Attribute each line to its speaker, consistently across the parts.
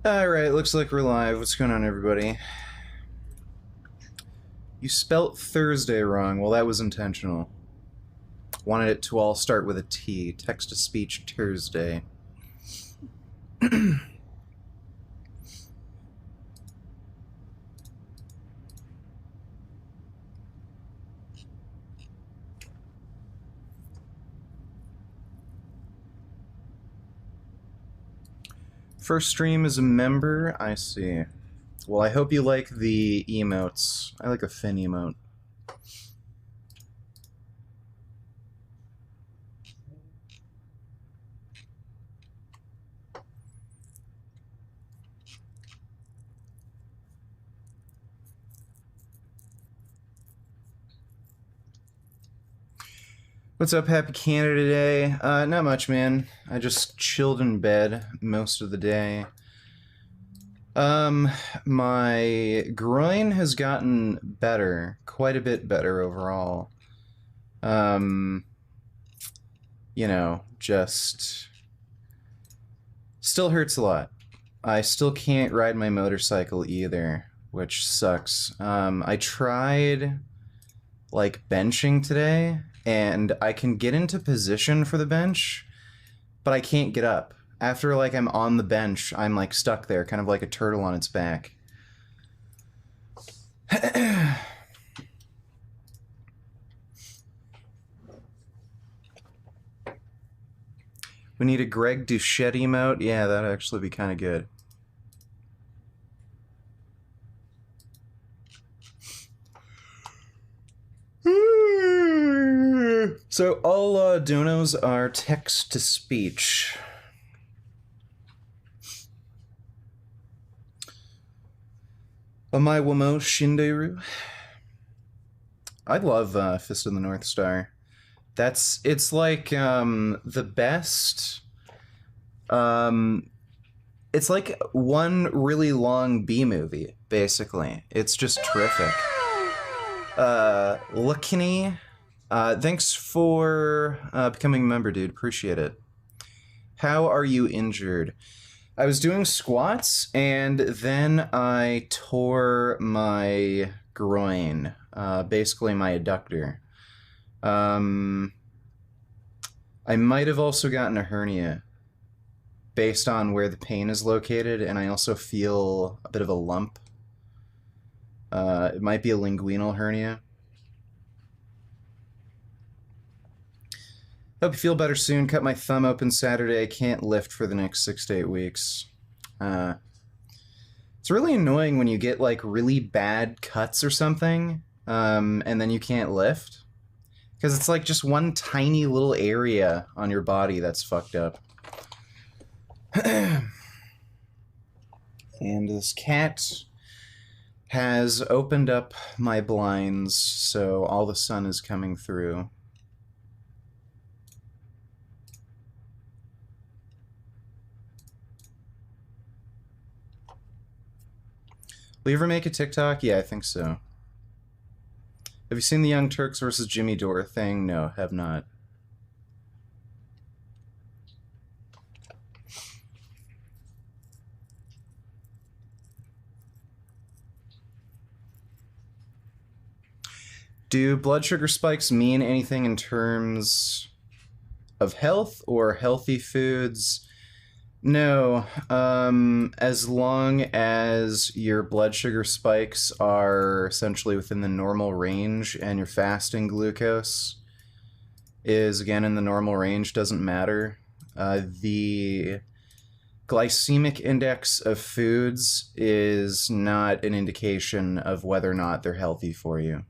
Speaker 1: Alright, looks like we're live. What's going on, everybody? You spelt Thursday wrong. Well, that was intentional. Wanted it to all start with a T. Text-to-speech Thursday. First stream as a member? I see. Well, I hope you like the emotes. I like a Finn emote. What's up, Happy Canada Day? Not much, man. I just chilled in bed most of the day. My groin has gotten better, quite a bit better overall. You know, just still hurts a lot. I still can't ride my motorcycle either, which sucks. I tried, like, benching today, and I can get into position for the bench, but I can't get up. After, like, I'm on the bench, I'm, like, stuck there, kind of like a turtle on its back. We need a Greg Doucette emote? Yeah, that'd actually be kind of good. So all donos are text-to-speech. Amai Wamo Shinderu. I love Fist of the North Star. It's like the best. It's like one really long B movie, basically. It's just terrific. Luckiny, thanks for becoming a member, dude. Appreciate it. How are you injured? I was doing squats, and then I tore my groin, basically my adductor. I might have also gotten a hernia, based on where the pain is located, and I also feel a bit of a lump. It might be a linguinal hernia. Hope you feel better soon. Cut my thumb open Saturday. Can't lift for the next 6 to 8 weeks. It's really annoying when you get, like, really bad cuts or something, and then you can't lift. Because it's, like, just one tiny little area on your body that's fucked up. And this cat has opened up my blinds, so all the sun is coming through. Will you ever make a TikTok? Yeah, I think so. Have you seen the Young Turks versus Jimmy Dore thing? No, have not. Do blood sugar spikes mean anything in terms of health or healthy foods? No, as long as your blood sugar spikes are essentially within the normal range and your fasting glucose is, again, in the normal range, doesn't matter. The glycemic index of foods is not an indication of whether or not they're healthy for you.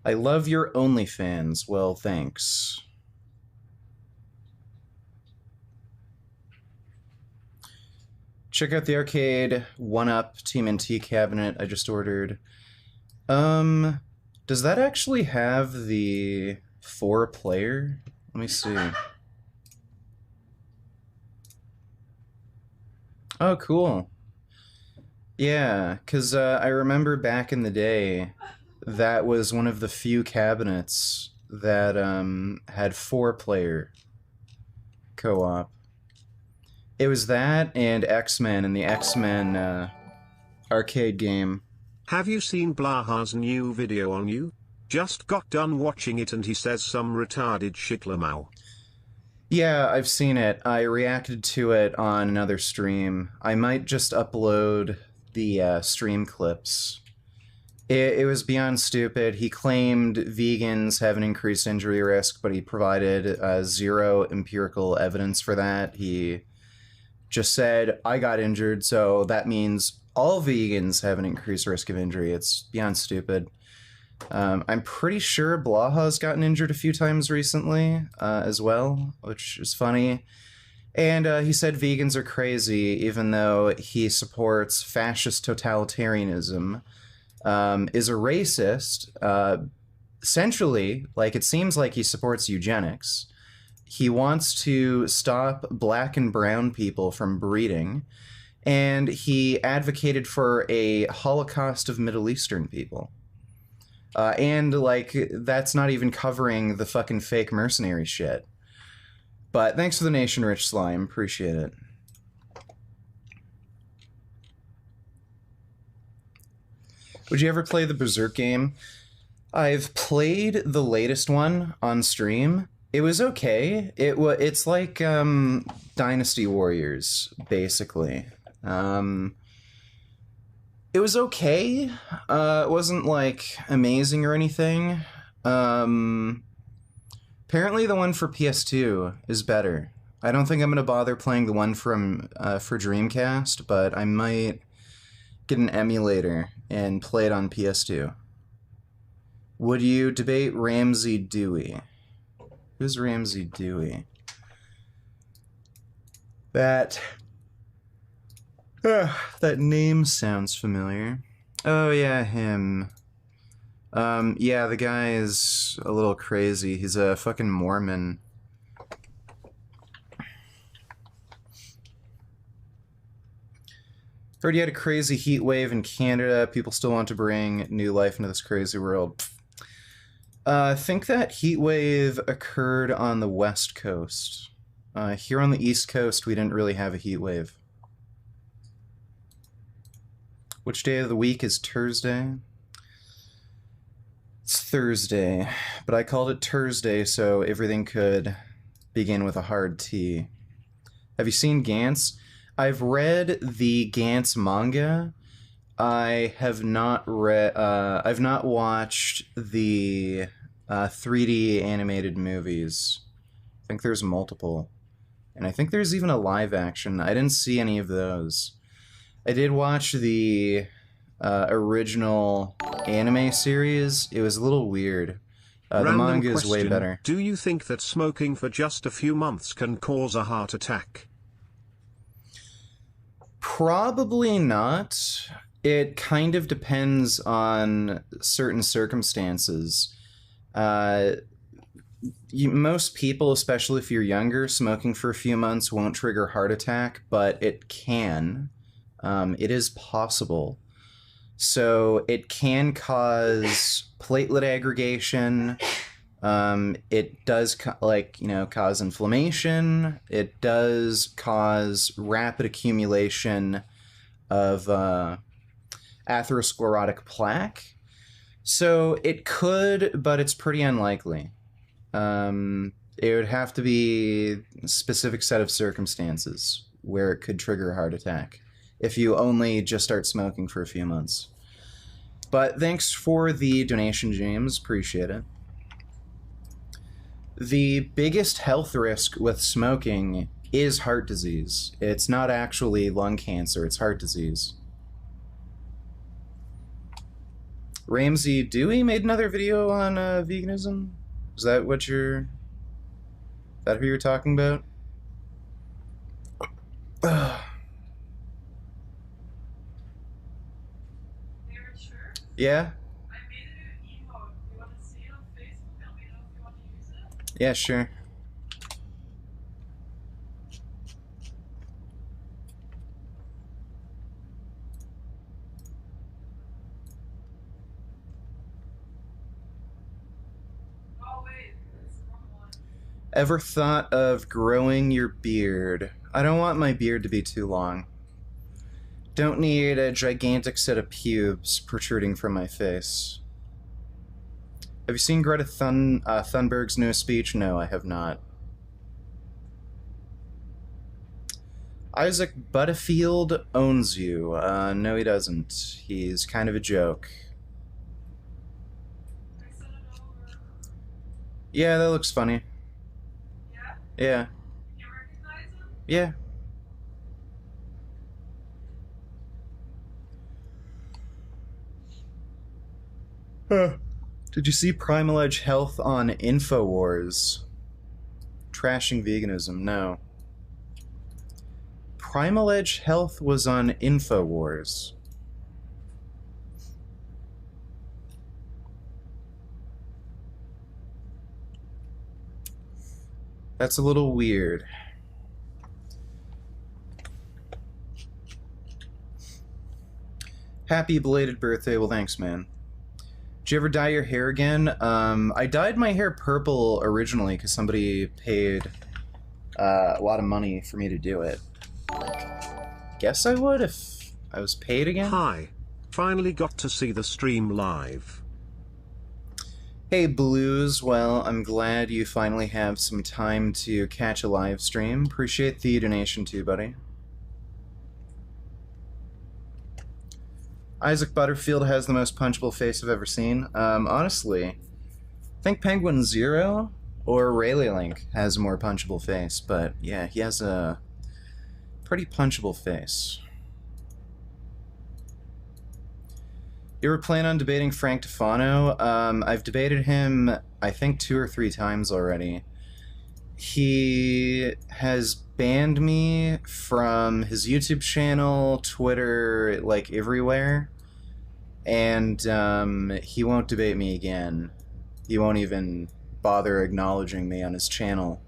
Speaker 1: I love your OnlyFans. Well, thanks. Check out the arcade 1-Up TMNT cabinet I just ordered. Does that actually have the 4-player? Let me see. Oh, cool. Yeah, because I remember back in the day, that was one of the few cabinets that had 4-player co-op. It was that and X-Men and the X-Men arcade game.
Speaker 2: Have you seen Blaha's new video on you? Just got done watching it and he says some retarded shit lamau.
Speaker 1: Yeah, I've seen it. I reacted to it on another stream. I might just upload the stream clips. It was beyond stupid. He claimed vegans have an increased injury risk, but he provided zero empirical evidence for that. He just said, I got injured, so that means all vegans have an increased risk of injury. It's beyond stupid. I'm pretty sure Blaha's gotten injured a few times recently as well, which is funny. And he said vegans are crazy, even though he supports fascist totalitarianism, is a racist. Essentially, like, it seems like he supports eugenics. He wants to stop black and brown people from breeding, and he advocated for a Holocaust of Middle Eastern people. And, like, that's not even covering the fucking fake mercenary shit. But thanks for the Nation Rich Slime. Appreciate it. Would you ever play the Berserk game? I've played the latest one on stream. It was okay. It's like Dynasty Warriors, basically. It was okay. It wasn't, like, amazing or anything. Apparently the one for PS2 is better. I don't think I'm going to bother playing the one from for Dreamcast, but I might get an emulator and play it on PS2. Would you debate Ramsey Dewey? Who's Ramsey Dewey? That name sounds familiar. Oh yeah, him. Yeah, the guy is a little crazy. He's a fucking Mormon. Heard you had a crazy heat wave in Canada. People still want to bring new life into this crazy world. I think that heat wave occurred on the West Coast. Here on the East Coast, we didn't really have a heat wave. Which day of the week is Thursday? It's Thursday, but I called it Thursday so everything could begin with a hard T. Have you seen Gantz? I've read the Gantz manga. I have not read. I've not watched the 3D animated movies. I think there's multiple, and I think there's even a live action. I didn't see any of those. I did watch the original anime series. It was a little weird. The manga is way better.
Speaker 2: Do you think that smoking for just a few months can cause a heart attack?
Speaker 1: Probably not. It kind of depends on certain circumstances. Most people, especially if you're younger, smoking for a few months won't trigger a heart attack, but it can. It is possible. So it can cause platelet aggregation. It does cause inflammation. It does cause rapid accumulation of atherosclerotic plaque. So it could, but it's pretty unlikely. It would have to be a specific set of circumstances where it could trigger a heart attack if you only just start smoking for a few months. But thanks for the donation, James. Appreciate it. The biggest health risk with smoking is heart disease. It's not actually lung cancer, it's heart disease. Ramsey Dewey made another video on veganism? Is that what you're... that who you're talking about? Yeah?
Speaker 3: I made a new emote. You want to see it on Facebook? Let me know if you want to use it.
Speaker 1: Yeah, sure.
Speaker 3: Oh wait,
Speaker 1: Ever thought of growing your beard? I don't want my beard to be too long. Don't need a gigantic set of pubes protruding from my face. Have you seen Greta Thunberg's newest speech? No, I have not. Isaac Butterfield owns you. No, he doesn't. He's kind of a joke.
Speaker 3: I sent it over.
Speaker 1: Yeah, that looks funny.
Speaker 3: Yeah?
Speaker 1: Yeah.
Speaker 3: You recognize him?
Speaker 1: Yeah. Did you see Primal Edge Health on InfoWars? Trashing veganism, no. Primal Edge Health was on InfoWars. That's a little weird. Happy belated birthday. Well, thanks, man. Did you ever dye your hair again? I dyed my hair purple originally because somebody paid a lot of money for me to do it. Guess I would if I was paid again.
Speaker 2: Hi. Finally got to see the stream live.
Speaker 1: Hey, Blues. Well, I'm glad you finally have some time to catch a live stream. Appreciate the donation too, buddy. Isaac Butterfield has the most punchable face I've ever seen. Honestly, I think Penguin Zero or Rayleigh Link has a more punchable face, but yeah, he has a pretty punchable face. You ever plan on debating Frank Tufano? I've debated him, I think, 2 or 3 times already. He has banned me from his YouTube channel, Twitter, like everywhere. And he won't debate me again. He won't even bother acknowledging me on his channel.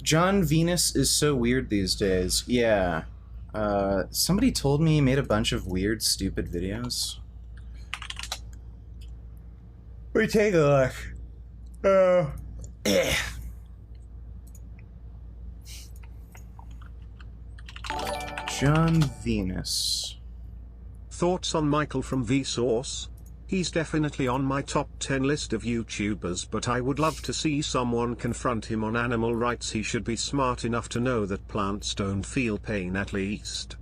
Speaker 1: John Venus is so weird these days. Yeah. Somebody told me he made a bunch of weird, stupid videos. We take a look. John Venus.
Speaker 2: Thoughts on Michael from Vsauce? He's definitely on my top 10 list of YouTubers, but I would love to see someone confront him on animal rights. He should be smart enough to know that plants don't feel pain at least.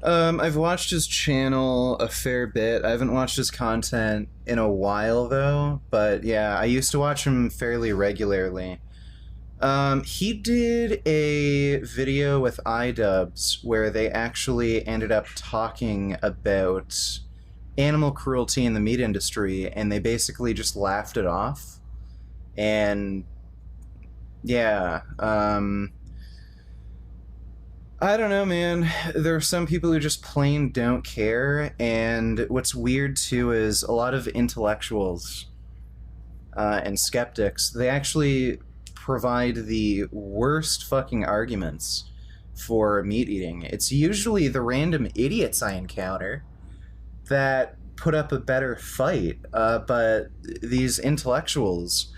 Speaker 1: I've watched his channel a fair bit. I haven't watched his content in a while, though. But yeah, I used to watch him fairly regularly. He did a video with iDubbbz where they actually ended up talking about animal cruelty in the meat industry, and they basically just laughed it off. And yeah, I don't know, man. There are some people who just plain don't care, and what's weird too is a lot of intellectuals and skeptics, they actually provide the worst fucking arguments for meat eating. It's usually the random idiots I encounter that put up a better fight, but these intellectuals,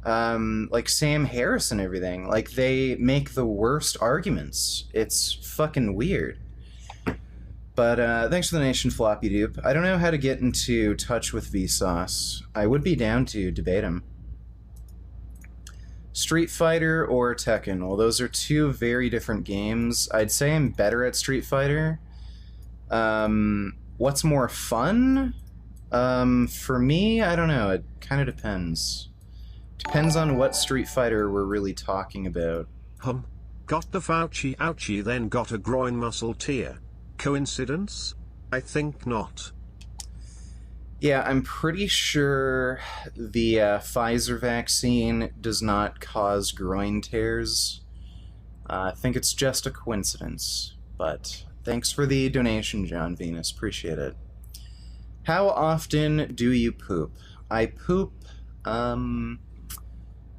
Speaker 1: like Sam Harris and everything, like, they make the worst arguments. It's fucking weird. But thanks for the donation, Floppy Dupe. I don't know how to get into touch with Vsauce. I would be down to debate him. Street Fighter or Tekken? Well, those are 2 very different games. I'd say I'm better at Street Fighter. What's more fun? For me, I don't know. It kind of depends. Depends on what Street Fighter we're really talking about.
Speaker 2: Got the Fauci ouchie, then got a groin muscle tear. Coincidence? I think not.
Speaker 1: Yeah, I'm pretty sure the Pfizer vaccine does not cause groin tears. I think it's just a coincidence. But thanks for the donation, John Venus. Appreciate it. How often do you poop? I poop,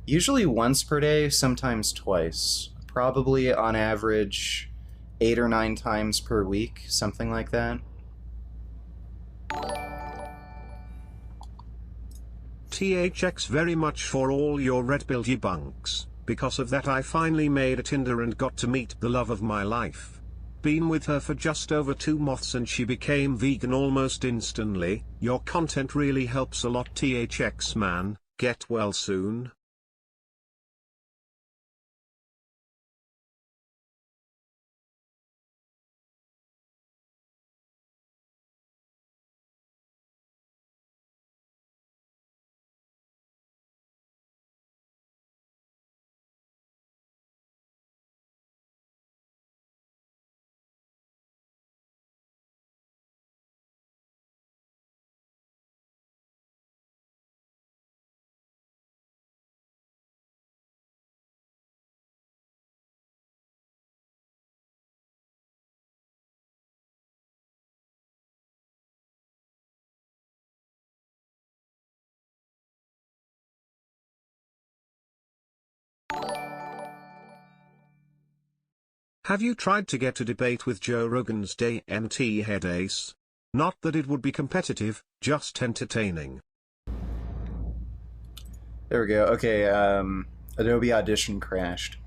Speaker 1: usually once per day, sometimes twice. Probably on average 8 or 9 times per week, something like that.
Speaker 2: THX very much for all your red pill debunks. Because of that I finally made a Tinder and got to meet the love of my life. Been with her for just over 2 months and she became vegan almost instantly. Your content really helps a lot, THX man. Get well soon. Have you tried to get a debate with Joe Rogan's DMT head ace? Not that it would be competitive, just entertaining.
Speaker 1: There we go. Okay, Adobe Audition crashed.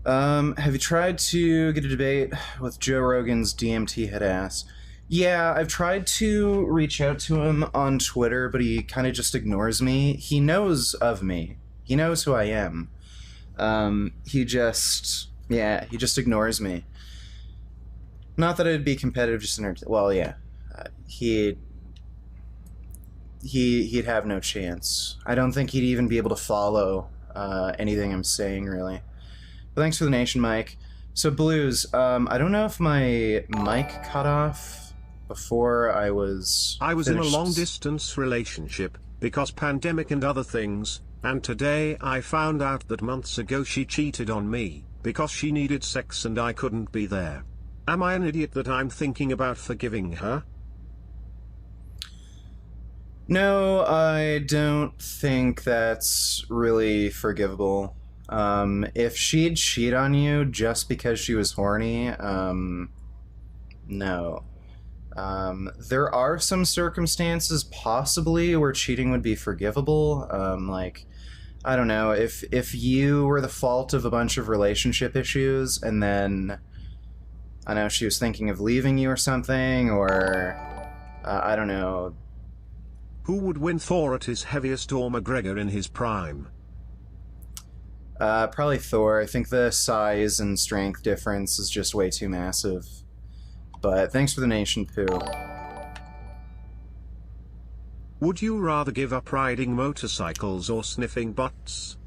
Speaker 1: Have you tried to get a debate with Joe Rogan's DMT head ass? Yeah, I've tried to reach out to him on Twitter, but he kind of just ignores me. He knows of me. He knows who I am. He just ignores me. Not that it'd be competitive, just well, yeah. He'd have no chance. I don't think he'd even be able to follow anything I'm saying, really. But thanks for the nation, Mike. So, Blues, I don't know if my mic cut off before I was
Speaker 2: in a long-distance relationship, because pandemic and other things, and today I found out that months ago she cheated on me, because she needed sex and I couldn't be there. Am I an idiot that I'm thinking about forgiving her?
Speaker 1: No, I don't think that's really forgivable. If she'd cheat on you just because she was horny, no. There are some circumstances possibly where cheating would be forgivable. Like, I don't know, if you were the fault of a bunch of relationship issues and then, I don't know, she was thinking of leaving you or something, or, I don't know.
Speaker 2: Who would win, Thor at his heaviest or McGregor in his prime?
Speaker 1: Probably Thor. I think the size and strength difference is just way too massive. But thanks for the nation, Pooh.
Speaker 2: Would you rather give up riding motorcycles or sniffing butts?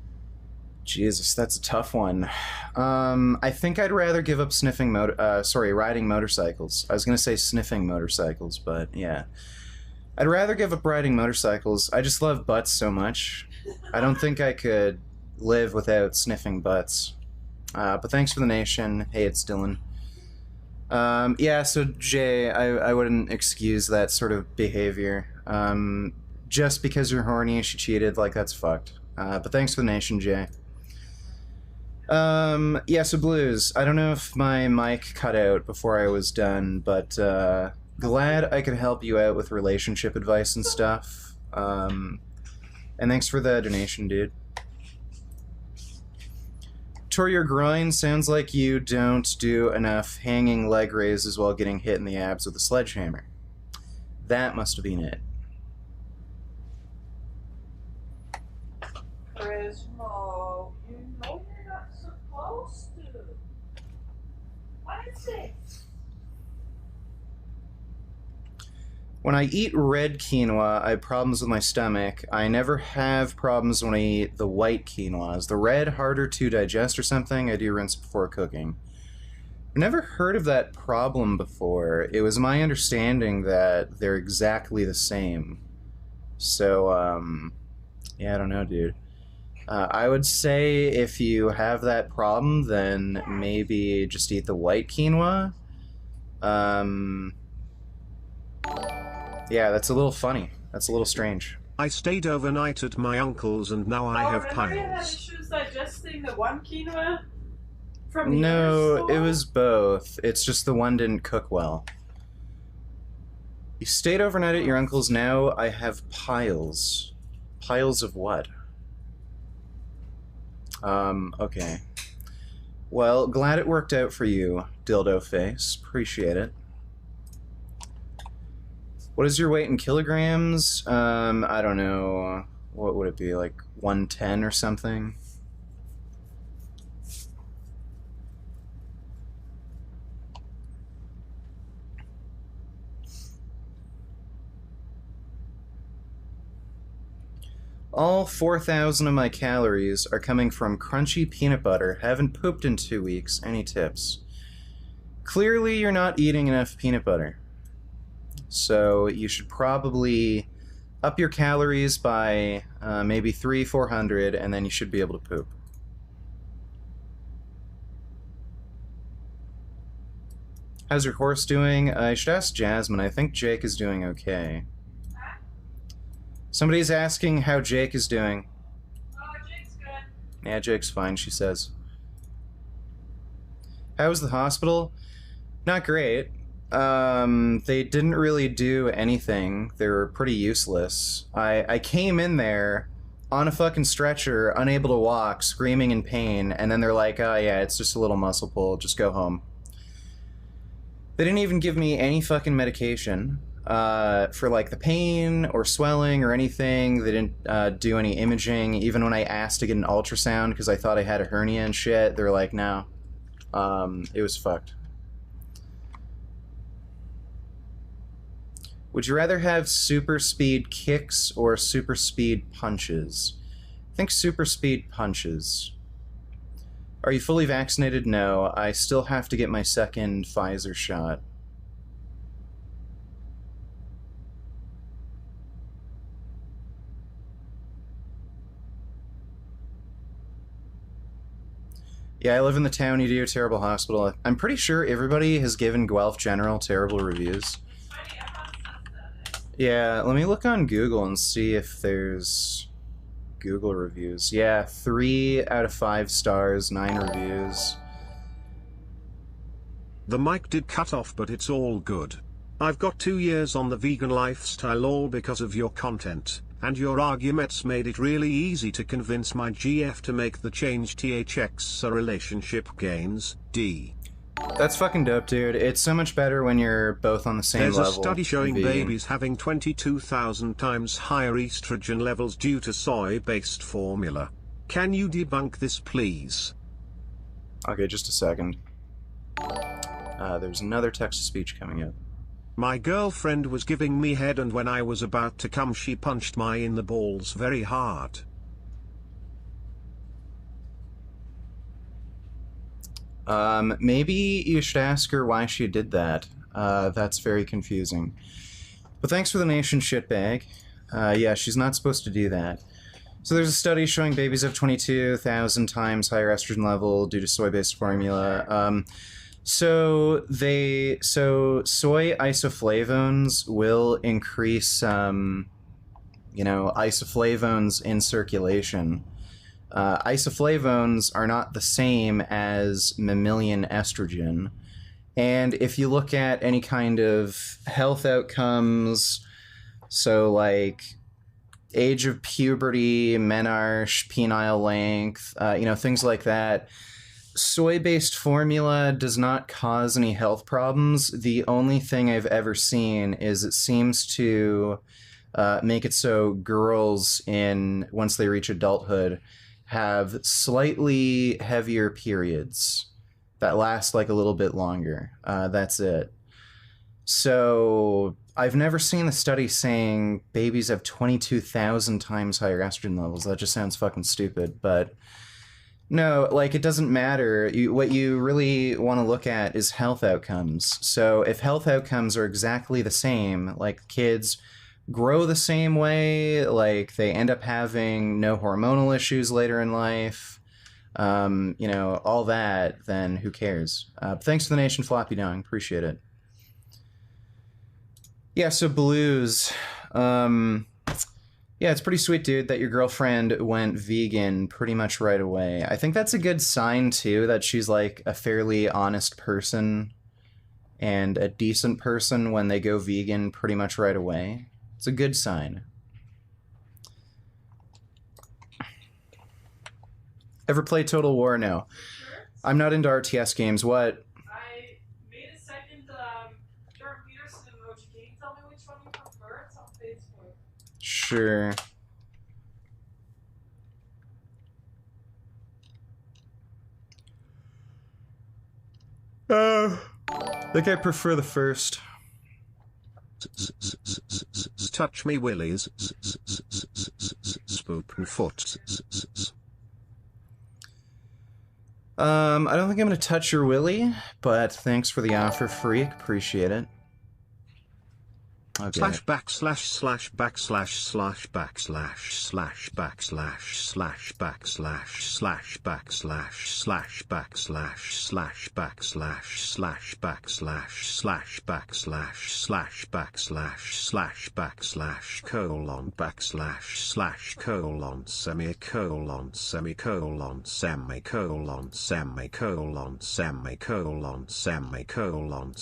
Speaker 1: Jesus, that's a tough one. I think I'd rather give up riding motorcycles. I was gonna say sniffing motorcycles, but yeah. I'd rather give up riding motorcycles. I just love butts so much. I don't think I could live without sniffing butts. But thanks for the nation. Hey, it's Dylan. Yeah, so Jay, I wouldn't excuse that sort of behavior. Just because you're horny, she cheated, like, that's fucked. But thanks for the nation, Jay. Yeah, so Blues, I don't know if my mic cut out before I was done, but, glad I could help you out with relationship advice and stuff. And thanks for the donation, dude. Tore your groin, sounds like you don't do enough hanging leg raises while getting hit in the abs with a sledgehammer. That must have been it.
Speaker 3: Grismo, you know you're not supposed to. What is it?
Speaker 1: When I eat red quinoa, I have problems with my stomach. I never have problems when I eat the white quinoa. Is the red harder to digest or something? I do rinse before cooking. I've never heard of that problem before. It was my understanding that they're exactly the same. So, yeah, I don't know, dude. I would say if you have that problem, then maybe just eat the white quinoa. Yeah, that's a little funny. That's a little strange.
Speaker 2: I stayed overnight at my uncle's and now I have
Speaker 3: remember you had
Speaker 2: piles.
Speaker 3: issues digesting the one quinoa? From the
Speaker 1: No,
Speaker 3: other
Speaker 1: it
Speaker 3: stall?
Speaker 1: was both. It's just the one didn't cook well. You stayed overnight at your uncle's. Now I have piles. Piles of what? Okay. Well, glad it worked out for you, dildo face. Appreciate it. What is your weight in kilograms? I don't know. What would it be, like 110 or something? All 4,000 of my calories are coming from crunchy peanut butter. Haven't pooped in 2 weeks. Any tips? Clearly, you're not eating enough peanut butter. So you should probably up your calories by maybe 400, and then you should be able to poop. How's your horse doing? I should ask Jasmine. I think Jake is doing okay. Somebody's asking how Jake is doing.
Speaker 3: Oh, Jake's good.
Speaker 1: Yeah, Jake's fine, she says. How was the hospital? Not great. They didn't really do anything. They were pretty useless. I came in there on a fucking stretcher, unable to walk, screaming in pain, and then they're like, oh yeah, it's just a little muscle pull, just go home. They didn't even give me any fucking medication for like the pain or swelling or anything. They didn't do any imaging. Even when I asked to get an ultrasound because I thought I had a hernia and shit, they're like, no. It was fucked. Would you rather have super speed kicks or super speed punches? I think super speed punches. Are you fully vaccinated? No. I still have to get my second Pfizer shot. Yeah, I live in the town. You do a terrible hospital. I'm pretty sure everybody has given Guelph General terrible reviews.
Speaker 3: Funny, everyone says that.
Speaker 1: Yeah, let me look on Google and see if there's Google reviews. Yeah, 3 out of 5 stars, 9 reviews.
Speaker 2: The mic did cut off, but it's all good. I've got 2 years on the vegan lifestyle all because of your content, and your arguments made it really easy to convince my GF to make the change. THX relationship gains, D.
Speaker 1: That's fucking dope, dude. It's so much better when you're both on the same
Speaker 2: There's
Speaker 1: level.
Speaker 2: a study showing
Speaker 1: vegan.
Speaker 2: babies having 22,000 times higher estrogen levels due to soy-based formula. Can you debunk this, please?
Speaker 1: Okay, just a second. There's another text-to-speech coming up.
Speaker 2: My girlfriend was giving me head, and when I was about to come she punched me in the balls very hard.
Speaker 1: Maybe you should ask her why she did that. That's very confusing. But thanks for the nation shitbag. Yeah, she's not supposed to do that. So there's a study showing babies have 22,000 times higher estrogen level due to soy-based formula. So soy isoflavones will increase, isoflavones in circulation. Isoflavones are not the same as mammalian estrogen. And if you look at any kind of health outcomes, so like age of puberty, menarche, penile length, things like that, soy-based formula does not cause any health problems. The only thing I've ever seen is it seems to make it so girls once they reach adulthood have slightly heavier periods that last like a little bit longer. That's it. So I've never seen a study saying babies have 22,000 times higher estrogen levels. That just sounds fucking stupid. But no, like, it doesn't matter. What you really want to look at is health outcomes. So if health outcomes are exactly the same, like kids grow the same way, like they end up having no hormonal issues later in life, all that, then who cares? Thanks to the nation, Floppy Dong. Appreciate it. Yeah, so blues. Yeah, it's pretty sweet, dude, that your girlfriend went vegan pretty much right away. I think that's a good sign, too, that she's like a fairly honest person and a decent person when they go vegan pretty much right away. It's a good sign. Ever play Total War? No.
Speaker 3: Sure.
Speaker 1: I'm not into RTS games. What?
Speaker 3: I made a second Jordan Peterson emoji. Can you tell me which one you prefer? It's on Facebook.
Speaker 1: Sure. I think I prefer the first.
Speaker 2: Touch me willies. Spoon foot.
Speaker 1: I don't think I'm gonna touch your willy, but thanks for the offer, freak. Appreciate it. Okay.
Speaker 2: Slash backslash slash backslash slash backslash slash backslash slash backslash slash backslash slash backslash slash backslash slash backslash slash backslash slash backslash slash backslash colon backslash slash colon semicolon semicolon semicolon semicolon semicolon semicolon semicolon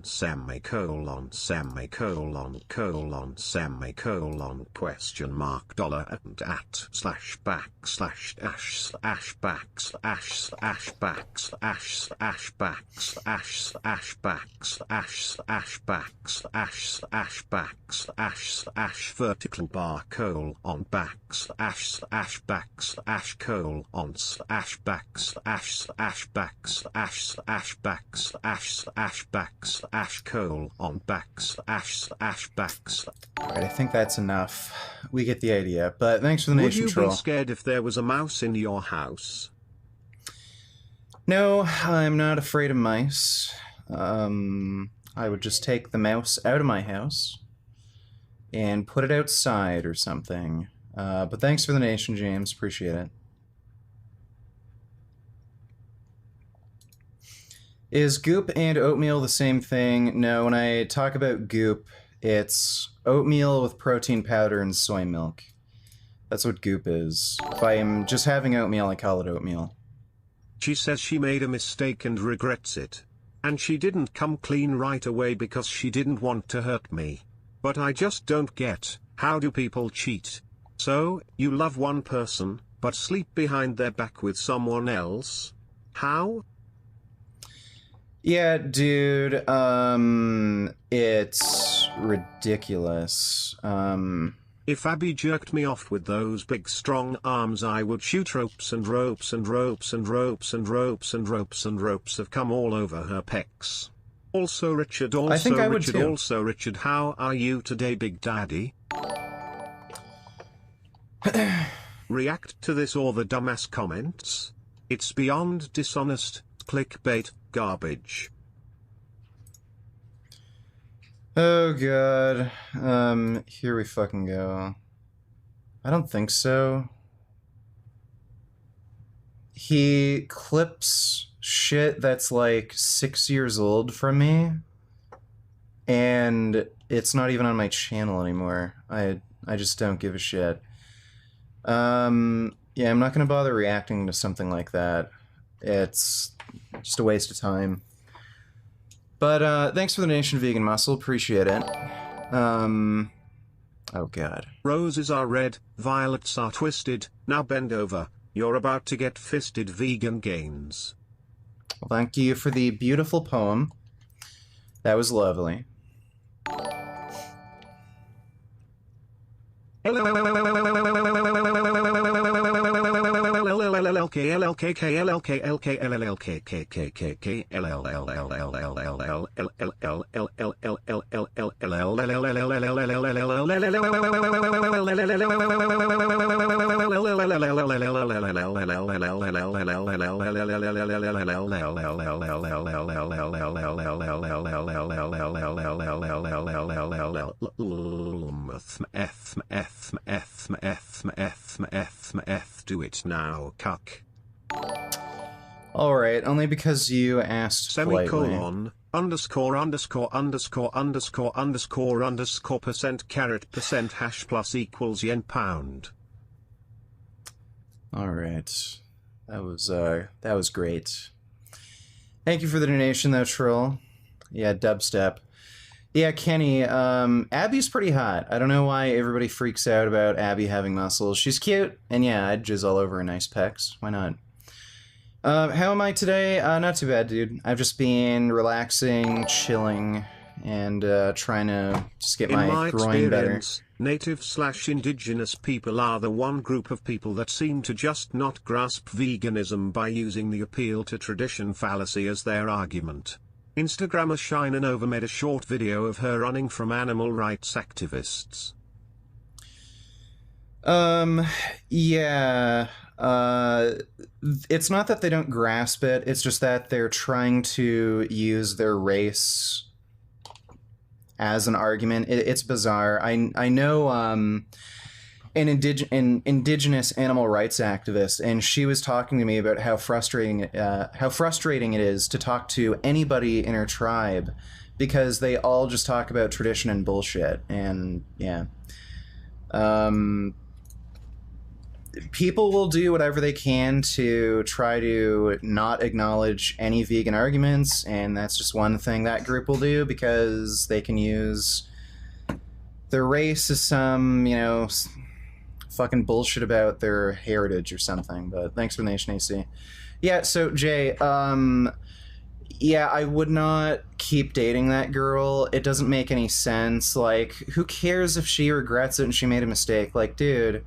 Speaker 2: semicolon semicolon colon semicolon question mark dollar and at slash back slash dash slash back slash slash back slash slash back slash slash back slash slash back slash slash back slash slash vertical bar colon back slash slash back slash colon slash back slash slash back slash slash back slash slash back slash colon back slash slash back slash.
Speaker 1: Alright, I think that's enough. We get the idea, but thanks for the
Speaker 2: Would
Speaker 1: nation
Speaker 2: you
Speaker 1: troll.
Speaker 2: be scared if there was a mouse in your house?
Speaker 1: No, I'm not afraid of mice. I would just take the mouse out of my house and put it outside or something. But thanks for the nation, James. Appreciate it. Is goop and oatmeal the same thing? No, when I talk about goop, it's oatmeal with protein powder and soy milk. That's what goop is. If I'm just having oatmeal, I call it oatmeal.
Speaker 2: She says she made a mistake and regrets it. And she didn't come clean right away because she didn't want to hurt me. But I just don't get, how do people cheat? So, you love one person, but sleep behind their back with someone else? How?
Speaker 1: Yeah, dude, it's ridiculous.
Speaker 2: If Abby jerked me off with those big strong arms, I would shoot ropes and ropes and ropes and ropes and ropes and ropes and ropes have come all over her pecs. Also Richard,
Speaker 1: I think I would
Speaker 2: Richard,
Speaker 1: too.
Speaker 2: also Richard, how are you today, Big Daddy? React to this or the dumbass comments. It's beyond dishonest, clickbait, garbage.
Speaker 1: Oh god. Here we fucking go. I don't think so. He clips shit that's like 6 years old from me, and it's not even on my channel anymore. I just don't give a shit. Yeah, I'm not gonna bother reacting to something like that. It's just a waste of time. But thanks for the nation, Vegan Muscle. Appreciate it. Oh god.
Speaker 2: Roses are red, violets are twisted, now bend over, you're about to get fisted, vegan gains.
Speaker 1: Well, thank you for the beautiful poem. That was lovely.
Speaker 2: Do it now, cuck.
Speaker 1: Alright, only because you asked politely.
Speaker 2: Semicolon, underscore percent caret percent hash plus equals yen pound.
Speaker 1: All right, that was great. Thank you for the donation, though, Troll. Yeah, dubstep. Yeah, Kenny. Abby's pretty hot. I don't know why everybody freaks out about Abby having muscles. She's cute, and yeah, I'd jizz all over her nice pecs. Why not? How am I today? Not too bad, dude. I've just been relaxing, chilling, and trying to just get my groin better.
Speaker 2: Native/indigenous people are the one group of people that seem to just not grasp veganism by using the appeal to tradition fallacy as their argument. Instagrammer Shina Nova made a short video of her running from animal rights activists.
Speaker 1: Yeah. It's not that they don't grasp it, it's just that they're trying to use their race as an argument. It's bizarre. I know an indigenous animal rights activist, and she was talking to me about how frustrating it is to talk to anybody in her tribe, because they all just talk about tradition and bullshit. And yeah, people will do whatever they can to try to not acknowledge any vegan arguments, and that's just one thing that group will do, because they can use their race as some, fucking bullshit about their heritage or something. But thanks for the Nation AC. Yeah, so Jay, yeah, I would not keep dating that girl. It doesn't make any sense. Like, who cares if she regrets it and she made a mistake? Like, dude,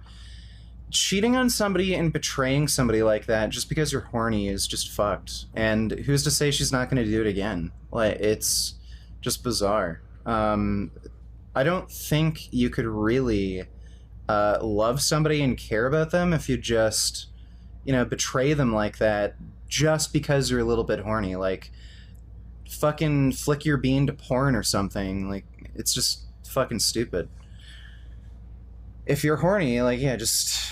Speaker 1: cheating on somebody and betraying somebody like that just because you're horny is just fucked. And who's to say she's not going to do it again? Like, it's just bizarre. I don't think you could really love somebody and care about them if you just, betray them like that just because you're a little bit horny. Like, fucking flick your bean to porn or something. Like, it's just fucking stupid. If you're horny, like, yeah, just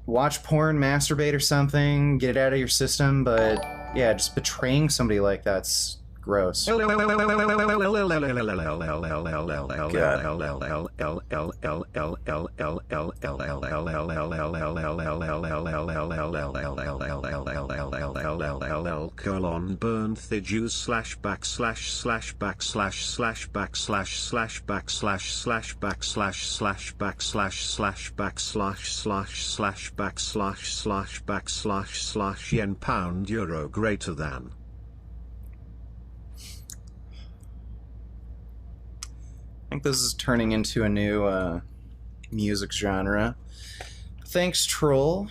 Speaker 1: watch porn, masturbate or something, get it out of your system. But yeah, just betraying somebody like that's gross.
Speaker 2: Colon burn the Jews slash backslash slash backslash slash backslash slash backslash slash backslash slash backslash slash backslash slash slash backslash slash backslash slash yen pound euro greater than.
Speaker 1: I think this is turning into a new music genre. Thanks, Troll.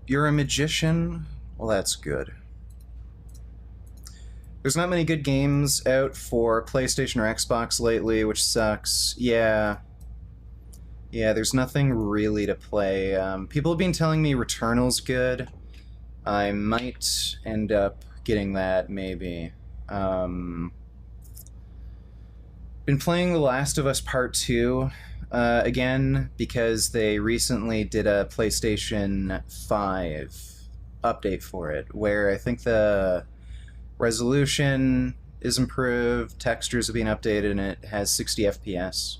Speaker 1: You're a magician? Well, that's good. There's not many good games out for PlayStation or Xbox lately, which sucks. Yeah, there's nothing really to play. People have been telling me Returnal's good. I might end up getting that, maybe. Been playing The Last of Us Part 2. Again, because they recently did a PlayStation 5 update for it, where I think the resolution is improved, textures have been updated, and it has 60 FPS.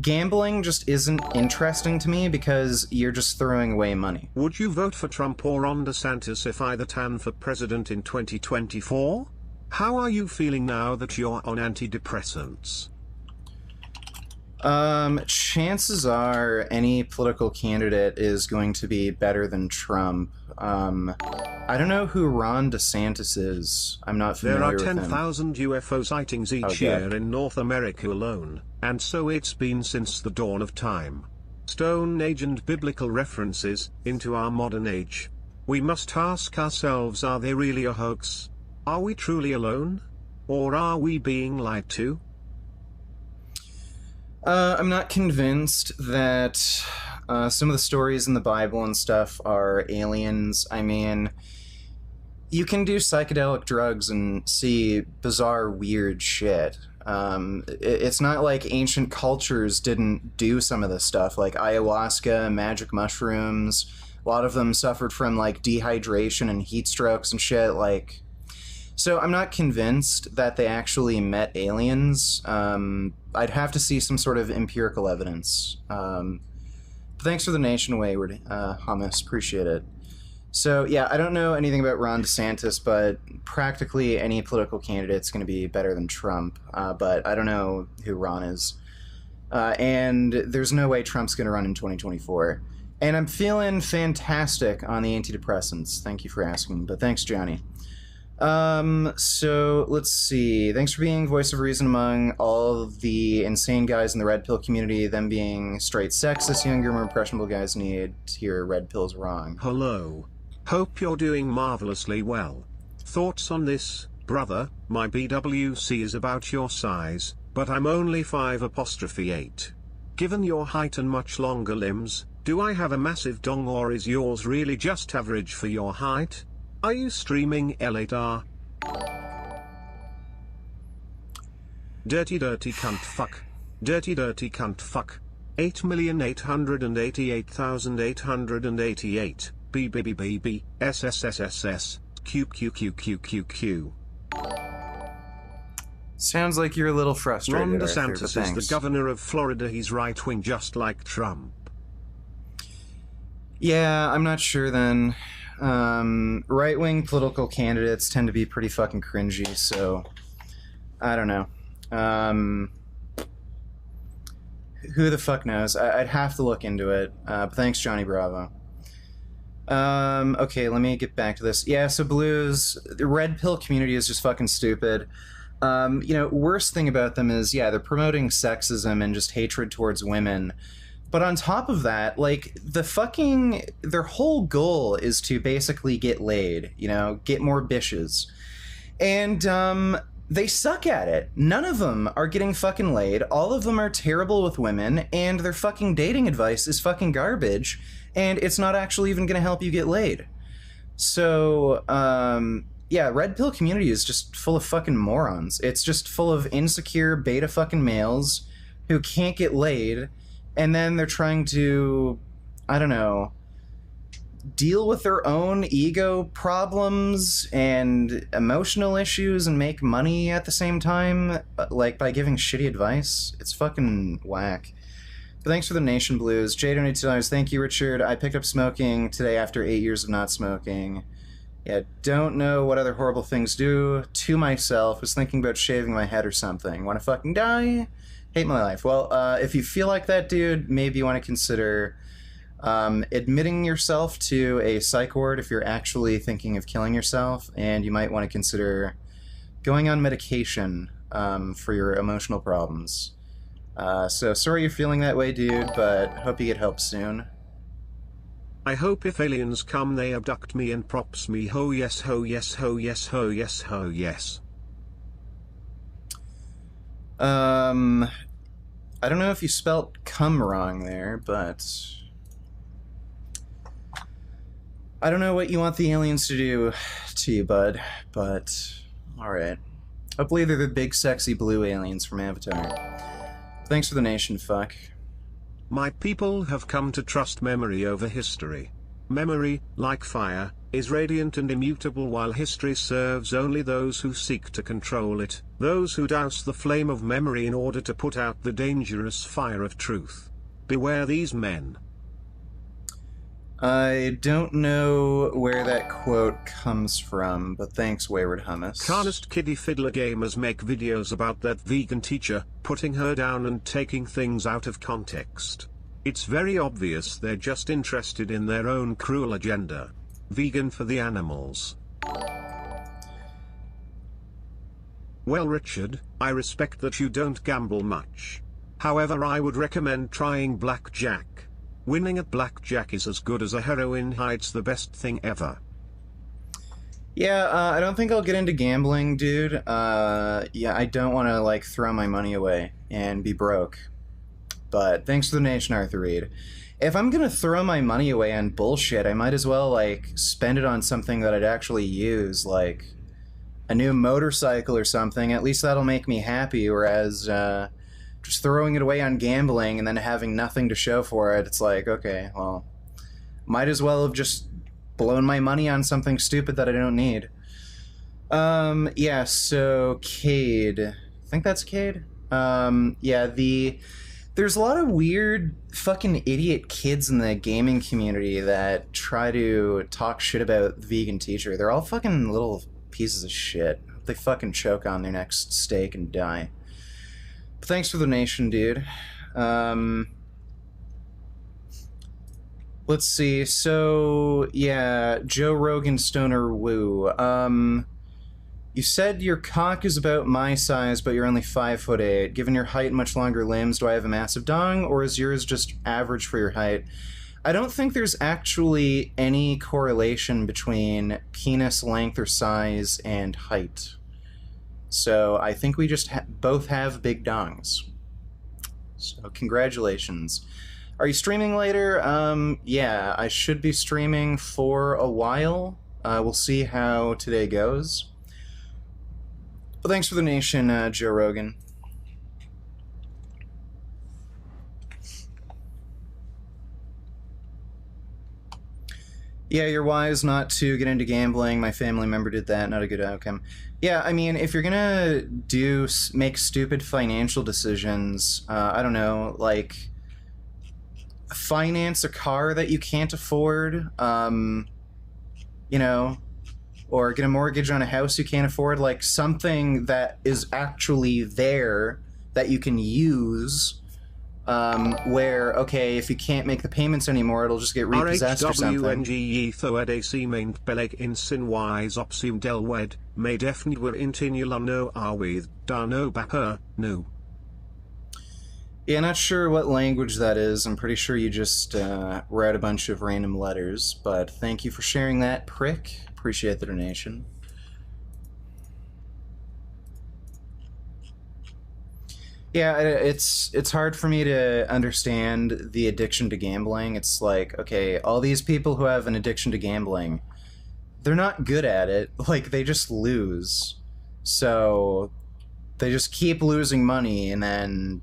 Speaker 1: Gambling just isn't interesting to me because you're just throwing away money.
Speaker 2: Would you vote for Trump or Ron DeSantis if either ran for president in 2024? How are you feeling now that you're on antidepressants?
Speaker 1: Chances are any political candidate is going to be better than Trump. I don't know who Ron DeSantis is. I'm not familiar with him.
Speaker 2: There are 10,000 UFO sightings each year in North America alone, and so it's been since the dawn of time. Stone Age and biblical references into our modern age. We must ask ourselves, are they really a hoax? Are we truly alone? Or are we being lied to?
Speaker 1: I'm not convinced that some of the stories in the Bible and stuff are aliens. I mean, you can do psychedelic drugs and see bizarre, weird shit. It's not like ancient cultures didn't do some of this stuff, like ayahuasca, magic mushrooms. A lot of them suffered from, like, dehydration and heat strokes and shit, like... So I'm not convinced that they actually met aliens. I'd have to see some sort of empirical evidence. Thanks for the nation wayward, hummus. Appreciate it. So yeah, I don't know anything about Ron DeSantis, but practically any political candidate's going to be better than Trump. But I don't know who Ron is. And there's no way Trump's going to run in 2024. And I'm feeling fantastic on the antidepressants. Thank you for asking, but thanks, Johnny. So let's see. Thanks for being voice of reason among all of the insane guys in the red pill community, them being straight sexist, younger, more impressionable guys need to hear red pills wrong.
Speaker 2: Hello. Hope you're doing marvelously well. Thoughts on this, brother? My BWC is about your size, but I'm only 5'8". Given your height and much longer limbs, do I have a massive dong or is yours really just average for your height? Are you streaming L8R? Dirty cunt fuck. Dirty cunt fuck. 8,888,888. BBBBB. SSSSS. QQQQQQ.
Speaker 1: Sounds like you're a little frustrated.
Speaker 2: Ron
Speaker 1: Arthur,
Speaker 2: DeSantis is the governor of Florida. He's right-wing just like Trump.
Speaker 1: Yeah, I'm not sure then. Right-wing political candidates tend to be pretty fucking cringy, so I don't know. Who the fuck knows? I'd have to look into it. But thanks, Johnny Bravo. Okay, let me get back to this. Yeah, so Blues, the red pill community is just fucking stupid. Worst thing about them is, yeah, they're promoting sexism and just hatred towards women. But on top of that, like, their whole goal is to basically get laid, get more bitches. And, they suck at it. None of them are getting fucking laid. All of them are terrible with women, and their fucking dating advice is fucking garbage, and it's not actually even gonna help you get laid. So, yeah, red pill community is just full of fucking morons. It's just full of insecure beta fucking males who can't get laid, and then they're trying to, I don't know, deal with their own ego problems and emotional issues and make money at the same time, like by giving shitty advice. It's fucking whack. But thanks for the Nation Blues. Jay donated $2. Thank you, Richard. I picked up smoking today after 8 years of not smoking. Yeah, don't know what other horrible things do to myself. Was thinking about shaving my head or something. Want to fucking die? Hate my life. Well, if you feel like that, dude, maybe you want to consider admitting yourself to a psych ward if you're actually thinking of killing yourself, and you might want to consider going on medication for your emotional problems. So sorry you're feeling that way, dude, but hope you get help soon.
Speaker 2: I hope if aliens come they abduct me and props me. Ho yes, ho yes, ho yes, ho yes, ho yes.
Speaker 1: I don't know if you spelt cum wrong there, but I don't know what you want the aliens to do to you, bud, but alright. Hopefully they're the big sexy blue aliens from Avatar. Thanks for the nation, fuck.
Speaker 2: My people have come to trust memory over history. Memory, like fire, is radiant and immutable, while history serves only those who seek to control it, those who douse the flame of memory in order to put out the dangerous fire of truth. Beware these men.
Speaker 1: I don't know where that quote comes from, but thanks, Wayward Hummus.
Speaker 2: Carnest kiddie fiddler gamers make videos about that vegan teacher, putting her down and taking things out of context. It's very obvious they're just interested in their own cruel agenda. Vegan for the animals. Well, Richard, I respect that you don't gamble much. However, I would recommend trying blackjack. Winning at blackjack is as good as a heroin high. It's the best thing ever.
Speaker 1: Yeah, I don't think I'll get into gambling, dude. Yeah, I don't want to, like, throw my money away and be broke. But thanks for the donation, Arthur Reed. If I'm gonna throw my money away on bullshit, I might as well, like, spend it on something that I'd actually use, like a new motorcycle or something. At least that'll make me happy, whereas, just throwing it away on gambling and then having nothing to show for it, it's like, okay, well, might as well have just blown my money on something stupid that I don't need. Yeah, so Cade. I think that's Cade? Yeah, there's a lot of weird fucking idiot kids in the gaming community that try to talk shit about the vegan teacher. They're all fucking little pieces of shit. They fucking choke on their next steak and die. But thanks for the donation, dude. Let's see. So, yeah, Joe Rogan Stoner Woo. You said your cock is about my size, but you're only 5'8". Given your height and much longer limbs, do I have a massive dong, or is yours just average for your height? I don't think there's actually any correlation between penis length or size and height. So I think we just both have big dongs. So congratulations. Are you streaming later? Yeah, I should be streaming for a while. We'll see how today goes. Well, thanks for the donation, Joe Rogan. Yeah, you're wise not to get into gambling. My family member did that. Not a good outcome. Yeah, I mean, if you're gonna make stupid financial decisions, I don't know, like finance a car that you can't afford, you know, or get a mortgage on a house you can't afford, like something that is actually there that you can use, where, okay, if you can't make the payments anymore, it'll just get repossessed or something.
Speaker 2: RHWNG Thoed AC main peleg in sin wise opsim delwed, may definitely were intinula no arwith, darno bapper, no.
Speaker 1: Yeah, not sure what language that is. I'm pretty sure you just read a bunch of random letters, but thank you for sharing that, prick. Appreciate the donation. Yeah, it's hard for me to understand the addiction to gambling. It's like, okay, all these people who have an addiction to gambling, they're not good at it. Like, they just lose. So they just keep losing money and then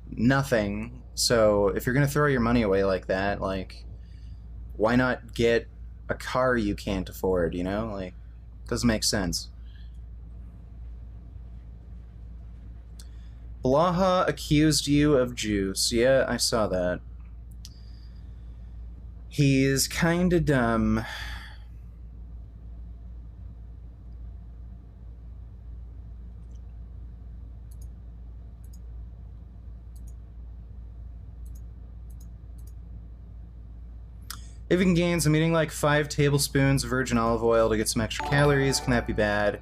Speaker 1: nothing. So if you're going to throw your money away like that, like, why not get a car you can't afford, you know? Like, doesn't make sense. Blaha accused you of juice. Yeah, I saw that. He's kinda dumb. If you can gain some, eating like 5 tablespoons of virgin olive oil to get some extra calories, can that be bad?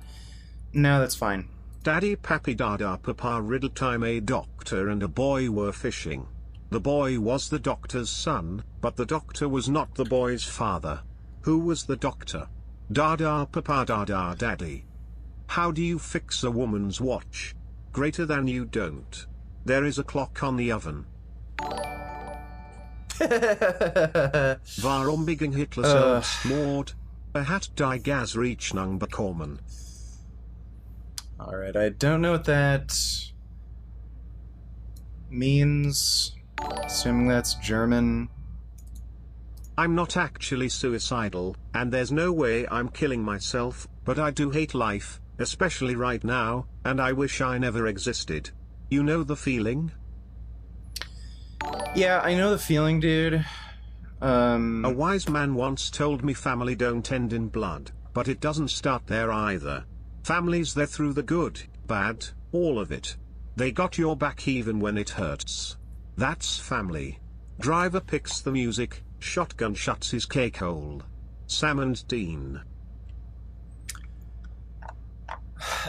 Speaker 1: No, that's fine.
Speaker 2: Daddy Pappy Dada Papa Riddle time a doctor and a boy were fishing. The boy was the doctor's son, but the doctor was not the boy's father. Who was the doctor? Dada Papa Dada Daddy. How do you fix a woman's watch? Greater than you don't. There is a clock on the oven. Waarom beging Hitler zelfmoord? Hat die gas rechnung bekommen.
Speaker 1: Alright, I don't know what that means. Assuming that's German.
Speaker 2: I'm not actually suicidal, and there's no way I'm killing myself, but I do hate life, especially right now, and I wish I never existed. You know the feeling?
Speaker 1: Yeah, I know the feeling, dude.
Speaker 2: A wise man once told me family don't end in blood, but it doesn't start there either. Family's there through the good, bad, all of it. They got your back even when it hurts. That's family. Driver picks the music, shotgun shuts his cake hole. Sam and Dean.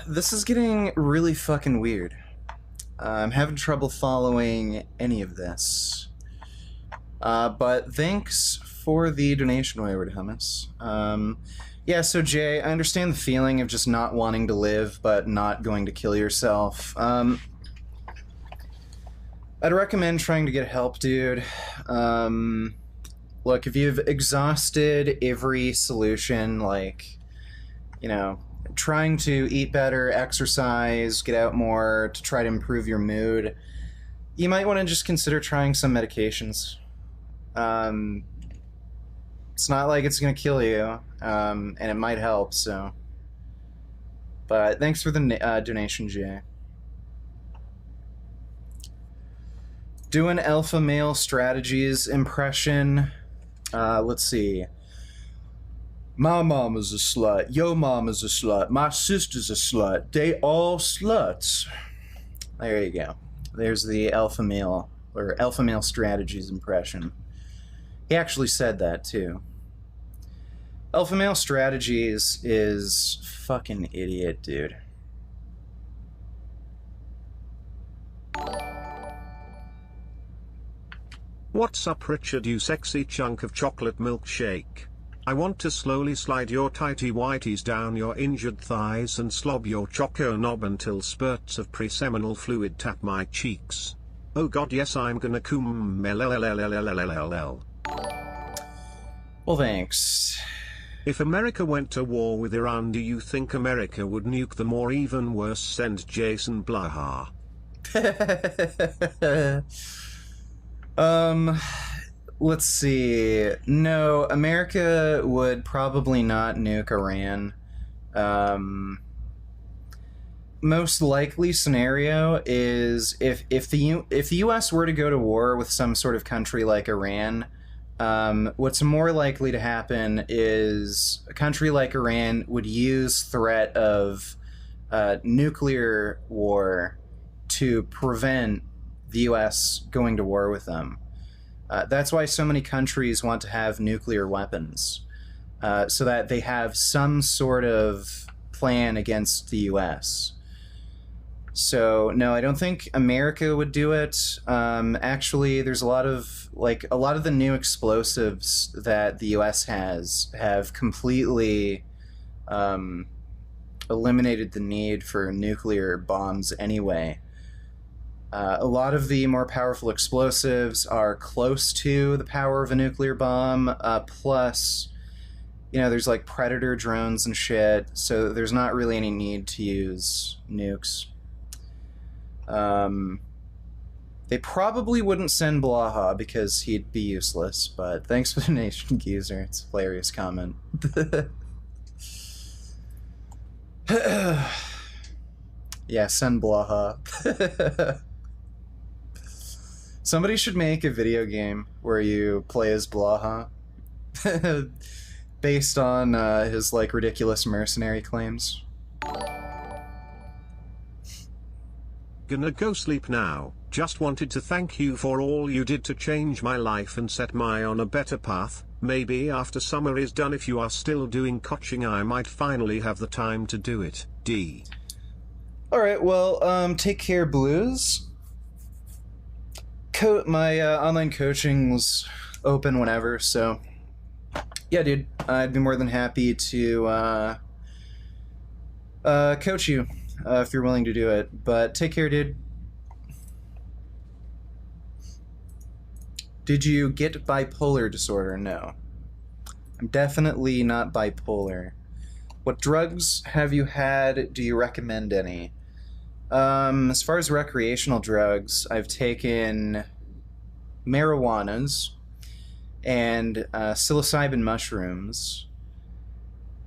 Speaker 1: This is getting really fucking weird. I'm having trouble following any of this. But thanks for the donation, Wayward Hummus. Yeah, so Jay, I understand the feeling of just not wanting to live, but not going to kill yourself. I'd recommend trying to get help, dude. Look, if you've exhausted every solution, like, you know, trying to eat better, exercise, get out more to try to improve your mood, you might want to just consider trying some medications. It's not like it's going to kill you, and it might help, so. But thanks for the donation, Jay. Do an alpha male strategies impression. Let's see. My mom is a slut. Your mom is a slut. My sister's a slut. They all sluts. There you go. There's the alpha male, or alpha male strategies impression. He actually said that, too. Alpha male strategies is fucking idiot, dude.
Speaker 2: What's up, Richard, you sexy chunk of chocolate milkshake? I want to slowly slide your tighty whities down your injured thighs and slob your choco knob until spurts of pre-seminal fluid tap my cheeks. Oh god, yes, I'm gonna cum LLLLLLLL.
Speaker 1: Well, thanks.
Speaker 2: If America went to war with Iran, do you think America would nuke them, or even worse, send Jason Blaha?
Speaker 1: Let's see. No, America would probably not nuke Iran. Most likely scenario is if the U.S. were to go to war with some sort of country like Iran, what's more likely to happen is a country like Iran would use threat of nuclear war to prevent the U.S. going to war with them. That's why so many countries want to have nuclear weapons, so that they have some sort of plan against the U.S. So no, I don't think America would do it. Actually, there's a lot of the new explosives that the U.S. have completely eliminated the need for nuclear bombs anyway. A lot of the more powerful explosives are close to the power of a nuclear bomb, plus, you know, there's like Predator drones and shit, so there's not really any need to use nukes. They probably wouldn't send Blaha because he'd be useless, but thanks for the donation, Geezer. It's a hilarious comment. Yeah, send Blaha. Somebody should make a video game where you play as Blaha, based on his like ridiculous mercenary claims.
Speaker 2: Gonna go sleep now. Just wanted to thank you for all you did to change my life and set my on a better path. Maybe after summer is done, if you are still doing coaching, I might finally have the time to do it. D.
Speaker 1: Alright, well, take care, Blues. My online coaching's open whenever, so yeah, dude, I'd be more than happy to coach you if you're willing to do it. But take care, dude. Did you get bipolar disorder? No. I'm definitely not bipolar. What drugs have you had? Do you recommend any? As far as recreational drugs, I've taken marijuanas, and psilocybin mushrooms.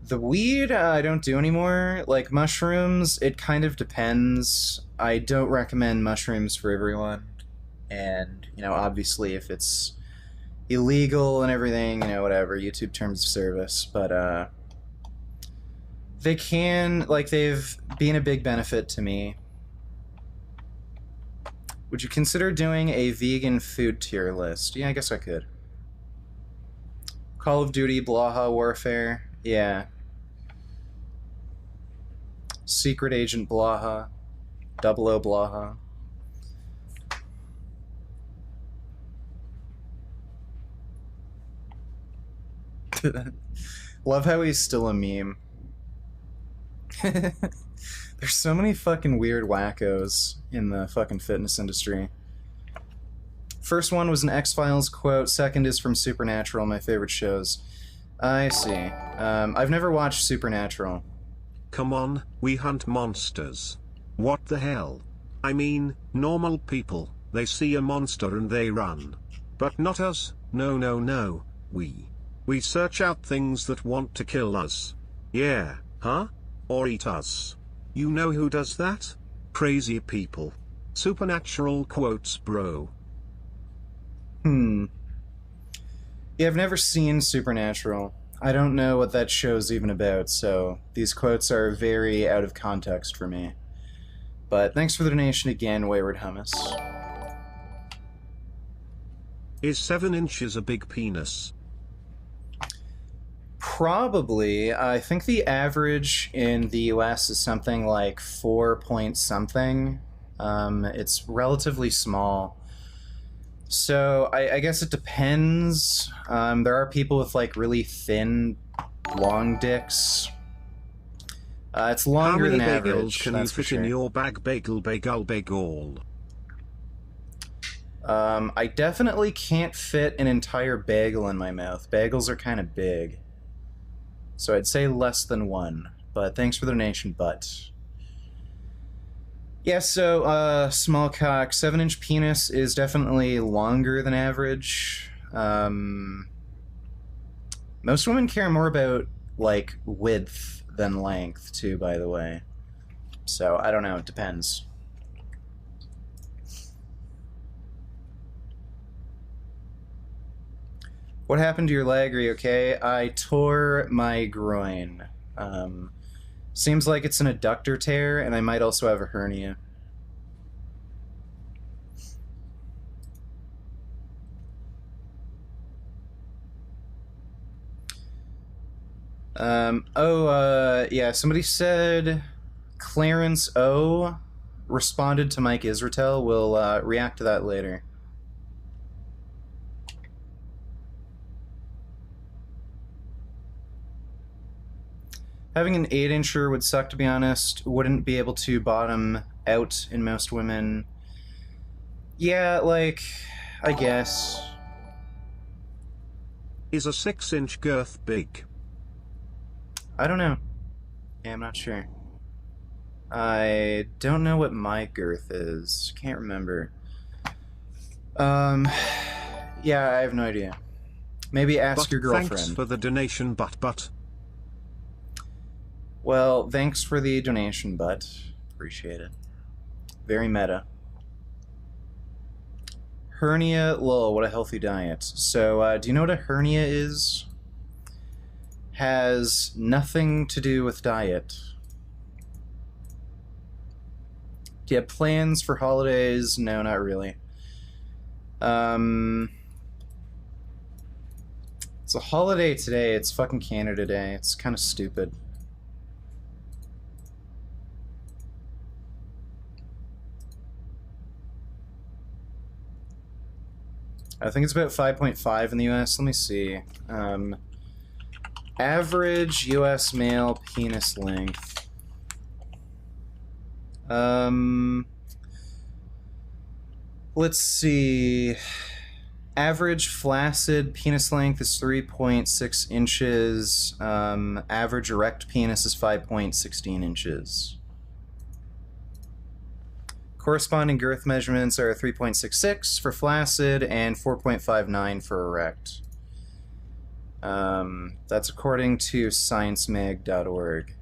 Speaker 1: The weed I don't do anymore. Like mushrooms, it kind of depends. I don't recommend mushrooms for everyone. And, obviously if it's illegal and everything, whatever, YouTube terms of service. But they can, they've been a big benefit to me. Would you consider doing a vegan food tier list? Yeah, I guess I could. Call of Duty, Blaha Warfare. Yeah. Secret Agent Blaha. 00 Blaha. Love how he's still a meme. There's so many fucking weird wackos in the fucking fitness industry. First one was an X-Files quote. Second is from Supernatural, my favorite shows. I see. I've never watched Supernatural.
Speaker 2: Come on, we hunt monsters. What the hell? I mean, normal people, they see a monster and they run. But not us, no. We search out things that want to kill us. Yeah, huh? Or eat us. You know who does that? Crazy people. Supernatural quotes, bro.
Speaker 1: Yeah, I've never seen Supernatural. I don't know what that show's even about, so these quotes are very out of context for me. But thanks for the donation again, Wayward Hummus.
Speaker 2: Is 7 inches a big penis?
Speaker 1: Probably. I think the average in the US is something like 4 point something. It's relatively small. So I guess it depends. There are people with really thin, long dicks. It's longer than average.
Speaker 2: How many bagels can you fit in your bag? Bagel.
Speaker 1: I definitely can't fit an entire bagel in my mouth. Bagels are kind of big. So I'd say less than 1. But thanks for the donation, but... Yeah, so, small cock, 7-inch penis is definitely longer than average. Most women care more about, width than length, too, by the way. So, I don't know, it depends. What happened to your leg? Are you okay? I tore my groin. Seems like it's an adductor tear, and I might also have a hernia. Yeah, somebody said Clarence O responded to Mike Israetel. We'll react to that later. Having an 8-incher would suck, to be honest. Wouldn't be able to bottom out in most women. Yeah, I guess.
Speaker 2: Is a 6-inch girth big?
Speaker 1: I don't know. Yeah, I'm not sure. I don't know what my girth is. Can't remember. Yeah, I have no idea. Maybe ask your girlfriend.
Speaker 2: Thanks for the donation, but.
Speaker 1: Well, thanks for the donation, but appreciate it. Very meta. Hernia, lol, what a healthy diet. So, do you know what a hernia is? Has nothing to do with diet. Do you have plans for holidays? No, not really. It's a holiday today. It's fucking Canada Day. It's kind of stupid. I think it's about 5.5 in the US. Let me see. Average US male penis length. Let's see. Average flaccid penis length is 3.6 inches. Average erect penis is 5.16 inches. Corresponding girth measurements are 3.66 for flaccid and 4.59 for erect. That's according to sciencemag.org.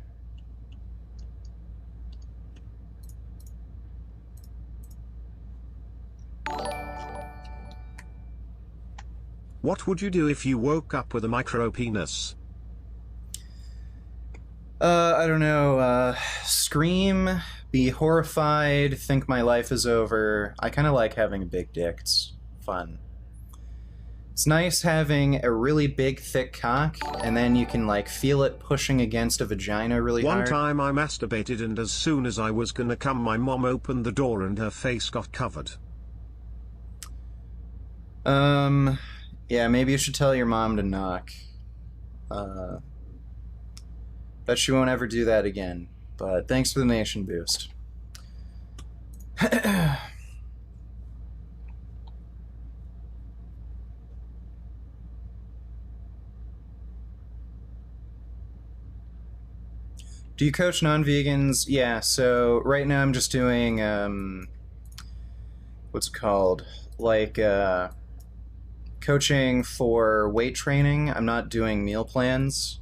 Speaker 2: What would you do if you woke up with a micropenis?
Speaker 1: I don't know, scream, be horrified, think my life is over. I kind of like having a big dick. It's fun. It's nice having a really big, thick cock, and then you can, like, feel it pushing against a vagina really
Speaker 2: One
Speaker 1: hard.
Speaker 2: time I masturbated and as soon as I was gonna come my mom opened the door and her face got covered.
Speaker 1: Yeah, maybe you should tell your mom to knock. Bet she won't ever do that again. But thanks for the nation boost. Do you coach non-vegans? Yeah, so right now I'm just doing, what's it called? Like, coaching for weight training. I'm not doing meal plans.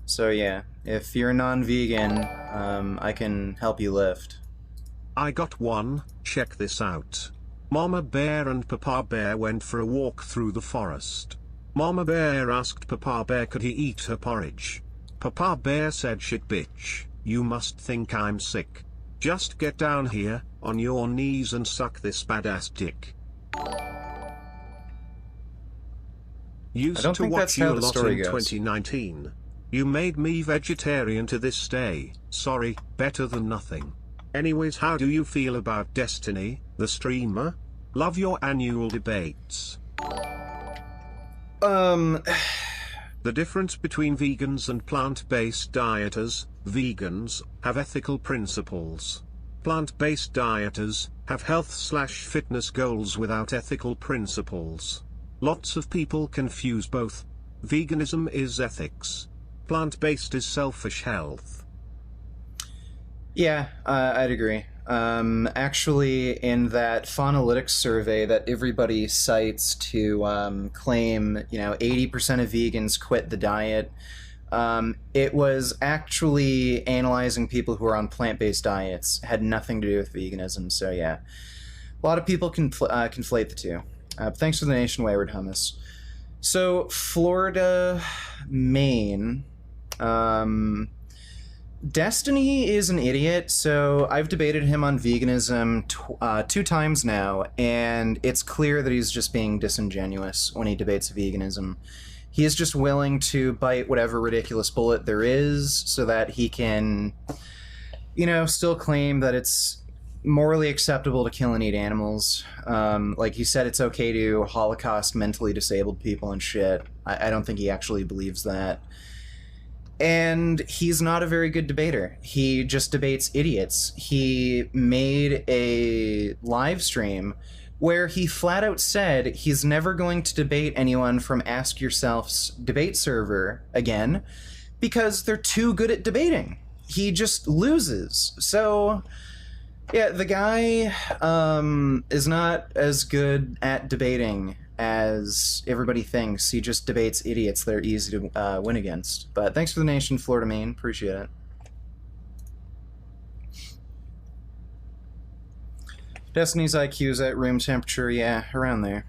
Speaker 1: So yeah, if you're a non-vegan, I can help you lift.
Speaker 2: I got one, check this out. Mama Bear and Papa Bear went for a walk through the forest. Mama Bear asked Papa Bear could he eat her porridge. Papa Bear said shit bitch, you must think I'm sick. Just get down here, on your knees and suck this badass dick. Used
Speaker 1: I don't
Speaker 2: to
Speaker 1: think
Speaker 2: watch
Speaker 1: that's
Speaker 2: you
Speaker 1: how
Speaker 2: a
Speaker 1: the
Speaker 2: lot
Speaker 1: story
Speaker 2: in
Speaker 1: goes.
Speaker 2: 2019. You made me vegetarian to this day, sorry, better than nothing. Anyways, how do you feel about Destiny, the streamer? Love your annual debates. The difference between vegans and plant-based dieters: vegans have ethical principles. Plant-based dieters have health/fitness goals without ethical principles. Lots of people confuse both. Veganism is ethics. Plant-based is selfish health.
Speaker 1: Yeah, I'd agree. Actually, in that Faunalytics survey that everybody cites to claim, 80% of vegans quit the diet, it was actually analyzing people who are on plant-based diets. It had nothing to do with veganism, so yeah. A lot of people conflate the two. Thanks for the nation, Wayward Hummus. So, Florida, Maine... Destiny is an idiot, so I've debated him on veganism 2 times now, and it's clear that he's just being disingenuous when he debates veganism. He is just willing to bite whatever ridiculous bullet there is so that he can, still claim that it's morally acceptable to kill and eat animals. Like he said, it's okay to Holocaust mentally disabled people and shit. I don't think he actually believes that. And he's not a very good debater. He just debates idiots. He made a live stream where he flat out said he's never going to debate anyone from Ask Yourself's debate server again because they're too good at debating. He just loses. So, yeah, the guy is not as good at debating as everybody thinks. He just debates idiots that are easy to win against. But thanks for the nation, Florida, Maine. Appreciate it. Destiny's IQ is at room temperature. Yeah, around there.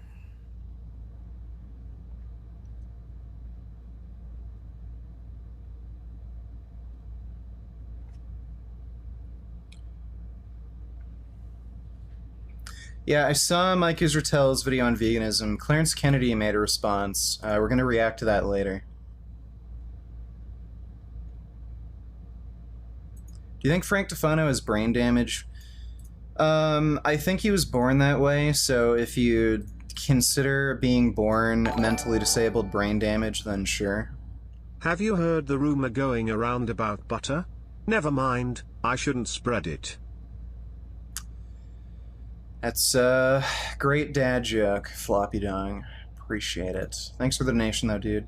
Speaker 1: Yeah, I saw Mike Israel's video on veganism. Clarence Kennedy made a response. We're going to react to that later. Do you think Frank Tufano has brain damage? I think he was born that way, so if you consider being born mentally disabled brain damage, then sure.
Speaker 2: Have you heard the rumor going around about butter? Never mind, I shouldn't spread it.
Speaker 1: That's a great dad joke, Floppy Dong. Appreciate it. Thanks for the donation, though, dude.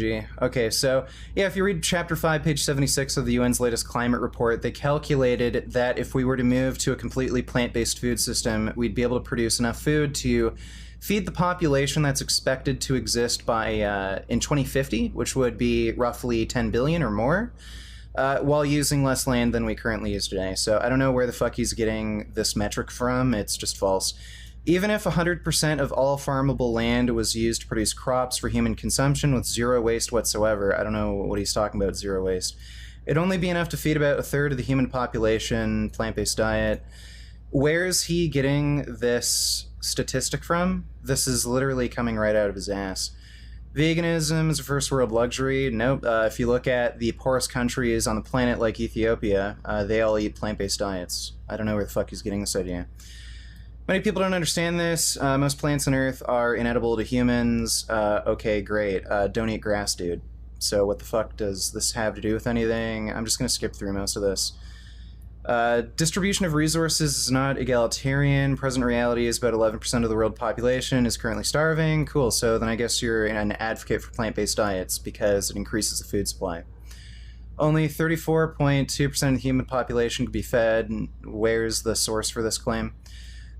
Speaker 1: GG. Okay, so yeah, if you read chapter 5, page 76 of the UN's latest climate report, they calculated that if we were to move to a completely plant-based food system, we'd be able to produce enough food to feed the population that's expected to exist by in 2050, which would be roughly 10 billion or more, while using less land than we currently use today. So I don't know where the fuck he's getting this metric from. It's just false. Even if 100% of all farmable land was used to produce crops for human consumption with zero waste whatsoever, I don't know what he's talking about, zero waste, it'd only be enough to feed about a third of the human population, plant-based diet. Where's he getting this statistic from? This is literally coming right out of his ass. Veganism is a first world luxury. Nope. If you look at the poorest countries on the planet like Ethiopia, they all eat plant-based diets. I don't know where the fuck he's getting this idea. Many people don't understand this. Most plants on Earth are inedible to humans. Okay, great. Don't eat grass, dude. So what the fuck does this have to do with anything? I'm just going to skip through most of this. Distribution of resources is not egalitarian. Present reality is about 11% of the world population is currently starving. Cool, so then I guess you're an advocate for plant-based diets because it increases the food supply. Only 34.2% of the human population can be fed. Where's the source for this claim?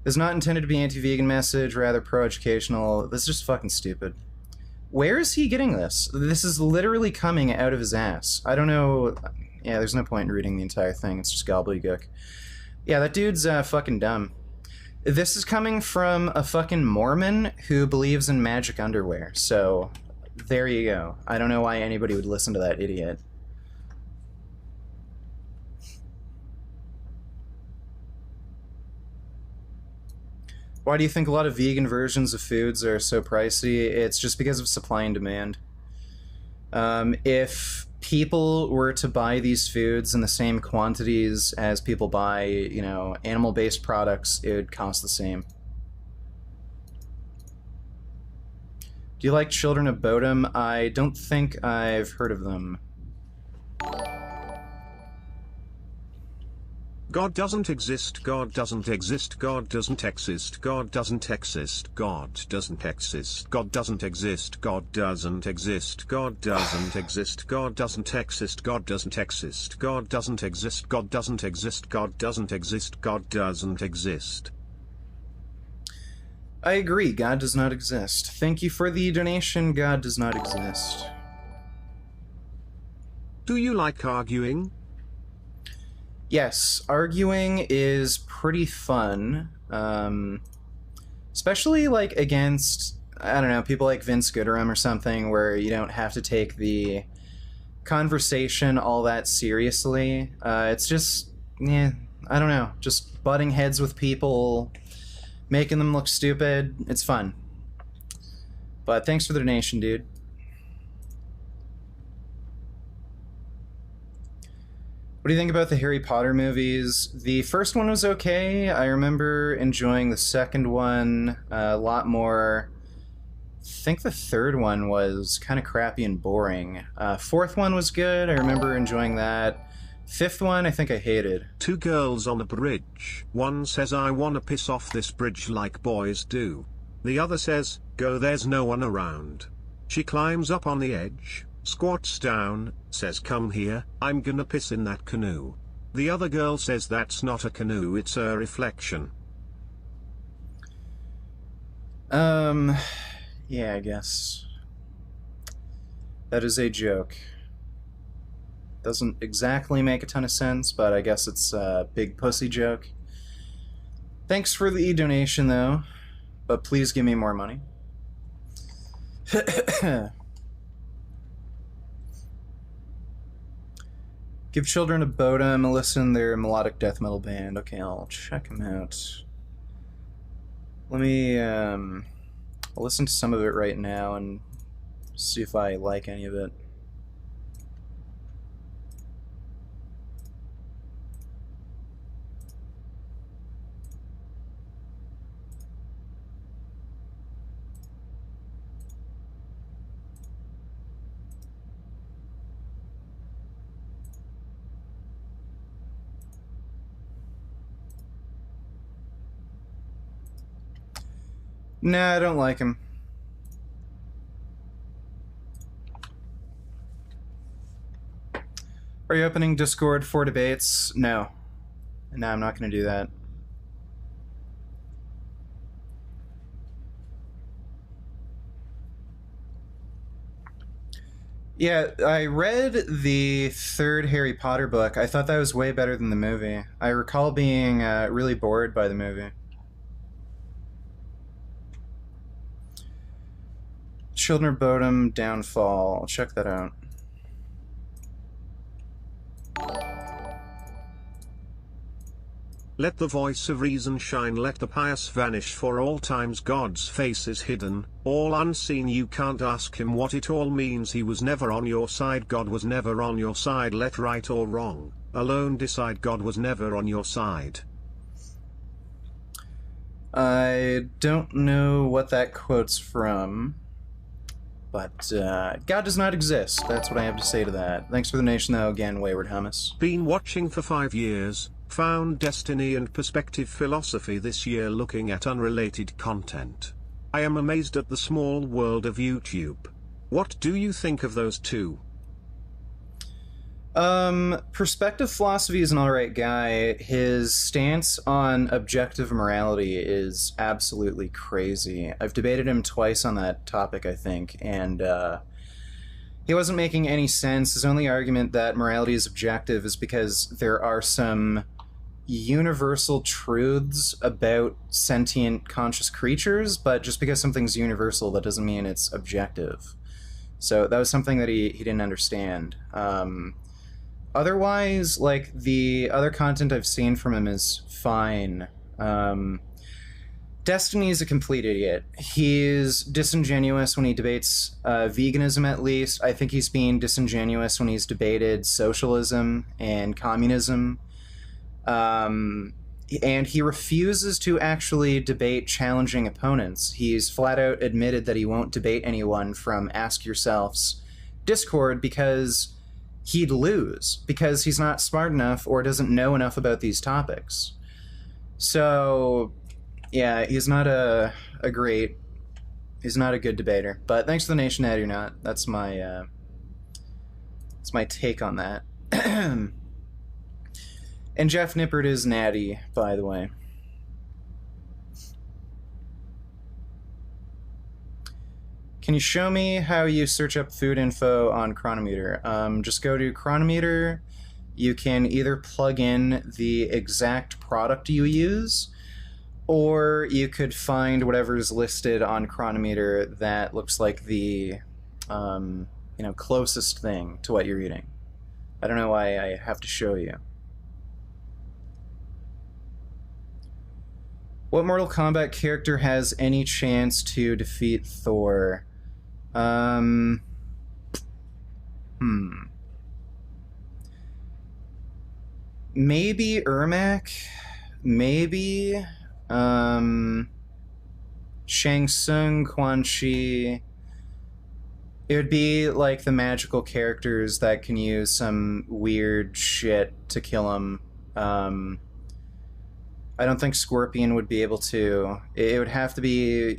Speaker 1: This is not intended to be anti-vegan message, rather pro-educational. This is just fucking stupid. Where is he getting this? This is literally coming out of his ass. I don't know. Yeah, there's no point in reading the entire thing. It's just gobbledygook. Yeah, that dude's fucking dumb. This is coming from a fucking Mormon who believes in magic underwear. So, there you go. I don't know why anybody would listen to that idiot. Why do you think a lot of vegan versions of foods are so pricey? It's just because of supply and demand. If people were to buy these foods in the same quantities as people buy, you know, animal-based products, it would cost the same. Do you like Children of Bodom? I don't think I've heard of them.
Speaker 2: God doesn't exist, God doesn't exist, God doesn't exist, God doesn't exist, God doesn't exist, God doesn't exist, God doesn't exist, God doesn't exist, God doesn't exist, God doesn't exist, God doesn't exist, God doesn't exist, God doesn't exist, God doesn't exist.
Speaker 1: I agree, God does not exist. Thank you for the donation, God does not exist.
Speaker 2: Do you like arguing?
Speaker 1: Yes, arguing is pretty fun. Especially, like, against, I don't know, people like Vince Gooderham or something, where you don't have to take the conversation all that seriously. It's just, yeah, I don't know, just butting heads with people, making them look stupid. It's fun. But thanks for the donation, dude. What do you think about the Harry Potter movies? The first one was okay. I remember enjoying the second one a lot more. I think the third one was kind of crappy and boring. Fourth one was good. I remember enjoying that. Fifth one, I think I hated.
Speaker 2: Two girls on a bridge. One says, I wanna piss off this bridge like boys do. The other says, go, there's no one around. She climbs up on the edge, squats down, says, come here, I'm gonna piss in that canoe. The other girl says, that's not a canoe, it's a reflection.
Speaker 1: Yeah, I guess. That is a joke. Doesn't exactly make a ton of sense, but I guess it's a big pussy joke. Thanks for the donation, though, but please give me more money. Give Children of Bodom a listen. They're a melodic death metal band. Okay, I'll check them out. Let me, I'll listen to some of it right now and see if I like any of it. Nah, I don't like him. Are you opening Discord for debates? No. No, I'm not going to do that. Yeah, I read the third Harry Potter book. I thought that was way better than the movie. I recall being really bored by the movie. Children of Bodom Downfall. I'll check that out.
Speaker 2: Let the voice of reason shine, let the pious vanish, for all times God's face is hidden, all unseen, you can't ask him what it all means, he was never on your side, God was never on your side, let right or wrong alone decide, God was never on your side.
Speaker 1: I don't know what that quote's from, but God does not exist. That's what I have to say to that. Thanks for the donation, though, again, Wayward Hummus.
Speaker 2: Been watching for 5 years, found destiny and perspective philosophy this year looking at unrelated content. I am amazed at the small world of YouTube. What do you think of those two?
Speaker 1: Perspective philosophy is an alright guy. His stance on objective morality is absolutely crazy. I've debated him twice on that topic, I think, and, he wasn't making any sense. His only argument that morality is objective is because there are some universal truths about sentient conscious creatures, but just because something's universal, that doesn't mean it's objective. So that was something that he didn't understand. Otherwise, like, the other content I've seen from him is fine. Destiny's a complete idiot. He's disingenuous when he debates veganism, at least. I think he's being disingenuous when he's debated socialism and communism. And he refuses to actually debate challenging opponents. He's flat out admitted that he won't debate anyone from Ask Yourself's Discord because he'd lose, because he's not smart enough or doesn't know enough about these topics. So... yeah, he's not a good debater. But thanks to the nation, Natty or not. That's my take on that. And Jeff Nippert is natty, by the way. Can you show me how you search up food info on Chronometer? Just go to Chronometer. You can either plug in the exact product you use, or you could find whatever's listed on Chronometer that looks like the, closest thing to what you're eating. I don't know why I have to show you. What Mortal Kombat character has any chance to defeat Thor? Maybe Ermac? Maybe... Shang Tsung, Quan Chi. It would be like the magical characters that can use some weird shit to kill him. I don't think Scorpion would be able to. It would have to be,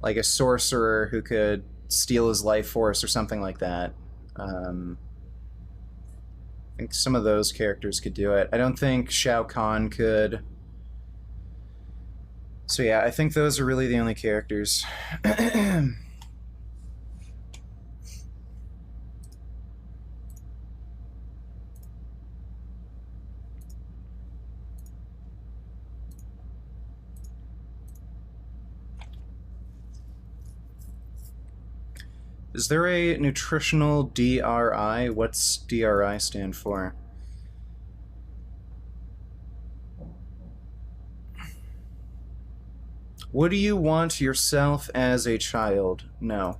Speaker 1: like a sorcerer who could steal his life force or something like that. I think some of those characters could do it. I don't think Shao Kahn could. So yeah, I think those are really the only characters. Is there a nutritional DRI? What's DRI stand for? Would you want yourself as a child? No.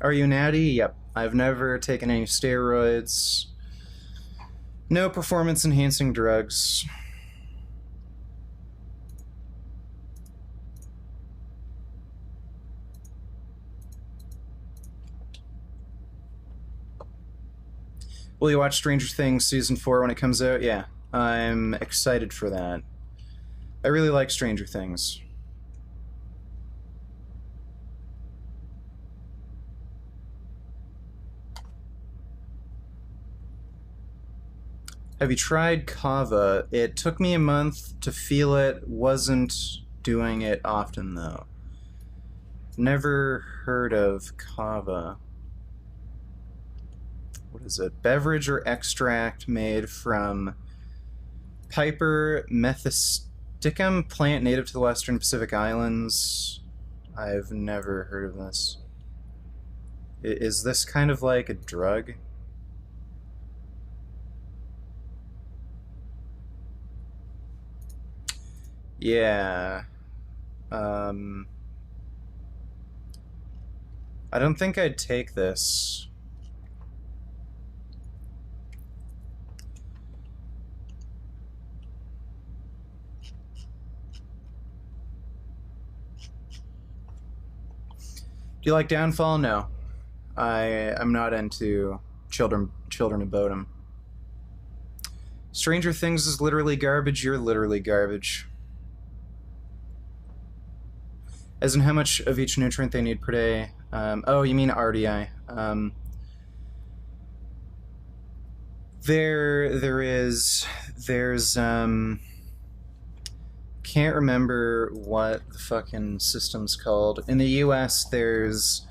Speaker 1: Are you natty? Yep. I've never taken any steroids. No performance-enhancing drugs. Will you watch Stranger Things Season 4 when it comes out? Yeah. I'm excited for that. I really like Stranger Things. Have you tried Kava? It took me a month to feel it. Wasn't doing it often, though. Never heard of Kava. What is it? Beverage or extract made from Piper methysticum, plant native to the Western Pacific Islands. I've never heard of this. Is this kind of like a drug? Yeah. I don't think I'd take this. Do you like Downfall? No. I'm not into Children of Bodom. Stranger Things is literally garbage. You're literally garbage. As in how much of each nutrient they need per day. Oh, you mean RDI. There's can't remember what the fucking system's called. In the US, there's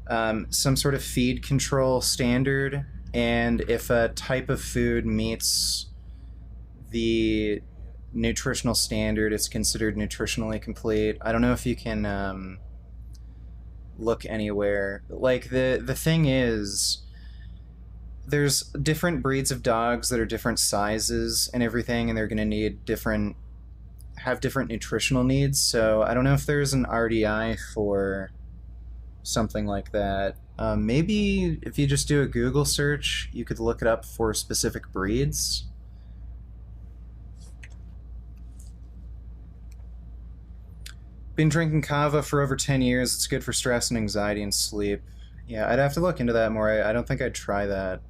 Speaker 1: some sort of feed control standard, and if a type of food meets the nutritional standard, it's considered nutritionally complete. I don't know if you can look anywhere. Like, the thing is, there's different breeds of dogs that are different sizes and everything, and they're going to need have different nutritional needs. So I don't know if there's an RDI for something like that. Maybe if you just do a Google search, you could look it up for specific breeds. Been drinking kava for over 10 years. It's good for stress and anxiety and sleep. Yeah, I'd have to look into that more. I don't think I'd try that.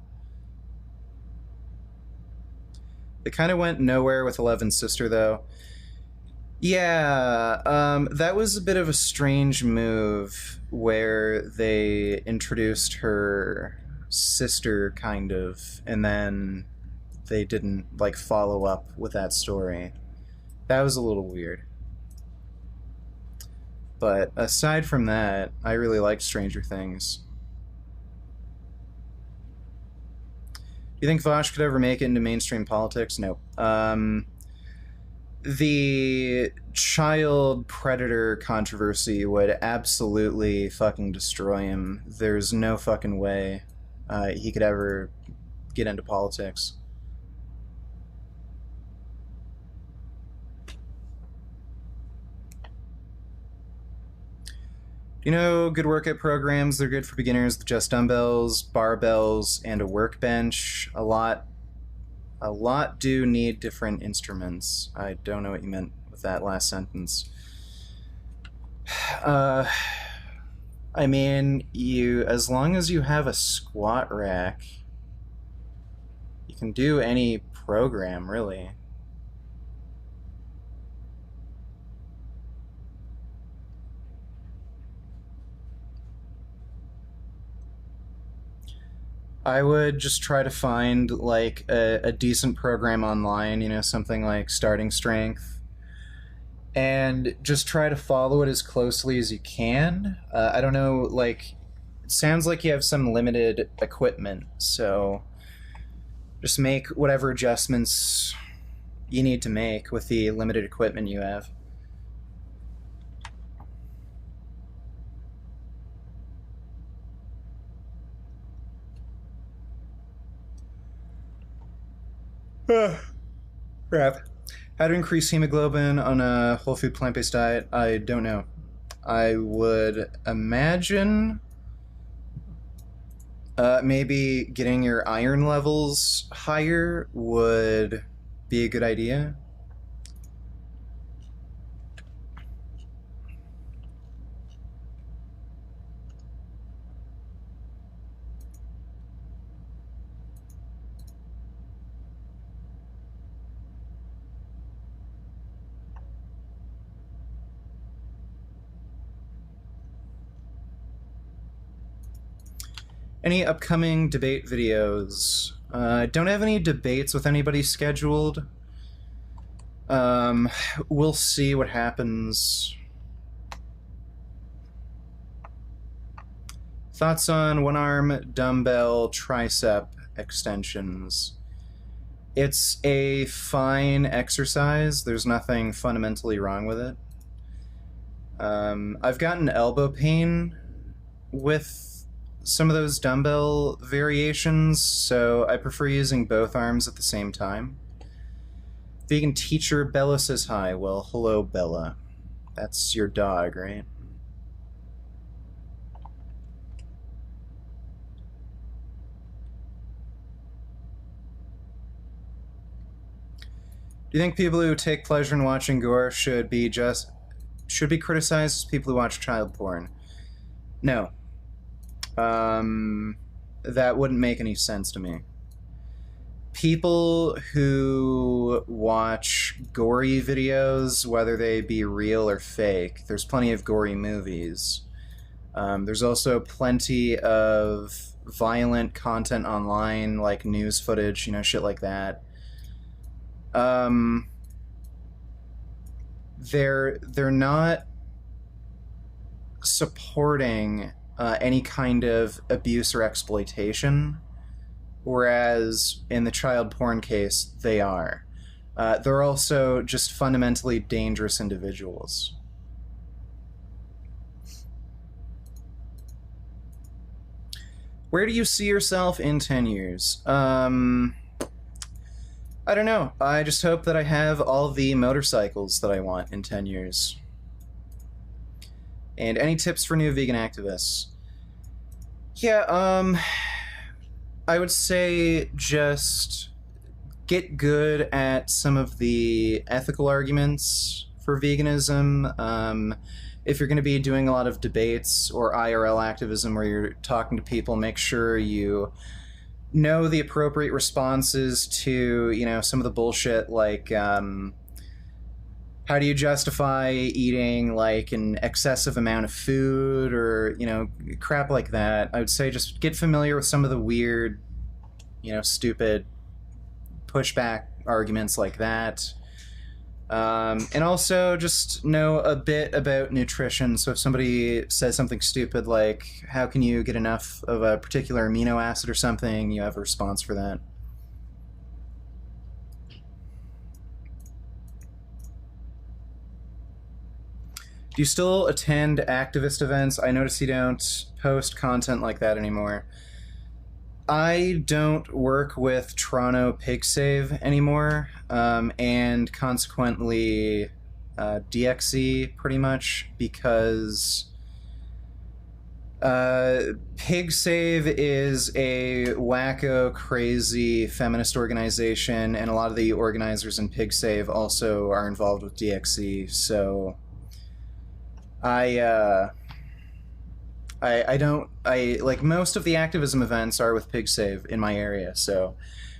Speaker 1: It kind of went nowhere with Eleven's sister, though. Yeah, that was a bit of a strange move where they introduced her sister, kind of, and then they didn't, like, follow up with that story. That was a little weird. But aside from that, I really liked Stranger Things. Do you think Vosh could ever make it into mainstream politics? No. The child predator controversy would absolutely fucking destroy him. There's no fucking way he could ever get into politics. You know, good workout programs, they're good for beginners, just dumbbells, barbells, and a workbench. A lot do need different instruments. I don't know what you meant with that last sentence. I mean, as long as you have a squat rack, you can do any program, really. I would just try to find, like, a decent program online, you know, something like Starting Strength, and just try to follow it as closely as you can. I don't know, like, it sounds like you have some limited equipment, so just make whatever adjustments you need to make with the limited equipment you have. Crap. How to increase hemoglobin on a whole food plant-based diet? I don't know. I would imagine maybe getting your iron levels higher would be a good idea. Any upcoming debate videos? Don't have any debates with anybody scheduled. We'll see what happens. Thoughts on one-arm dumbbell tricep extensions? It's a fine exercise. There's nothing fundamentally wrong with it. I've gotten elbow pain with some of those dumbbell variations, so I prefer using both arms at the same time. Vegan teacher Bella says hi. Well, hello, Bella. That's your dog, right? Do you think people who take pleasure in watching gore should be criticized as people who watch child porn? No. That wouldn't make any sense to me. People who watch gory videos, whether they be real or fake, there's plenty of gory movies. There's also plenty of violent content online, like news footage, you know, shit like that. They're not supporting any kind of abuse or exploitation, whereas in the child porn case, they are. They're also just fundamentally dangerous individuals. Where do you see yourself in 10 years? I don't know. I just hope that I have all the motorcycles that I want in 10 years. And any tips for new vegan activists? Yeah, I would say just get good at some of the ethical arguments for veganism. If you're going to be doing a lot of debates or IRL activism where you're talking to people, make sure you know the appropriate responses to, you know, some of the bullshit like, how do you justify eating like an excessive amount of food or, you know, crap like that. I would say just get familiar with some of the weird, you know, stupid pushback arguments like that. And also just know a bit about nutrition. So if somebody says something stupid like, how can you get enough of a particular amino acid or something, you have a response for that. Do you still attend activist events? I notice you don't post content like that anymore. I don't work with Toronto PigSave anymore, and consequently DXE pretty much, because PigSave is a wacko, crazy feminist organization, and a lot of the organizers in PigSave also are involved with DXE, so I like most of the activism events are with PigSave in my area, so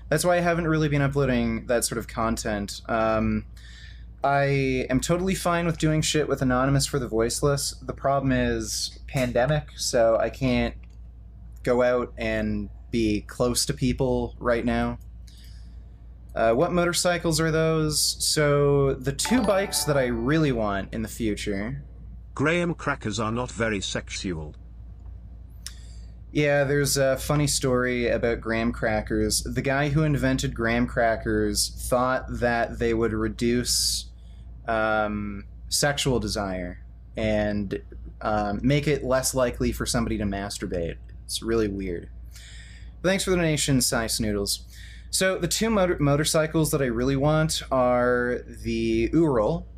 Speaker 1: that's why I haven't really been uploading that sort of content. I am totally fine with doing shit with Anonymous for the Voiceless. The problem is pandemic, so I can't go out and be close to people right now. What motorcycles are those? So the two bikes that I really want in the future...
Speaker 2: Graham crackers are not very sexual.
Speaker 1: Yeah, there's a funny story about graham crackers. The guy who invented graham crackers thought that they would reduce sexual desire and make it less likely for somebody to masturbate. It's really weird. But thanks for the donation, Sice Noodles. So the two motorcycles that I really want are the Ural.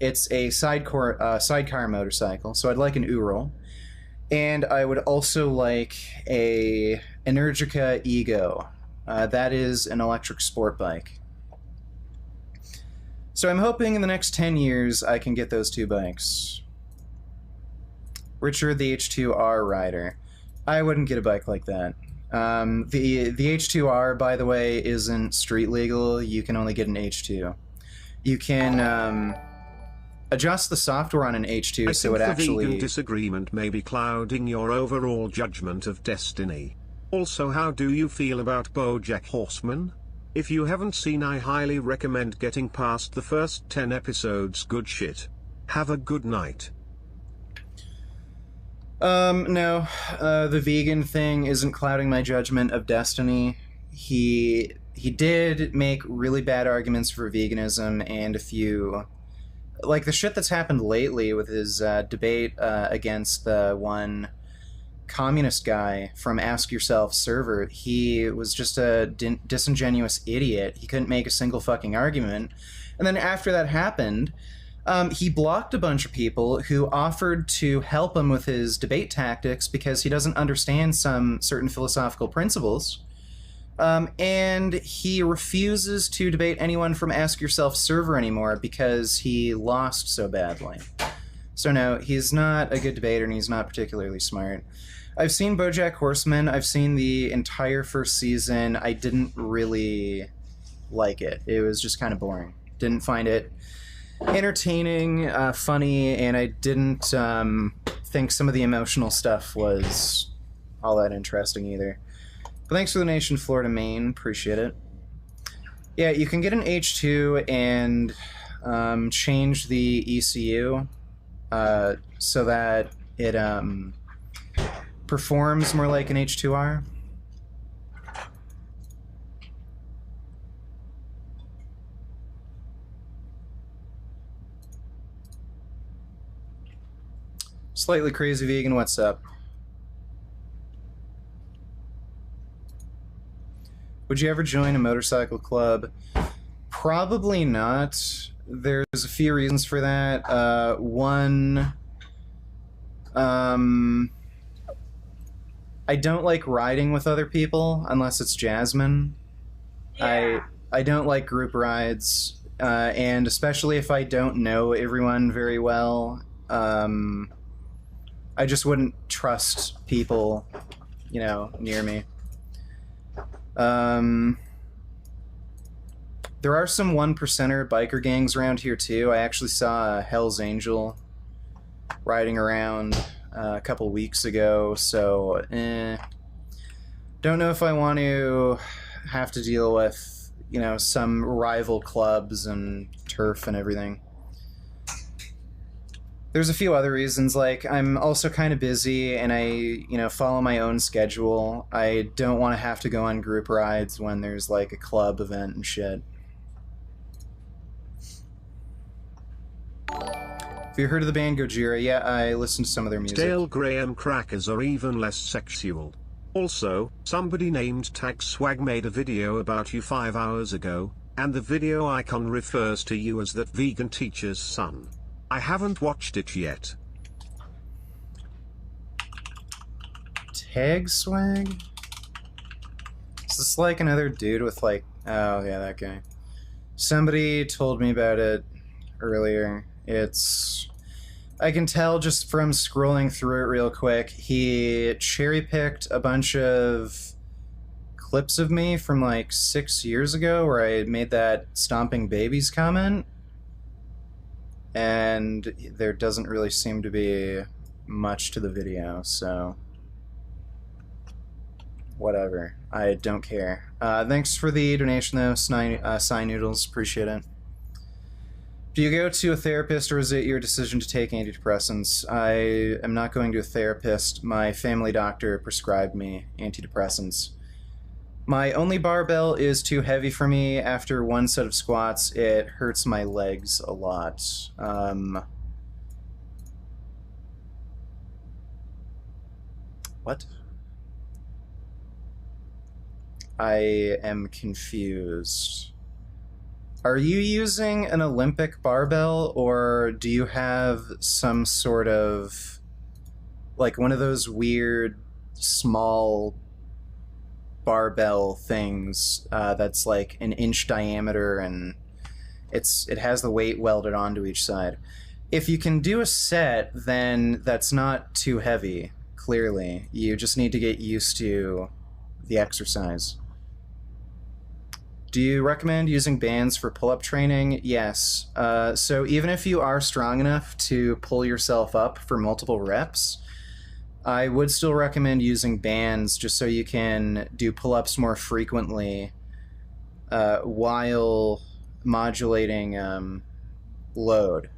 Speaker 1: It's a sidecar motorcycle, so I'd like an Ural. And I would also like a Energica Ego. That is an electric sport bike. So I'm hoping in the next 10 years I can get those two bikes. Richard the H2R rider. I wouldn't get a bike like that. The H2R, by the way, isn't street legal. You can only get an H2. You can adjust the software on an H2 so it actually...
Speaker 2: the vegan disagreement may be clouding your overall judgment of Destiny. Also, how do you feel about BoJack Horseman? If you haven't seen, I highly recommend getting past the first 10 episodes. Good shit. Have a good night.
Speaker 1: No. The vegan thing isn't clouding my judgment of Destiny. He did make really bad arguments for veganism, and a few... like the shit that's happened lately with his debate against the one communist guy from Ask Yourself server. He was just a disingenuous idiot. He couldn't make a single fucking argument. And then after that happened, he blocked a bunch of people who offered to help him with his debate tactics because he doesn't understand some certain philosophical principles. And he refuses to debate anyone from Ask Yourself server anymore because he lost so badly. So no, he's not a good debater and he's not particularly smart. I've seen BoJack Horseman. I've seen the entire first season. I didn't really like it. It was just kind of boring. Didn't find it entertaining, funny, and I didn't think some of the emotional stuff was all that interesting either. But thanks for the donation, Florida, Maine. Appreciate it. Yeah, you can get an H2 and change the ECU so that it performs more like an H2R. Slightly Crazy Vegan, what's up? Would you ever join a motorcycle club? Probably not. There's a few reasons for that. One, I don't like riding with other people unless it's Jasmine.
Speaker 3: Yeah.
Speaker 1: I don't like group rides, and especially if I don't know everyone very well. I just wouldn't trust people, near me. There are some 1%er biker gangs around here too. I actually saw a Hell's Angel riding around a couple weeks ago, so don't know if I want to have to deal with, some rival clubs and turf and everything. There's a few other reasons, like I'm also kind of busy and I, follow my own schedule. I don't want to have to go on group rides when there's like a club event and shit. Have you heard of the band Gojira? Yeah, I listened to some of their music.
Speaker 2: Stale graham crackers are even less sexual. Also, somebody named Tag Swag made a video about you 5 hours ago, and the video icon refers to you as that vegan teacher's son. I haven't watched it yet.
Speaker 1: Tag Swag? Is this like another dude with like... Oh, yeah, that guy. Somebody told me about it earlier. It's... I can tell just from scrolling through it real quick, he cherry-picked a bunch of clips of me from like 6 years ago where I made that stomping babies comment. And there doesn't really seem to be much to the video, so... Whatever. I don't care. Thanks for the donation, though, Sign Noodles. Appreciate it. Do you go to a therapist, or is it your decision to take antidepressants? I am not going to a therapist. My family doctor prescribed me antidepressants. My only barbell is too heavy for me. After one set of squats, it hurts my legs a lot. What? I am confused. Are you using an Olympic barbell, or do you have some sort of, like, one of those weird small barbell things that's like an inch diameter and it has the weight welded onto each side? If you can do a set, then that's not too heavy, clearly. You just need to get used to the exercise. Do you recommend using bands for pull-up training? Yes. So even if you are strong enough to pull yourself up for multiple reps, I would still recommend using bands just so you can do pull-ups more frequently while modulating load.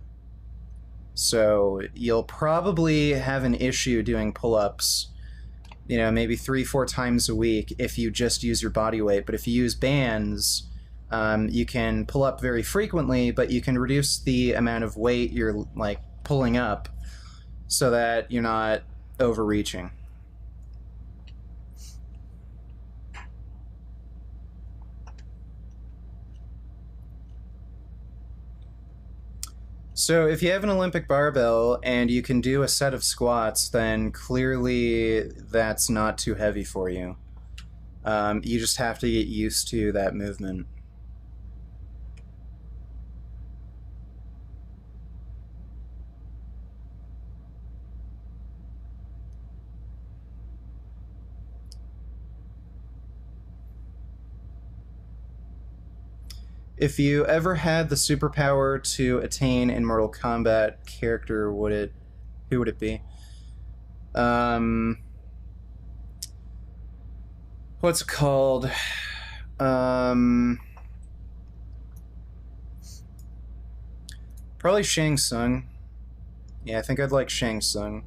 Speaker 1: So you'll probably have an issue doing pull-ups, maybe 3-4 times a week if you just use your body weight. But if you use bands, you can pull up very frequently, but you can reduce the amount of weight you're like pulling up so that you're not overreaching. So if you have an Olympic barbell and you can do a set of squats, then clearly that's not too heavy for you. You just have to get used to that movement. If you ever had the superpower to attain in Mortal Kombat character, who would it be? What's it called? Probably Shang Tsung. Yeah, I think I'd like Shang Tsung.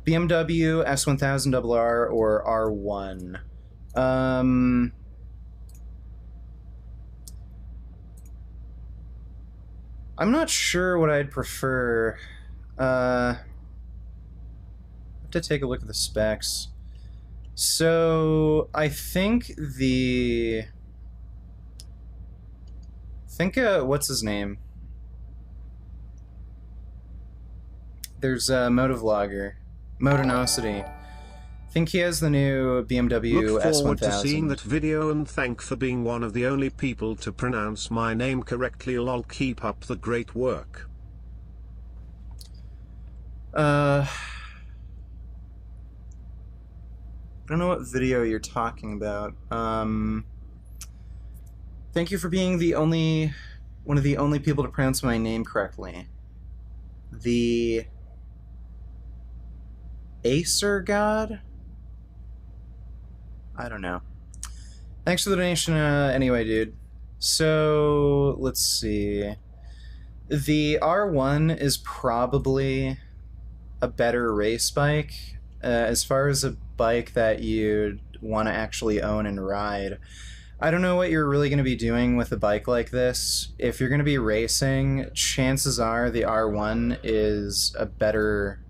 Speaker 1: BMW, S1000RR, or R1. I'm not sure what I'd prefer. Have to take a look at the specs. So I think what's his name? There's a Motovlogger, Motonosity. I think he has the new BMW
Speaker 2: Look forward
Speaker 1: S1000.
Speaker 2: to seeing that video and thank for being one of the only people to pronounce my name correctly. Lol, keep up the great work.
Speaker 1: I don't know what video you're talking about. Thank you for being one of the only people to pronounce my name correctly. The Acer God? I don't know. Thanks for the donation anyway, dude. So, let's see. The R1 is probably a better race bike. As far as a bike that you'd want to actually own and ride. I don't know what you're really going to be doing with a bike like this. If you're going to be racing, chances are the R1 is a better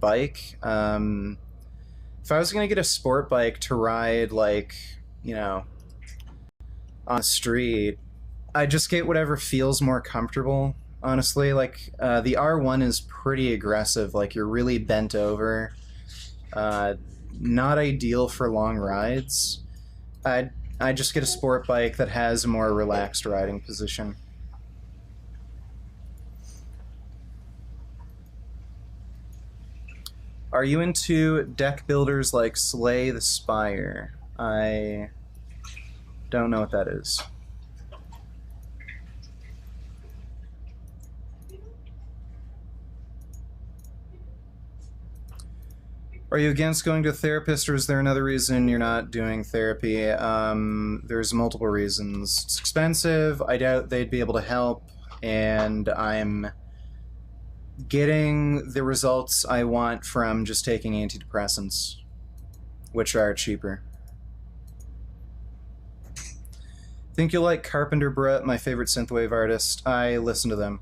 Speaker 1: bike. If I was going to get a sport bike to ride, like, you know, on the street, I'd just get whatever feels more comfortable, honestly. Like, the R1 is pretty aggressive. Like, you're really bent over. Not ideal for long rides. I'd just get a sport bike that has a more relaxed riding position. Are you into deck builders like Slay the Spire? I don't know what that is. Are you against going to a therapist, or is there another reason you're not doing therapy? There's multiple reasons. It's expensive, I doubt they'd be able to help, and I'm getting the results I want from just taking antidepressants, which are cheaper. Think you'll like Carpenter Brut, my favorite synthwave artist. I listen to them.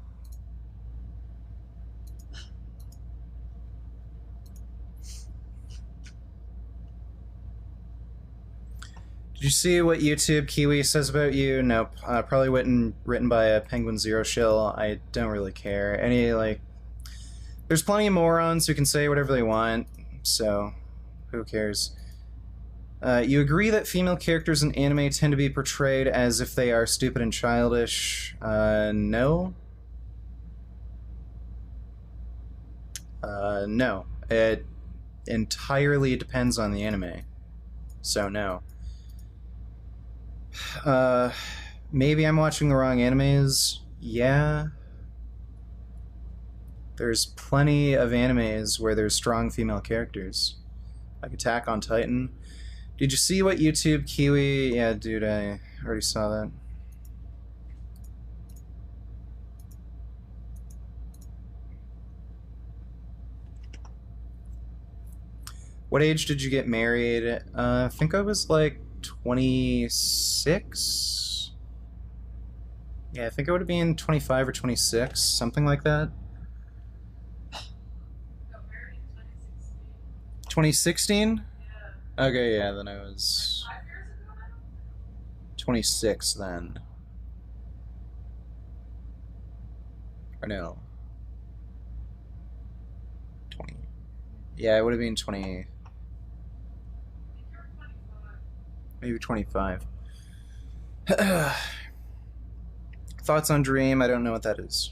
Speaker 1: Did you see what YouTube Kiwi says about you? Nope. Probably written by a Penguin Zero shill. I don't really care. There's plenty of morons who can say whatever they want, so who cares? You agree that female characters in anime tend to be portrayed as if they are stupid and childish? No. No. It entirely depends on the anime. So no. Maybe I'm watching the wrong animes? Yeah. There's plenty of animes where there's strong female characters. Like Attack on Titan. Did you see what YouTube Kiwi... Yeah, dude, I already saw that. What age did you get married? I think I was like 26? Yeah, I think I would have been 25 or 26, something like that. 2016? Yeah. Okay, yeah, then I was 26 then. Or no. 20. Yeah, it would have been 20. Maybe 25. Thoughts on Dream? I don't know what that is.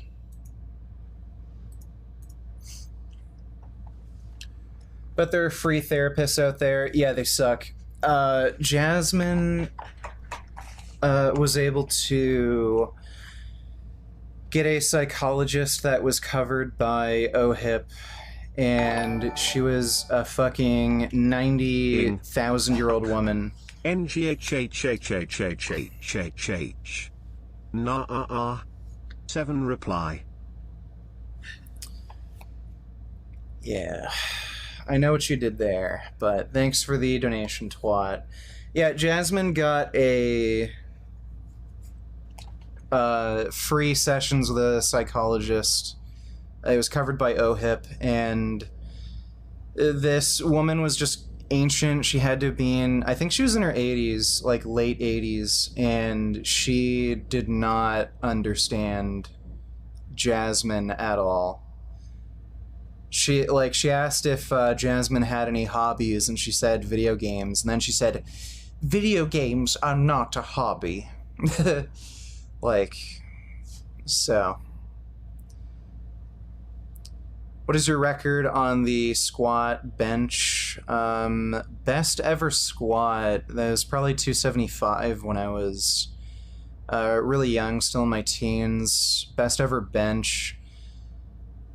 Speaker 1: But there are free therapists out there. Yeah, they suck. Jasmine was able to get a psychologist that was covered by OHIP, and she was a fucking 90,000-year-old woman.
Speaker 2: NGHHHHHHH. Nah. 7 reply.
Speaker 1: Yeah. I know what you did there, but thanks for the donation, twat. Yeah, Jasmine got a free sessions with a psychologist It was covered by OHIP, and this woman was just ancient. She had to have been, I think she was in her 80s, like late 80s, and she did not understand Jasmine at all. She asked if Jasmine had any hobbies, and she said video games, and then she said, "Video games are not a hobby." Like, so. What is your record on the squat bench? Best ever squat, that was probably 275 when I was really young, still in my teens. Best ever bench.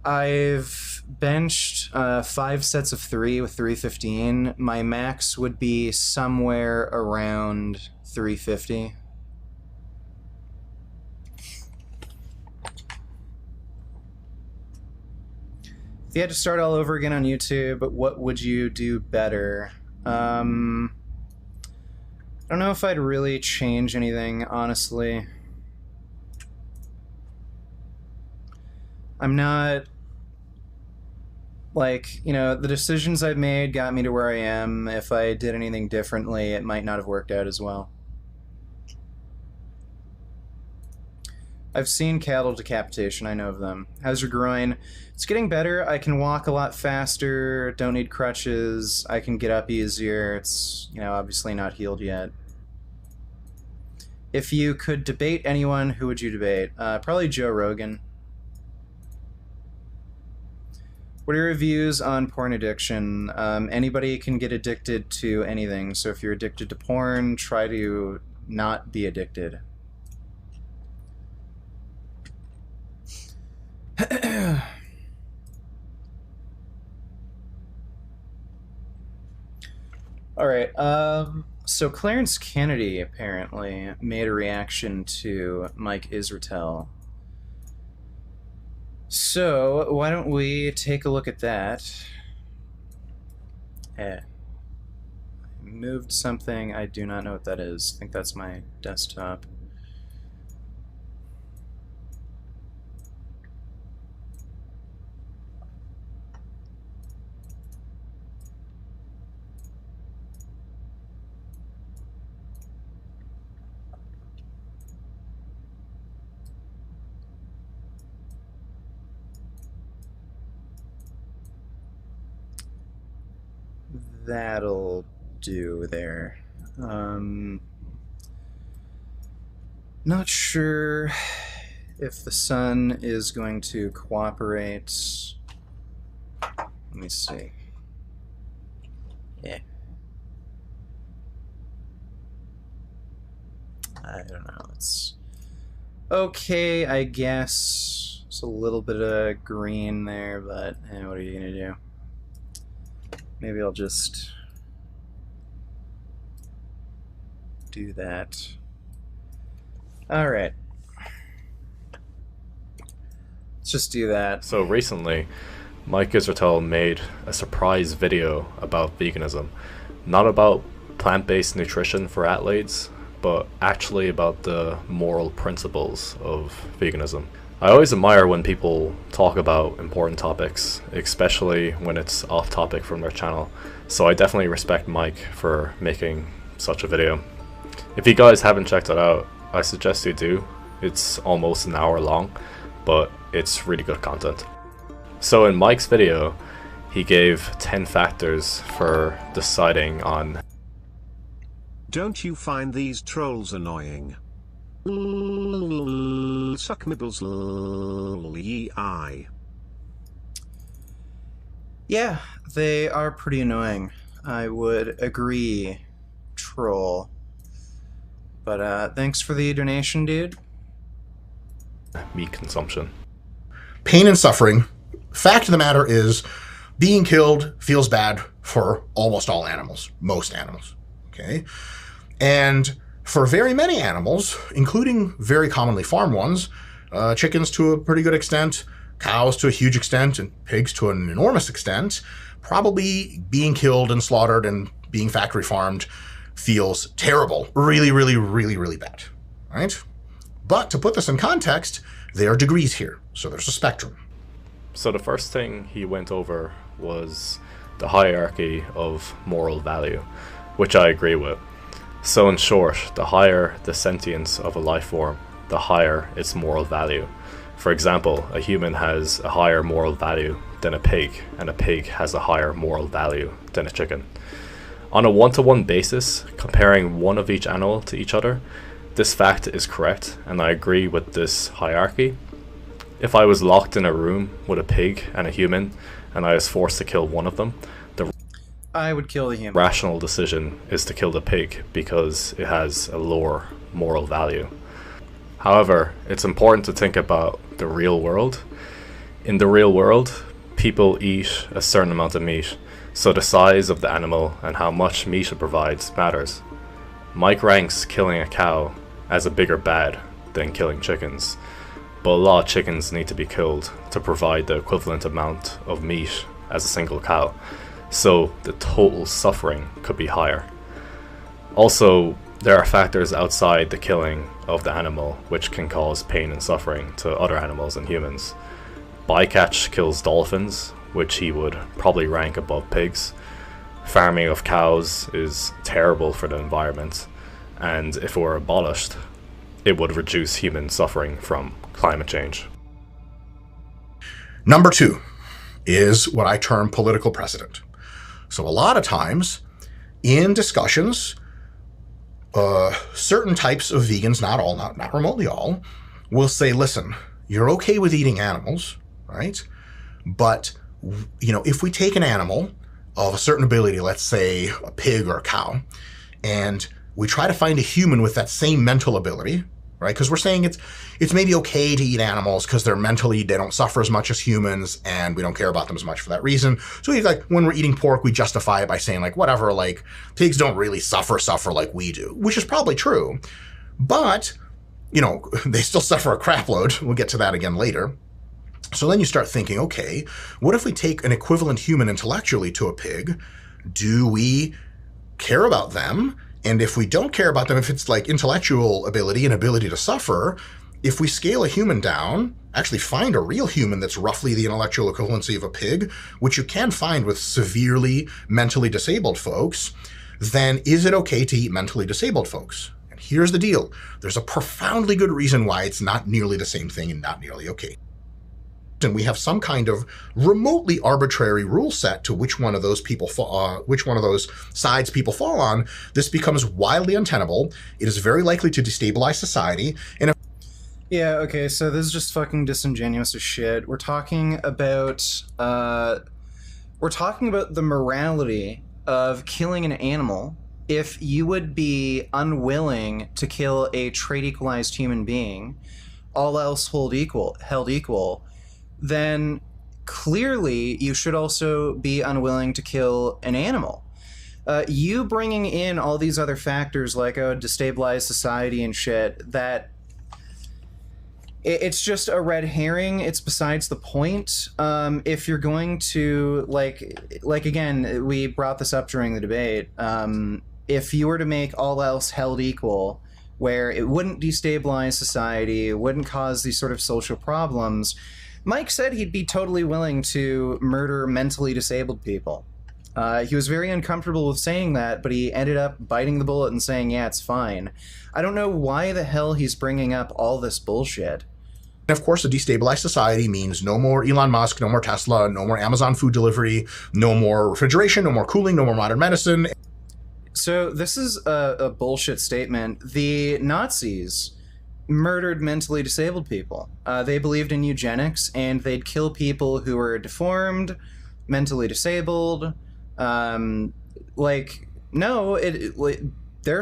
Speaker 1: I've benched 5 sets of 3 with 315. My max would be somewhere around 350. If you had to start all over again on YouTube, what would you do better? I don't know if I'd really change anything, honestly. I'm not... Like, you know, the decisions I've made got me to where I am. If I did anything differently, it might not have worked out as well. I've seen cattle decapitation, I know of them. How's your groin? It's getting better. I can walk a lot faster, don't need crutches, I can get up easier. It's, you know, obviously not healed yet. If you could debate anyone, who would you debate? Probably Joe Rogan. What are your views on porn addiction? Anybody can get addicted to anything, so if you're addicted to porn, try to not be addicted. Alright, so Clarence Kennedy apparently made a reaction to Mike Israetel. So, why don't we take a look at that? I moved something, I do not know what that is. I think that's my desktop. That'll do there. Not sure if the sun is going to cooperate. Let me see. Yeah. I don't know. It's okay, I guess. It's a little bit of green there, but what are you gonna do? Maybe I'll just do that. Alright. Let's just do that.
Speaker 4: So recently, Mike Israetel made a surprise video about veganism. Not about plant-based nutrition for athletes, but actually about the moral principles of veganism. I always admire when people talk about important topics, especially when it's off topic from their channel. So I definitely respect Mike for making such a video. If you guys haven't checked it out, I suggest you do. It's almost an hour long, but it's really good content. So in Mike's video, he gave 10 factors for deciding on...
Speaker 2: Don't you find these trolls annoying? Suck mibbles eye.
Speaker 1: Yeah, they are pretty annoying. I would agree, troll. But thanks for the donation, dude.
Speaker 4: meat consumption.
Speaker 5: Pain and suffering. Fact of the matter is, being killed feels bad for almost all animals, most animals. Okay? And for very many animals, including very commonly farm ones, chickens to a pretty good extent, cows to a huge extent, and pigs to an enormous extent, probably being killed and slaughtered and being factory farmed feels terrible. Really, really, really, really bad. Right? But to put this in context, there are degrees here. So there's a spectrum.
Speaker 4: So the first thing he went over was the hierarchy of moral value, which I agree with. So in short, the higher the sentience of a life form, the higher its moral value. For example, a human has a higher moral value than a pig, and a pig has a higher moral value than a chicken. On a one-to-one basis, comparing one of each animal to each other, this fact is correct, and I agree with this hierarchy. If I was locked in a room with a pig and a human, and I was forced to kill one of them,
Speaker 1: I would kill the human.
Speaker 4: rational decision is to kill the pig because it has a lower moral value. However, it's important to think about the real world. In the real world, people eat a certain amount of meat, so the size of the animal and how much meat it provides matters. Mike ranks killing a cow as a bigger bad than killing chickens, but a lot of chickens need to be killed to provide the equivalent amount of meat as a single cow, so the total suffering could be higher. Also, there are factors outside the killing of the animal which can cause pain and suffering to other animals and humans. Bycatch kills dolphins, which he would probably rank above pigs. Farming of cows is terrible for the environment, and if it were abolished, it would reduce human suffering from climate change.
Speaker 5: Number 2 is what I term political precedent. So a lot of times in discussions, certain types of vegans, not all, not remotely all, will say, listen, you're okay with eating animals, right? But, you know, if we take an animal of a certain ability, let's say a pig or a cow, and we try to find a human with that same mental ability, right? Because we're saying it's maybe okay to eat animals because they don't suffer as much as humans, and we don't care about them as much for that reason. So like when we're eating pork, we justify it by saying like, whatever, like pigs don't really suffer like we do, which is probably true. But, you know, they still suffer a crap load. We'll get to that again later. So then you start thinking, okay, what if we take an equivalent human intellectually to a pig? Do we care about them? And if we don't care about them, if it's like intellectual ability and ability to suffer, if we scale a human down, actually find a real human that's roughly the intellectual equivalency of a pig, which you can find with severely mentally disabled folks, then is it okay to eat mentally disabled folks? And here's the deal. There's a profoundly good reason why it's not nearly the same thing and not nearly okay. And we have some kind of remotely arbitrary rule set to which one of those sides people fall on, this becomes wildly untenable. It is very likely to destabilize society. And
Speaker 1: Yeah, okay, so this is just fucking disingenuous as shit. We're talking about the morality of killing an animal. If you would be unwilling to kill a trait equalized human being, all else held equal, then clearly you should also be unwilling to kill an animal. You bringing in all these other factors like, oh, destabilize society and shit, that it's just a red herring. It's besides the point. If you're going to, like again, we brought this up during the debate, if you were to make all else held equal, where it wouldn't destabilize society, it wouldn't cause these sort of social problems, Mike said he'd be totally willing to murder mentally disabled people. He was very uncomfortable with saying that, but he ended up biting the bullet and saying, yeah, it's fine. I don't know why the hell he's bringing up all this bullshit.
Speaker 5: of course, a destabilized society means no more Elon Musk, no more Tesla, no more Amazon food delivery, no more refrigeration, no more cooling, no more modern medicine.
Speaker 1: So this is a bullshit statement. The Nazis murdered mentally disabled people. They believed in eugenics, and they'd kill people who were deformed, mentally disabled. Their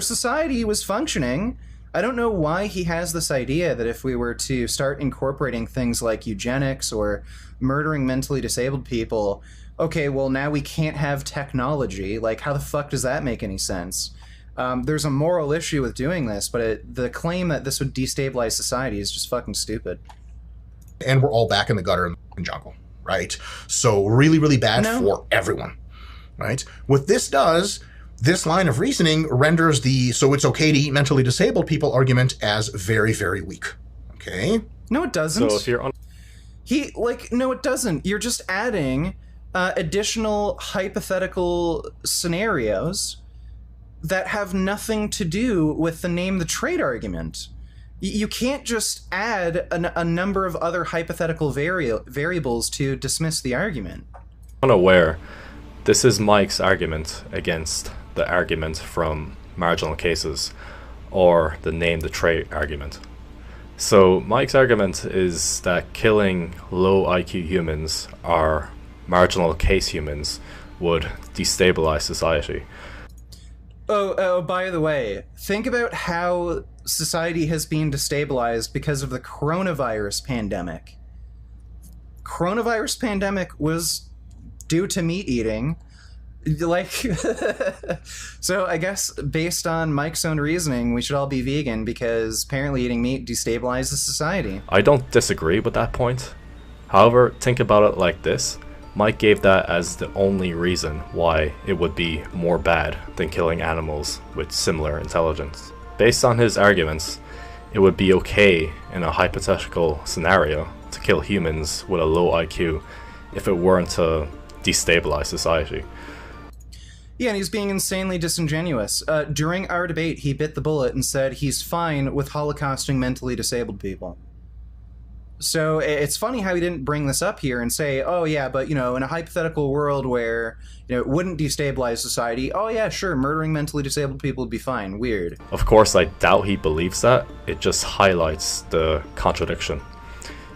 Speaker 1: society was functioning. I don't know why he has this idea that if we were to start incorporating things like eugenics or murdering mentally disabled people, okay, well, now we can't have technology. Like, how the fuck does that make any sense? There's a moral issue with doing this, but the claim that this would destabilize society is just fucking stupid.
Speaker 5: And we're all back in the gutter in the jungle, right? So really, really bad for everyone, right? What this does, this line of reasoning renders the so it's okay to eat mentally disabled people argument as very, very weak, okay?
Speaker 1: No, it doesn't.
Speaker 4: So if you're
Speaker 1: No, it doesn't. You're just adding additional hypothetical scenarios that have nothing to do with the name the trait argument. You can't just add a number of other hypothetical variables to dismiss the argument.
Speaker 4: Unaware, this is Mike's argument against the argument from marginal cases, or the name the trait argument. So Mike's argument is that killing low IQ humans or marginal case humans would destabilize society.
Speaker 1: By the way, think about how society has been destabilized because of the coronavirus pandemic. Coronavirus pandemic was due to meat eating. So I guess based on Mike's own reasoning, we should all be vegan because apparently eating meat destabilizes society.
Speaker 4: I don't disagree with that point. However, think about it like this. Mike gave that as the only reason why it would be more bad than killing animals with similar intelligence. Based on his arguments, it would be okay in a hypothetical scenario to kill humans with a low IQ if it weren't to destabilize society.
Speaker 1: Yeah, and he's being insanely disingenuous. During our debate, he bit the bullet and said he's fine with holocausting mentally disabled people. So it's funny how he didn't bring this up here and say, oh yeah, but in a hypothetical world where it wouldn't destabilize society, oh yeah, sure, murdering mentally disabled people would be fine. Weird.
Speaker 4: Of course, I doubt he believes that. It just highlights the contradiction.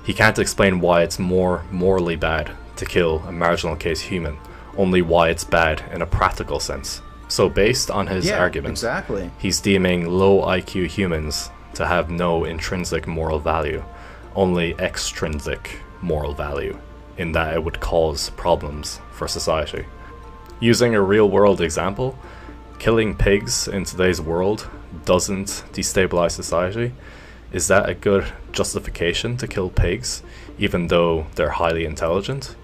Speaker 4: He can't explain why it's more morally bad to kill a marginal case human, only why it's bad in a practical sense. So based on his argument,
Speaker 1: exactly,
Speaker 4: he's deeming low IQ humans to have no intrinsic moral value, only extrinsic moral value, in that it would cause problems for society. Using a real-world example, killing pigs in today's world doesn't destabilize society. Is that a good justification to kill pigs, even though they're highly intelligent?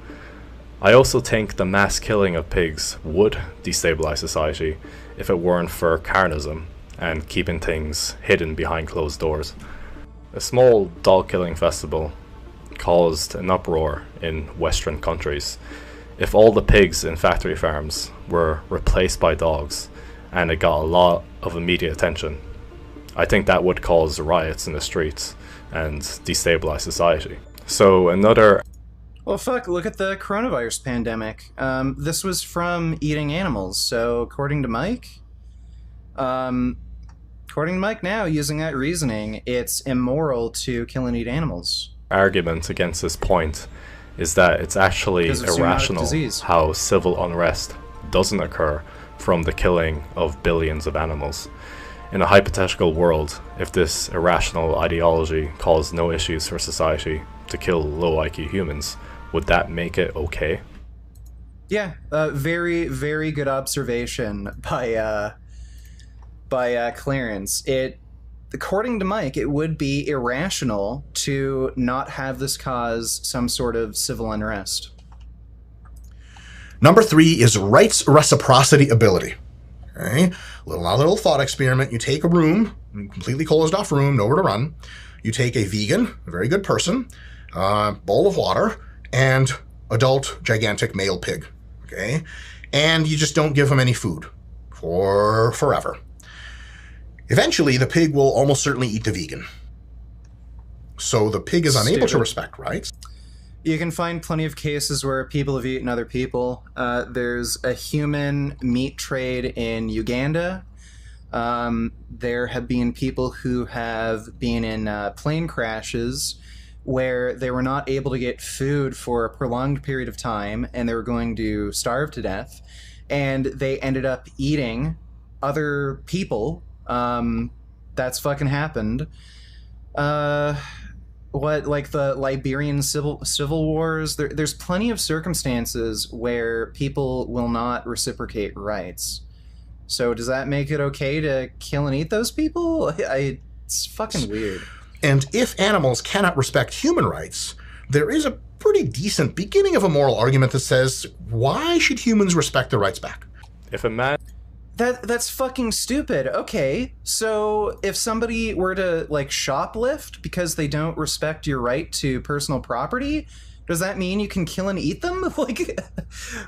Speaker 4: I also think the mass killing of pigs would destabilize society if it weren't for carnism and keeping things hidden behind closed doors. A small dog killing festival caused an uproar in Western countries. If all the pigs in factory farms were replaced by dogs and it got a lot of immediate attention, I think that would cause riots in the streets and destabilize society. So another...
Speaker 1: Well, fuck, look at the coronavirus pandemic. This was from eating animals, so according to Mike... According to Mike now, using that reasoning, it's immoral to kill and eat animals.
Speaker 4: Argument against this point is that it's actually irrational how civil unrest doesn't occur from the killing of billions of animals. In a hypothetical world, if this irrational ideology caused no issues for society to kill low IQ humans, would that make it okay?
Speaker 1: Yeah, very, very good observation by Clarence. According to Mike, it would be irrational to not have this cause some sort of civil unrest.
Speaker 5: Number 3 is rights reciprocity ability. Okay? Little thought experiment. You take a room, a completely closed off room, nowhere to run. You take a vegan, a very good person, bowl of water, and adult gigantic male pig. Okay? And you just don't give them any food for forever. Eventually, the pig will almost certainly eat the vegan. So the pig is unable to respect rights.
Speaker 1: You can find plenty of cases where people have eaten other people. There's a human meat trade in Uganda. There have been people who have been in plane crashes where they were not able to get food for a prolonged period of time and they were going to starve to death. And they ended up eating other people. That's fucking happened. Like the Liberian civil wars? There's plenty of circumstances where people will not reciprocate rights. So does that make it okay to kill and eat those people? It's fucking weird.
Speaker 5: And if animals cannot respect human rights, there is a pretty decent beginning of a moral argument that says, why should humans respect their rights back?
Speaker 4: If a man...
Speaker 1: That's fucking stupid. Okay, so if somebody were to like shoplift because they don't respect your right to personal property, does that mean you can kill and eat them? Like,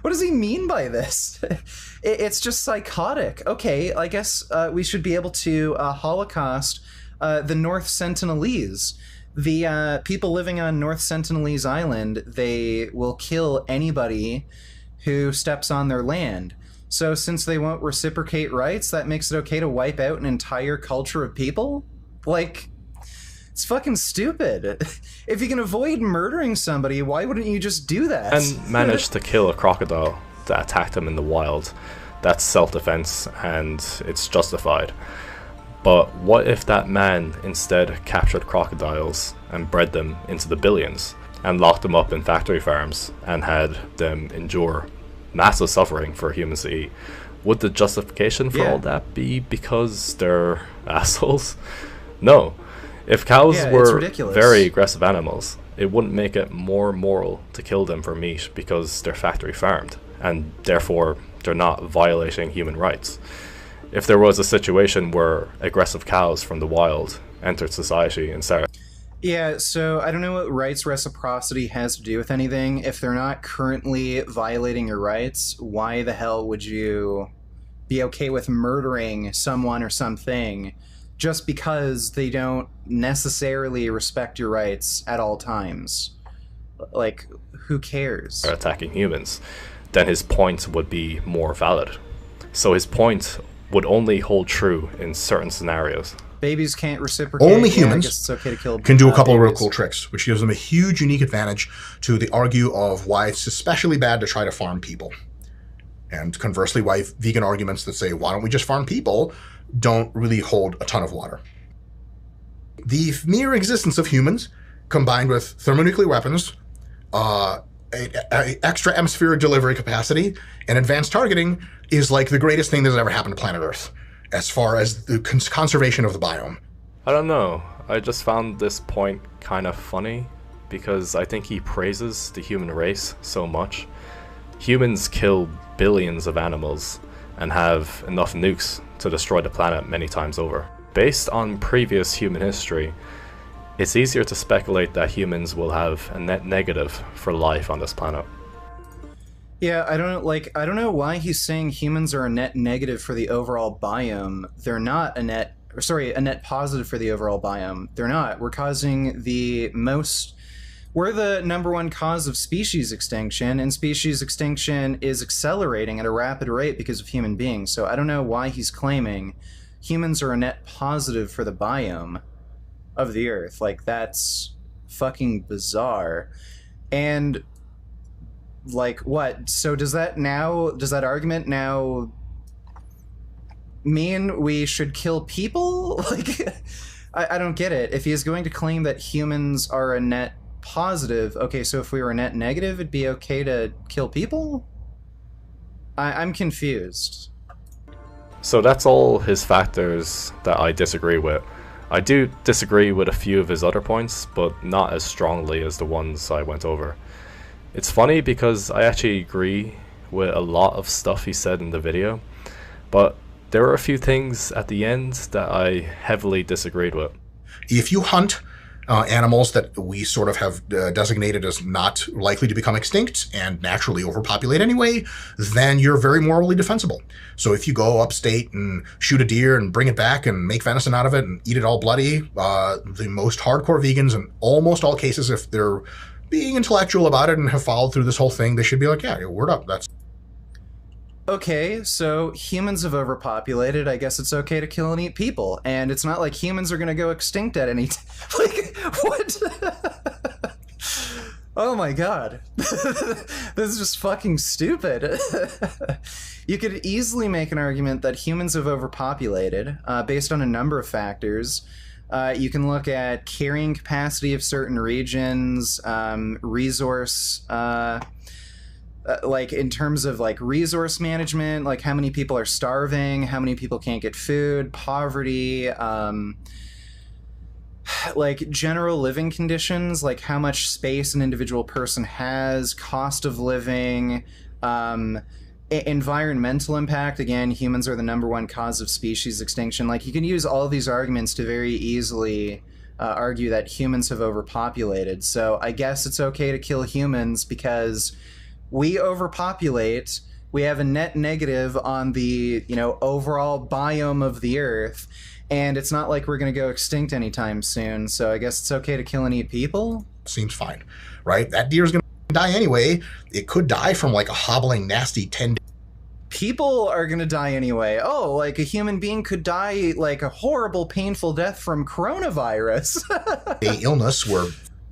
Speaker 1: what does he mean by this? It's just psychotic. Okay, I guess we should be able to Holocaust the North Sentinelese. The people living on North Sentinelese Island, they will kill anybody who steps on their land. So since they won't reciprocate rights, that makes it okay to wipe out an entire culture of people? Like, it's fucking stupid. If you can avoid murdering somebody, why wouldn't you just do that?
Speaker 4: And managed to kill a crocodile that attacked him in the wild. That's self-defense, and it's justified. But what if that man instead captured crocodiles and bred them into the billions, and locked them up in factory farms, and had them endure massive suffering for humans to eat? Would the justification for all that be because they're assholes? No. If cows were very aggressive animals, it wouldn't make it more moral to kill them for meat because they're factory farmed, and therefore they're not violating human rights. If there was a situation where aggressive cows from the wild entered society and started...
Speaker 1: Yeah, so I don't know what rights reciprocity has to do with anything. If they're not currently violating your rights, why the hell would you be okay with murdering someone or something just because they don't necessarily respect your rights at all times? Like, who cares?
Speaker 4: Attacking humans, then his point would be more valid. So his point would only hold true in certain scenarios.
Speaker 1: Babies can't reciprocate.
Speaker 5: Only humans
Speaker 1: it's okay to kill,
Speaker 5: can do a couple
Speaker 1: babies.
Speaker 5: of real cool tricks, which gives them a huge, unique advantage to the argue of why it's especially bad to try to farm people. And conversely, why vegan arguments that say, why don't we just farm people, don't really hold a ton of water. The mere existence of humans, combined with thermonuclear weapons, extra atmospheric delivery capacity, and advanced targeting, is like the greatest thing that's ever happened to planet Earth, as far as the conservation of the biome.
Speaker 4: I don't know. I just found this point kind of funny, because I think he praises the human race so much. Humans kill billions of animals and have enough nukes to destroy the planet many times over. Based on previous human history, it's easier to speculate that humans will have a net negative for life on this planet.
Speaker 1: Yeah, I don't know why he's saying humans are a net negative for the overall biome. They're not a net positive for the overall biome. They're not. We're the number one cause of species extinction, and species extinction is accelerating at a rapid rate because of human beings. So I don't know why he's claiming humans are a net positive for the biome of the Earth. Like, that's fucking bizarre. And like, what? So does that argument now mean we should kill people? Like, I don't get it. If he is going to claim that humans are a net positive, okay, so if we were a net negative, it'd be okay to kill people? I'm confused.
Speaker 4: So that's all his factors that I disagree with. I do disagree with a few of his other points, but not as strongly as the ones I went over. It's funny because I actually agree with a lot of stuff he said in the video, but there were a few things at the end that I heavily disagreed with.
Speaker 5: If you hunt animals that we sort of have designated as not likely to become extinct and naturally overpopulate anyway, then you're very morally defensible. So if you go upstate and shoot a deer and bring it back and make venison out of it and eat it all bloody, the most hardcore vegans in almost all cases, if they're being intellectual about it and have followed through this whole thing, they should be like, yeah, word up. That's
Speaker 1: okay, so humans have overpopulated. I guess it's okay to kill and eat people. And it's not like humans are going to go extinct at any time. Like, what? Oh my god. This is just fucking stupid. You could easily make an argument that humans have overpopulated based on a number of factors. You can look at carrying capacity of certain regions, resource... like in terms of like resource management, like how many people are starving, how many people can't get food, poverty, like general living conditions, like how much space an individual person has, cost of living, environmental impact, again, humans are the #1 cause of species extinction. Like, you can use all of these arguments to very easily argue that humans have overpopulated. So I guess it's okay to kill humans because we overpopulate. We have a net negative on the, overall biome of the Earth, and it's not like we're going to go extinct anytime soon. So I guess it's okay to kill and eat people?
Speaker 5: Seems fine, right? That deer's going to die anyway. It could die from like a hobbling, nasty 10
Speaker 1: People are going to die anyway. Oh, like a human being could die like a horrible, painful death from coronavirus.
Speaker 5: day illness where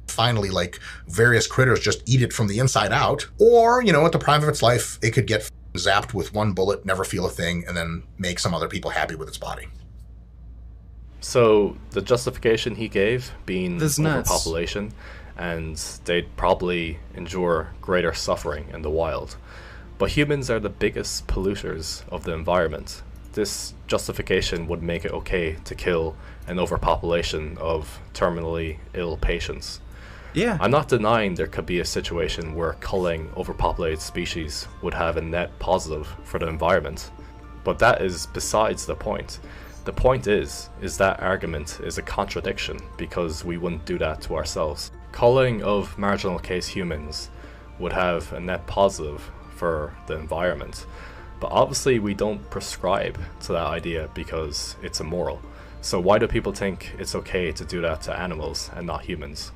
Speaker 5: finally like various critters just eat it from the inside out. Or, at the prime of its life, it could get zapped with one bullet, never feel a thing, and then make some other people happy with its body.
Speaker 4: So the justification he gave being
Speaker 1: This is nuts.
Speaker 4: overpopulation, and they'd probably endure greater suffering in the wild. But humans are the biggest polluters of the environment. This justification would make it okay to kill an overpopulation of terminally ill patients.
Speaker 1: Yeah.
Speaker 4: I'm not denying there could be a situation where culling overpopulated species would have a net positive for the environment, but that is besides the point. The point is that argument is a contradiction because we wouldn't do that to ourselves. Culling of marginal case humans would have a net positive for the environment, but obviously we don't prescribe to that idea because it's immoral. So why do people think it's okay to do that to animals and not humans?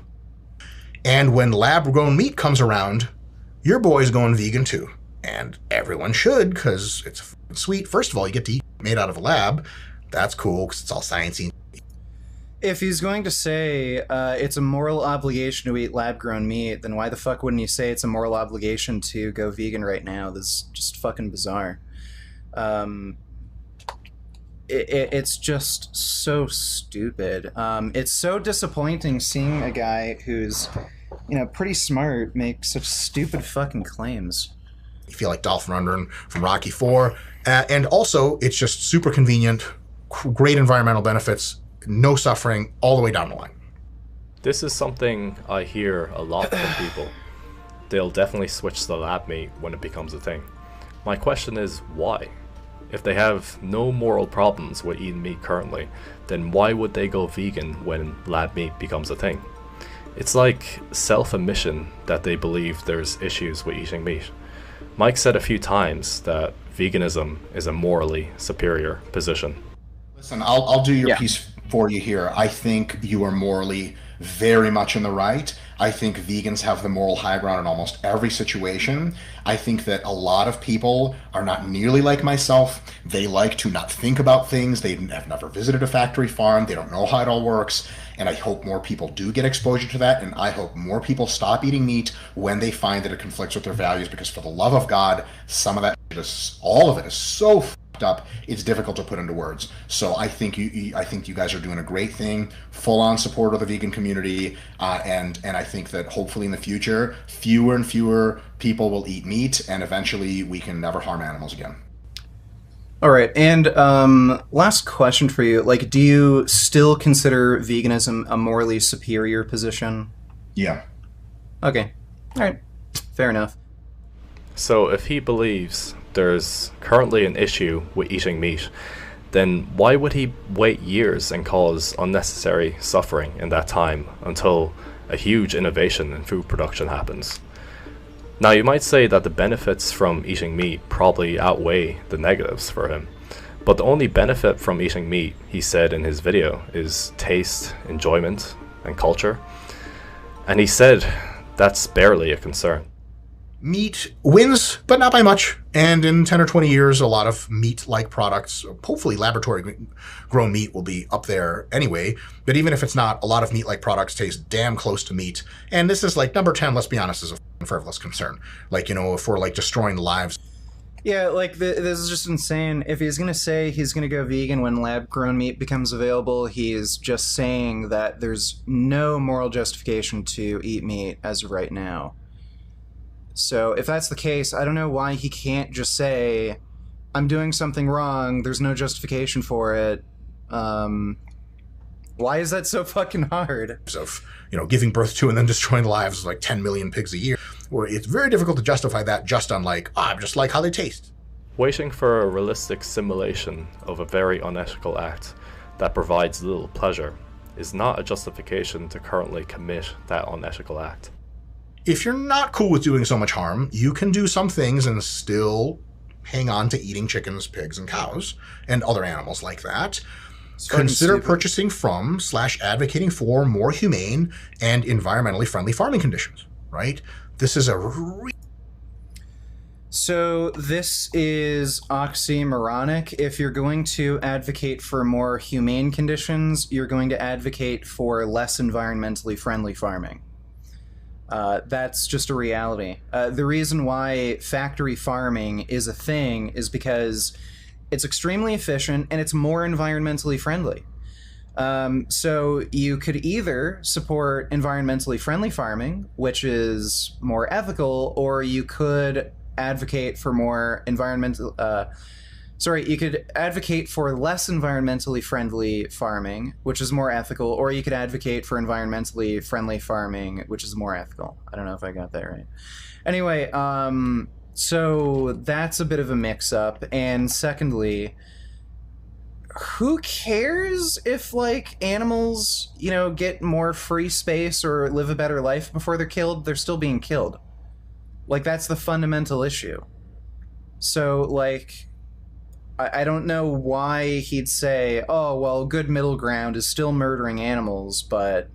Speaker 5: And when lab-grown meat comes around, your boy's going vegan too. And everyone should, because it's sweet. First of all, you get to eat made out of a lab. That's cool, because it's all sciencey.
Speaker 1: If he's going to say it's a moral obligation to eat lab-grown meat, then why the fuck wouldn't he say it's a moral obligation to go vegan right now? This is just fucking bizarre. It's just so stupid. It's so disappointing seeing a guy who's, pretty smart make such stupid fucking claims.
Speaker 5: You feel like Dolph Lundgren from Rocky IV. And also, it's just super convenient, great environmental benefits, no suffering, all the way down the line.
Speaker 4: This is something I hear a lot from people. They'll definitely switch to the lab meat when it becomes a thing. My question is, why? If they have no moral problems with eating meat currently, then why would they go vegan when lab meat becomes a thing? It's like self-admission that they believe there's issues with eating meat. Mike said a few times that veganism is a morally superior position.
Speaker 6: Listen, I'll do your
Speaker 1: Yeah.
Speaker 6: piece for you here. I think you are morally very much in the right. I think vegans have the moral high ground in almost every situation. I think that a lot of people are not nearly like myself. They like to not think about things. They have never visited a factory farm. They don't know how it all works. And I hope more people do get exposure to that. And I hope more people stop eating meat when they find that it conflicts with their values. Because for the love of God, some of that, all of it is so up, it's difficult to put into words. So I think you guys are doing a great thing, full on support of the vegan community, and I think that hopefully in the future, fewer and fewer people will eat meat, and eventually we can never harm animals again.
Speaker 1: All right, and last question for you. Like, do you still consider veganism a morally superior position?
Speaker 6: Yeah.
Speaker 1: Okay. All right. Fair enough.
Speaker 4: So if he believes there's currently an issue with eating meat, then why would he wait years and cause unnecessary suffering in that time until a huge innovation in food production happens? Now you might say that the benefits from eating meat probably outweigh the negatives for him, but the only benefit from eating meat, he said in his video, is taste, enjoyment, and culture. And he said that's barely a concern.
Speaker 5: Meat wins, but not by much. And in 10 or 20 years, a lot of meat-like products, hopefully laboratory-grown meat, will be up there anyway. But even if it's not, a lot of meat-like products taste damn close to meat. And this is like number 10, let's be honest, is a frivolous concern. Like, if we're like destroying lives.
Speaker 1: Yeah, like, this is just insane. If he's going to say he's going to go vegan when lab-grown meat becomes available, he's just saying that there's no moral justification to eat meat as of right now. So if that's the case, I don't know why he can't just say, I'm doing something wrong, there's no justification for it. Why is that so fucking hard?
Speaker 5: Of giving birth to and then destroying the lives of like 10 million pigs a year. where it's very difficult to justify that just on like, I just like how they taste.
Speaker 4: Waiting for a realistic simulation of a very unethical act that provides little pleasure is not a justification to currently commit that unethical act.
Speaker 5: If you're not cool with doing so much harm, you can do some things and still hang on to eating chickens, pigs, and cows, and other animals like that. Consider purchasing from / advocating for more humane and environmentally friendly farming conditions, right? This is a
Speaker 1: So this is oxymoronic. If you're going to advocate for more humane conditions, you're going to advocate for less environmentally friendly farming. That's just a reality. The reason why factory farming is a thing is because it's extremely efficient and it's more environmentally friendly. So you could either support environmentally friendly farming, which is more ethical, or you could advocate for more you could advocate for less environmentally friendly farming, which is more ethical, or you could advocate for environmentally friendly farming, which is more ethical. I don't know if I got that right. Anyway, so that's a bit of a mix-up. And secondly, who cares if, like, animals, you know, get more free space or live a better life before they're killed? They're still being killed. Like, that's the fundamental issue. So, like, I don't know why he'd say, oh, well, good middle ground is still murdering animals, but,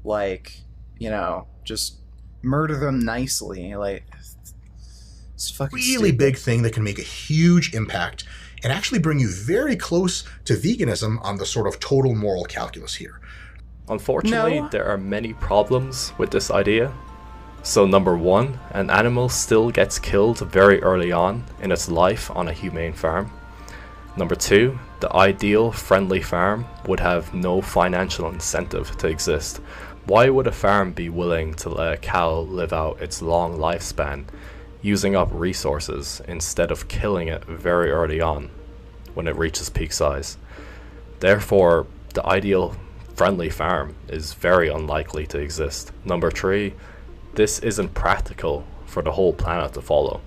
Speaker 1: like, you know, just murder them nicely. Like, it's fucking
Speaker 5: really
Speaker 1: stupid.
Speaker 5: big thing that can make a huge impact and actually bring you very close to veganism on the sort of total moral calculus here.
Speaker 4: Unfortunately,
Speaker 1: No.
Speaker 4: there are many problems with this idea. So number one, an animal still gets killed very early on in its life on a humane farm. Number two, the ideal friendly farm would have no financial incentive to exist. Why would a farm be willing to let a cow live out its long lifespan, using up resources instead of killing it very early on when it reaches peak size? Therefore, the ideal friendly farm is very unlikely to exist. Number three, this isn't practical for the whole planet to follow.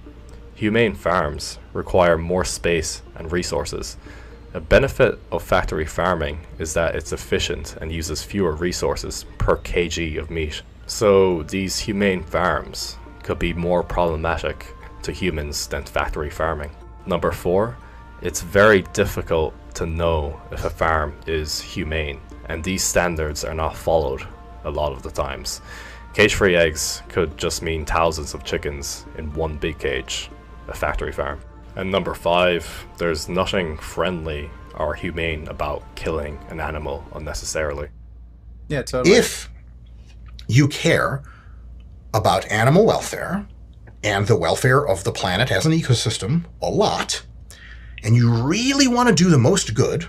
Speaker 4: Humane farms require more space and resources. A benefit of factory farming is that it's efficient and uses fewer resources per kg of meat. So these humane farms could be more problematic to humans than factory farming. Number four, it's very difficult to know if a farm is humane, and these standards are not followed a lot of the times. Cage-free eggs could just mean thousands of chickens in one big cage, a factory farm. And number five, there's nothing friendly or humane about killing an animal unnecessarily.
Speaker 1: Yeah, totally.
Speaker 5: If you care about animal welfare and the welfare of the planet as an ecosystem a lot, and you really want to do the most good,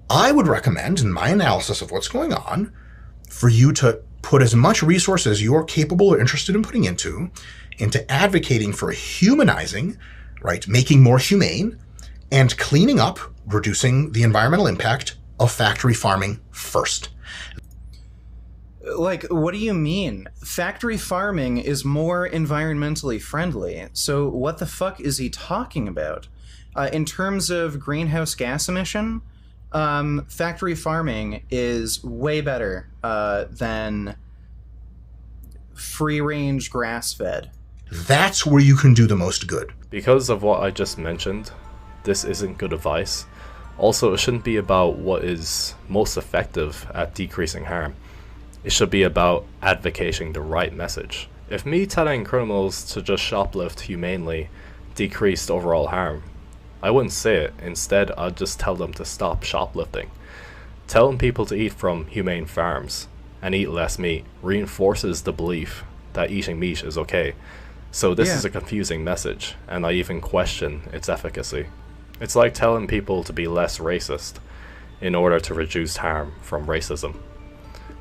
Speaker 5: I would recommend, in my analysis of what's going on, for you to put as much resource as you're capable or interested in putting into advocating for humanizing, right, making more humane, and cleaning up, reducing the environmental impact of factory farming first.
Speaker 1: Like, what do you mean? Factory farming is more environmentally friendly. So what the fuck is he talking about? In terms of greenhouse gas emission, factory farming is way better than free-range grass-fed.
Speaker 5: That's where you can do the most good.
Speaker 4: Because of what I just mentioned, this isn't good advice. Also, it shouldn't be about what is most effective at decreasing harm. It should be about advocating the right message. If me telling criminals to just shoplift humanely decreased overall harm, I wouldn't say it. Instead, I'd just tell them to stop shoplifting. Telling people to eat from humane farms and eat less meat reinforces the belief that eating meat is okay. So this is a confusing message, and I even question its efficacy. It's like telling people to be less racist in order to reduce harm from racism.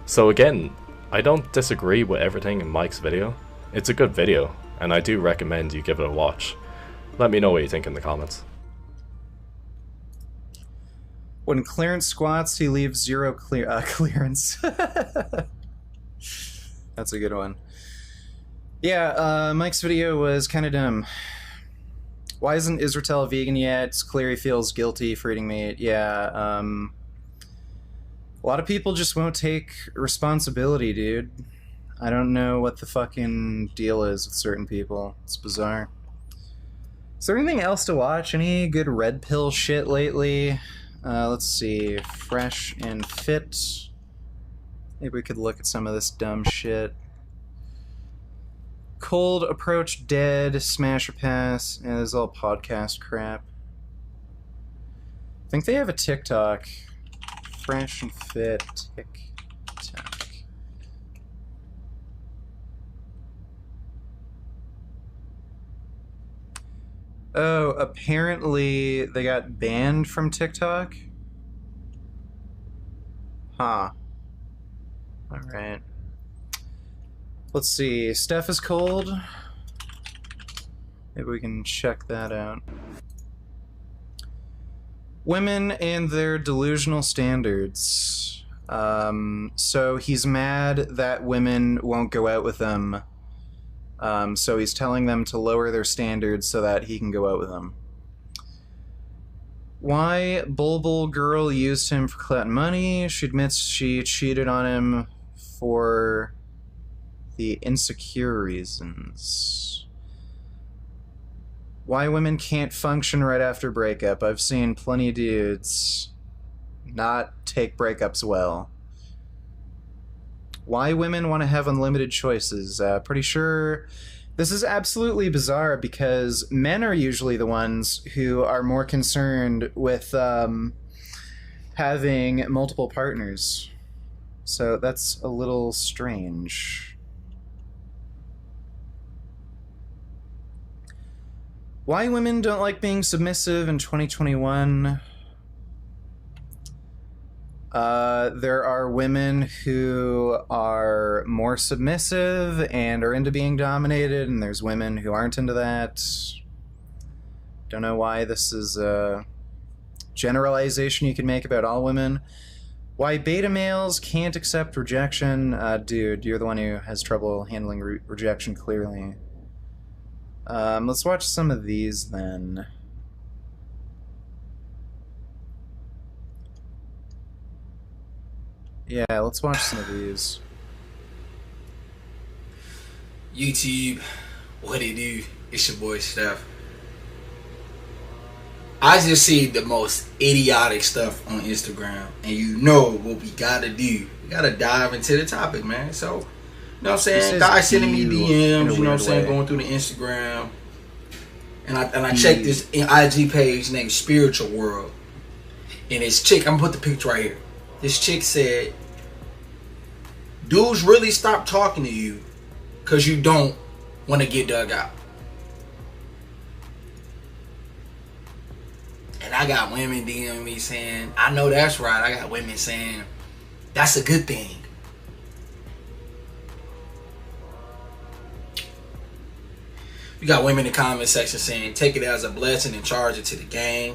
Speaker 4: So again, I don't disagree with everything in Mike's video. It's a good video, and I do recommend you give it a watch. Let me know what you think in the comments.
Speaker 1: When Clarence squats, he leaves zero clearance. That's a good one. Yeah, Mike's video was kind of dumb. Why isn't Israel vegan yet? It's clear he feels guilty for eating meat. Yeah, a lot of people just won't take responsibility, dude. I don't know what the fucking deal is with certain people. It's bizarre. Is there anything else to watch? Any good red pill shit lately? Let's see. Fresh and Fit. Maybe we could look at some of this dumb shit. Cold Approach Dead, Smash or Pass. Yeah, this is all podcast crap. I think they have a TikTok. Fresh and Fit TikTok. Oh, apparently they got banned from TikTok? Huh. Alright. Let's see. Steph is cold. Maybe we can check that out. Women and their delusional standards. So he's mad that women won't go out with him. So he's telling them to lower their standards so that he can go out with them. Why Bulbul Girl used him for clout and money. She admits she cheated on him for the insecure reasons. Why women can't function right after breakup. I've seen plenty of dudes not take breakups well. Why women want to have unlimited choices. Pretty sure this is absolutely bizarre because men are usually the ones who are more concerned with having multiple partners. So that's a little strange. Why women don't like being submissive in 2021. There are women who are more submissive and are into being dominated, and there's women who aren't into that. Don't know why this is a generalization you can make about all women. Why beta males can't accept rejection. Dude, you're the one who has trouble handling rejection, clearly. Let's watch some of these then. Yeah, let's watch some of these.
Speaker 7: YouTube, what it do? It's your boy Steph. I just see the most idiotic stuff on Instagram, and you know what we gotta do. We gotta dive into the topic, man. So, you know what I'm saying? Guys sending me DMs, you know what I'm saying? Going through the Instagram. And I checked this IG page named Spiritual World. And this chick, I'm gonna put the picture right here. This chick said, dudes really stop talking to you because you don't want to get dug out. And I got women DMing me saying, I know that's right. I got women saying, that's a good thing. You got women in the comment section saying, take it as a blessing and charge it to the game.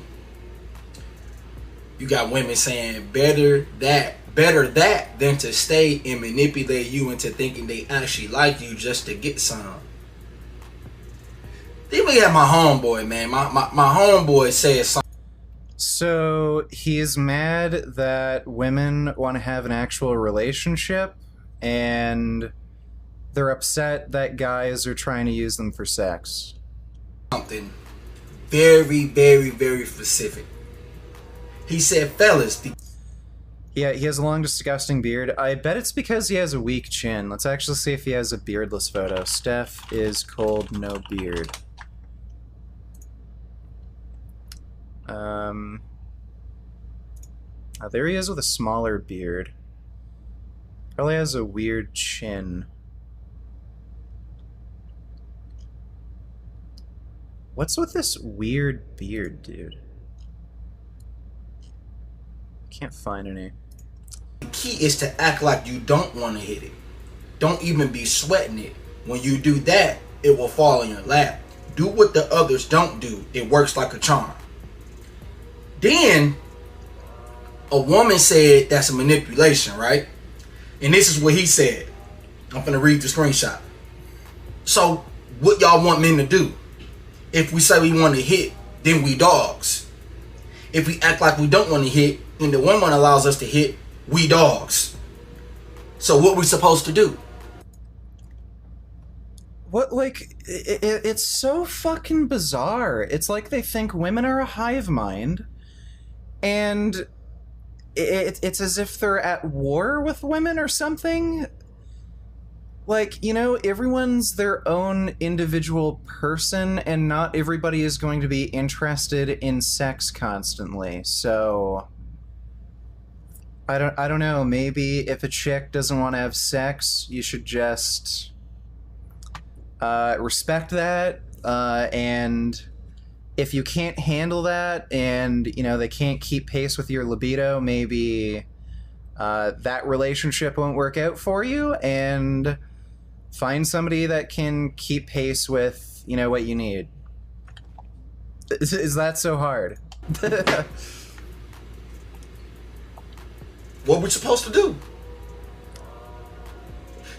Speaker 7: You got women saying, better that than to stay and manipulate you into thinking they actually like you just to get some. Then we have my homeboy, man. My homeboy said something.
Speaker 1: So he's mad that women want to have an actual relationship, and they're upset that guys are trying to use them for sex.
Speaker 7: Something very, very, very specific. He said, fellas.
Speaker 1: Yeah, he has a long, disgusting beard. I bet it's because he has a weak chin. Let's actually see if he has a beardless photo. Steph is cold, no beard. Oh, there he is with a smaller beard. Probably has a weird chin. What's with this weird beard, dude? Can't find any.
Speaker 7: The key is to act like you don't want to hit it. Don't even be sweating it. When you do that, it will fall in your lap. Do what the others don't do. It works like a charm. Then, a woman said that's a manipulation, right? And this is what he said. I'm going to read the screenshot. So what y'all want men to do? If we say we want to hit, then we dogs. If we act like we don't want to hit, and the woman allows us to hit, we dogs. So what we supposed to do?
Speaker 1: What, like, it's so fucking bizarre. It's like they think women are a hive mind, and it's as if they're at war with women or something. Like, you know, everyone's their own individual person, and not everybody is going to be interested in sex constantly. So I don't know, maybe if a chick doesn't want to have sex, you should just respect that, and if you can't handle that and, you know, they can't keep pace with your libido, maybe that relationship won't work out for you, and find somebody that can keep pace with, you know, what you need. Is that so hard?
Speaker 7: What we supposed to do?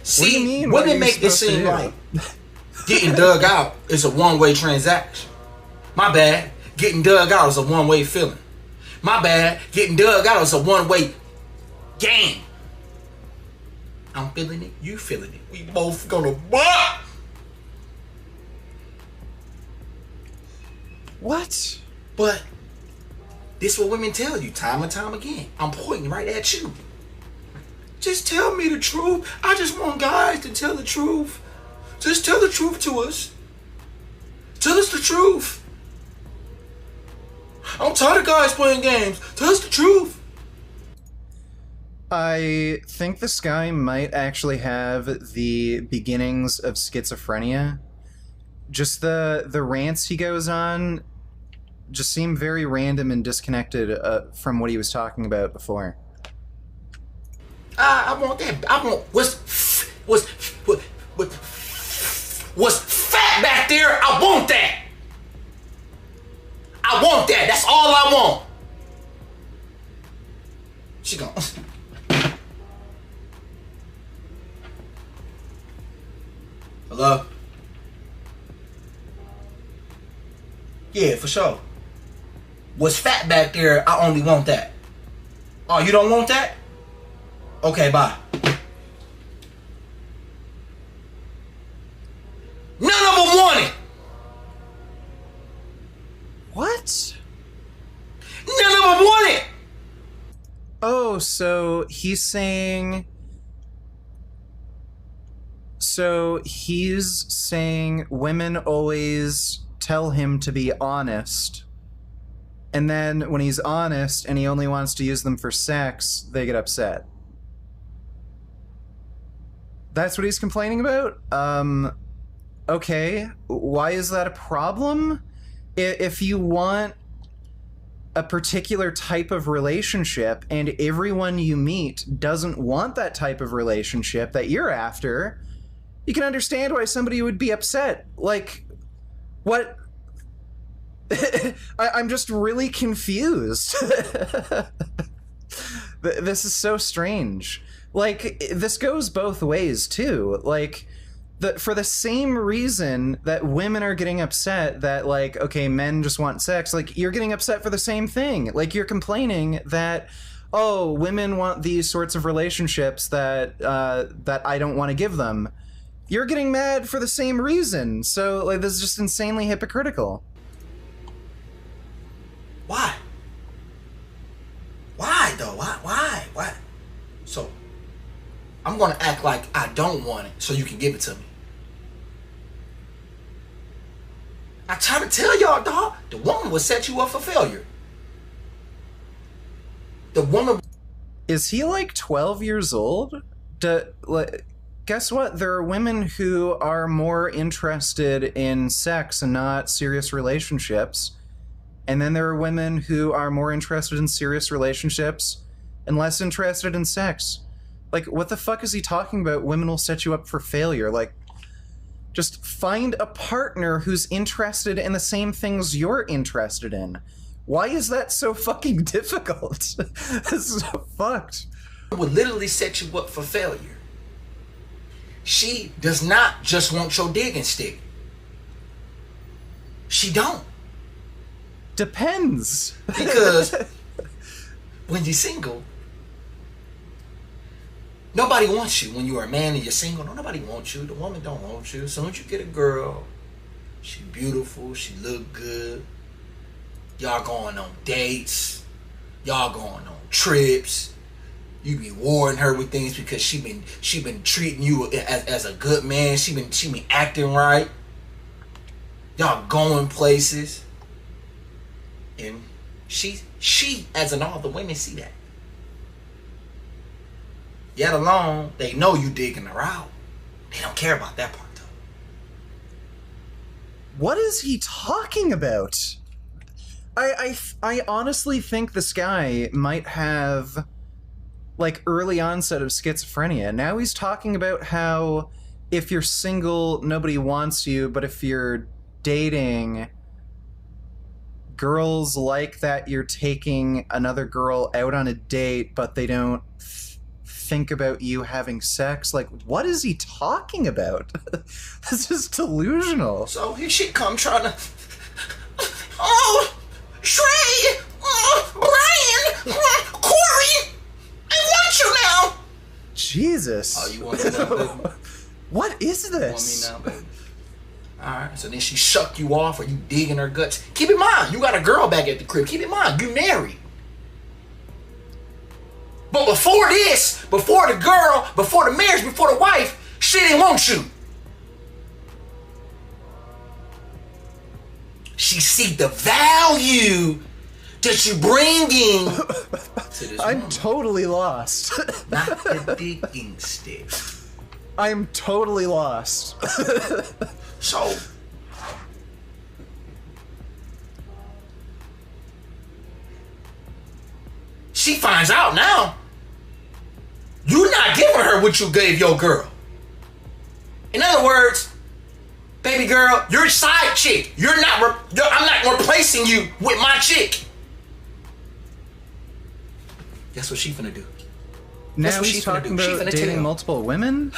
Speaker 7: See,
Speaker 1: what do you mean?
Speaker 7: Women make this seem like getting dug out is a one-way transaction. My bad, getting dug out is a one-way feeling. My bad, getting dug out is a one-way game. I'm feeling it, you feeling it. We both gonna what?
Speaker 1: What?
Speaker 7: But this what women tell you time and time again. I'm pointing right at you. Just tell me the truth. I just want guys to tell the truth. Just tell the truth to us. Tell us the truth. I'm tired of guys playing games. Tell us the truth.
Speaker 1: I think this guy might actually have the beginnings of schizophrenia. Just the rants he goes on just seem very random and disconnected from what he was talking about before.
Speaker 7: I want that. I want what's fat back there. I want that. I want that. That's all I want. She gone. Hello? Yeah, for sure. What's fat back there, I only want that. Oh, you don't want that? Okay, bye. None of them want it.
Speaker 1: What?
Speaker 7: None of them want it.
Speaker 1: Oh, so he's saying... So he's saying women always tell him to be honest, and then when he's honest and he only wants to use them for sex, they get upset. That's what he's complaining about? Okay, why is that a problem? If you want a particular type of relationship and everyone you meet doesn't want that type of relationship that you're after, you can understand why somebody would be upset. Like, what? I'm just really confused. This is so strange. Like, this goes both ways, too. Like, for the same reason that women are getting upset that, like, okay, men just want sex, like, you're getting upset for the same thing. Like, you're complaining that, oh, women want these sorts of relationships that I don't want to give them. You're getting mad for the same reason. So, like, this is just insanely hypocritical.
Speaker 7: Why? Why, though? Why? So, I'm gonna act like I don't want it so you can give it to me. I try to tell y'all, dog, the woman will set you up for failure. The woman...
Speaker 1: Is he like 12 years old? Guess what? There are women who are more interested in sex and not serious relationships. And then there are women who are more interested in serious relationships and less interested in sex. Like, what the fuck is he talking about? Women will set you up for failure. Like, just find a partner who's interested in the same things you're interested in. Why is that so fucking difficult? This is so fucked.
Speaker 7: Would literally set you up for failure. she does not just want your digging stick. She don't.
Speaker 1: Depends.
Speaker 7: Because when you're single, nobody wants you. When you are a man and you're single, nobody wants you. The woman don't want you. As soon as you get a girl, she beautiful, she look good. Y'all going on dates. Y'all going on trips. You be rewarding her with things because she been treating you as a good man. She been acting right. Y'all going places. And she as in all the women see that. Yet alone, they know you digging her out. They don't care about that part though.
Speaker 1: What is he talking about? I honestly think this guy might have like early onset of schizophrenia. Now he's talking about how if you're single, nobody wants you, but if you're dating, girls like that you're taking another girl out on a date, but they don't think about you having sex. Like, what is he talking about? This is delusional.
Speaker 7: So here she come trying to... Oh, Shrey! Oh, Brian! Corey! I want you now!
Speaker 1: Jesus.
Speaker 7: Oh, you want me now, baby?
Speaker 1: What is this?
Speaker 7: You want me now, baby? Alright, so then she shuck you off or you digging her guts. Keep in mind, you got a girl back at the crib. Keep in mind, you married. But before this, before the girl, before the marriage, before the wife, she didn't want you. She see the value that you bringing to this
Speaker 1: I'm
Speaker 7: woman.
Speaker 1: totally lost.
Speaker 7: Not the digging stick.
Speaker 1: I'm totally lost.
Speaker 7: So, she finds out now. You're not giving her what you gave your girl. In other words, baby girl, you're a side chick. I'm not replacing you with my chick. That's what she finna do.
Speaker 1: Now he's talking about dating multiple women?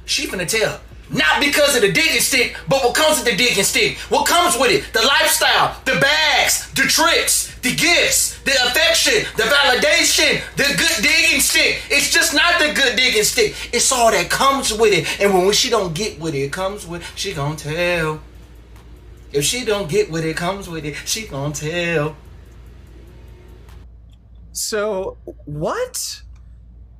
Speaker 7: She finna tell. Not because of the digging stick, but what comes with the digging stick. What comes with it? The lifestyle, the bags, the tricks, the gifts, the affection, the validation, the good digging stick. It's just not the good digging stick. It's all that comes with it. And when she don't get what it comes with, she gon' tell. If she don't get what it comes with it, she gon' tell.
Speaker 1: So, what?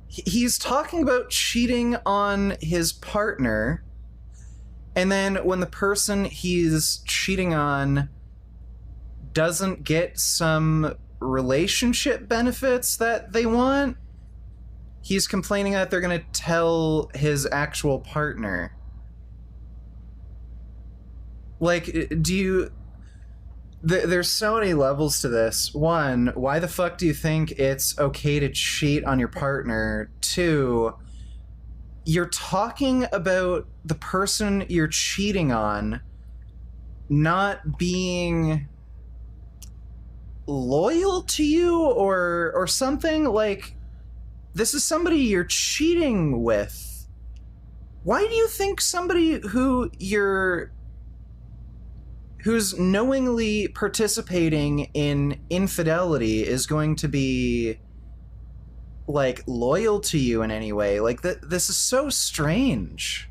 Speaker 1: He's talking about cheating on his partner, and then when the person he's cheating on doesn't get some relationship benefits that they want, he's complaining that they're going to tell his actual partner. Like, do you... There's so many levels to this. One, why the fuck do you think it's okay to cheat on your partner? Two, you're talking about the person you're cheating on not being loyal to you or something. Like, this is somebody you're cheating with. Why do you think somebody who's knowingly participating in infidelity is going to be, like, loyal to you in any way? Like, this is so strange.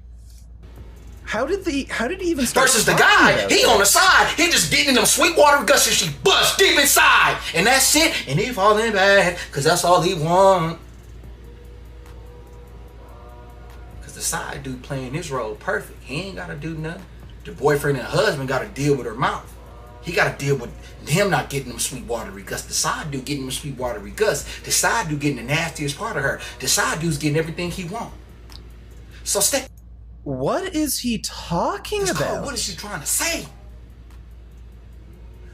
Speaker 1: How did he even start?
Speaker 7: Versus the guy, he on the side, he just getting in them sweet water guts and she bust deep inside. And that's it, and he falling back, because that's all he want. Because the side dude playing his role perfect. He ain't got to do nothing. The boyfriend and husband got to deal with her mouth. He got to deal with him not getting them sweet watery guts. The side dude getting them sweet watery guts. The side dude getting the nastiest part of her. The side dude's getting everything he want. So step.
Speaker 1: What is he talking about?
Speaker 7: What is he trying to say?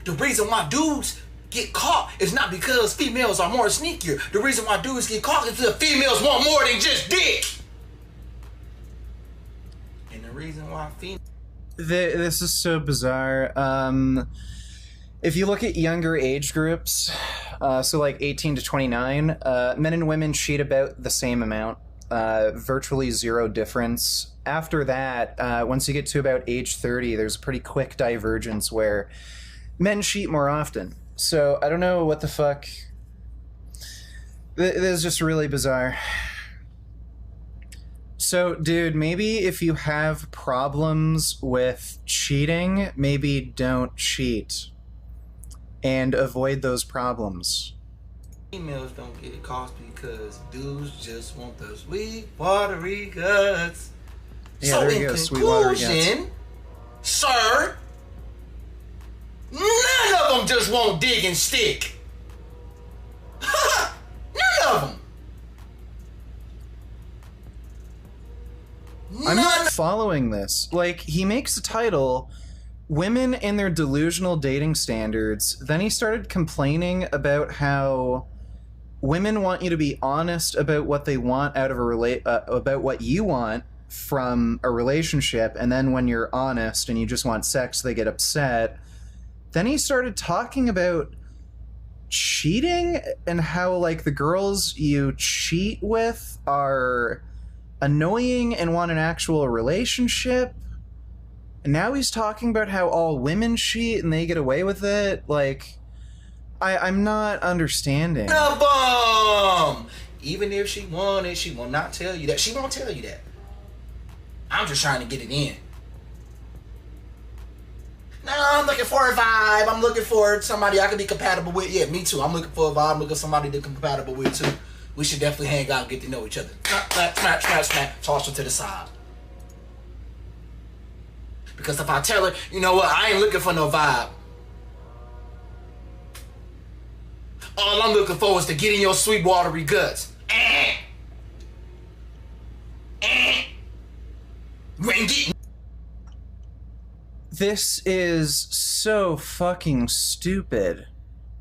Speaker 7: The reason why dudes get caught is not because females are more sneakier. The reason why dudes get caught is because females want more than just dick. And the reason why females...
Speaker 1: This is so bizarre. If you look at younger age groups, so like 18 to 29, men and women cheat about the same amount. virtually zero difference. After that, once you get to about age 30, there's a pretty quick divergence where men cheat more often. So I don't know what the fuck. This is just really bizarre. So, dude, maybe if you have problems with cheating, maybe don't cheat. And avoid those problems.
Speaker 7: Females don't get caught because dudes just want the sweet, watery guts.
Speaker 1: Yeah,
Speaker 7: So
Speaker 1: there
Speaker 7: in
Speaker 1: you go, sweet watery guts.
Speaker 7: conclusion, sir, none of them just want dig and stick. None of them.
Speaker 1: I'm not following this. Like, he makes the title Women and Their Delusional Dating Standards. Then he started complaining about how women want you to be honest about what they want out of about what you want from a relationship, and then when you're honest and you just want sex, they get upset. Then he started talking about cheating and how, like, the girls you cheat with are annoying and want an actual relationship. And now he's talking about how all women cheat and they get away with it. Like, I'm not understanding.
Speaker 7: Even if she wanted, she will not tell you that. She won't tell you that. I'm just trying to get it in. No, I'm looking for a vibe. I'm looking for somebody I can be compatible with. Yeah, me too. I'm looking for a vibe. I'm looking for somebody to be compatible with too. We should definitely hang out and get to know each other. Smack, toss her to the side. Because if I tell her, you know what, I ain't looking for no vibe. All I'm looking for is to get in your sweet watery guts. You ain't getting.
Speaker 1: This is so fucking stupid.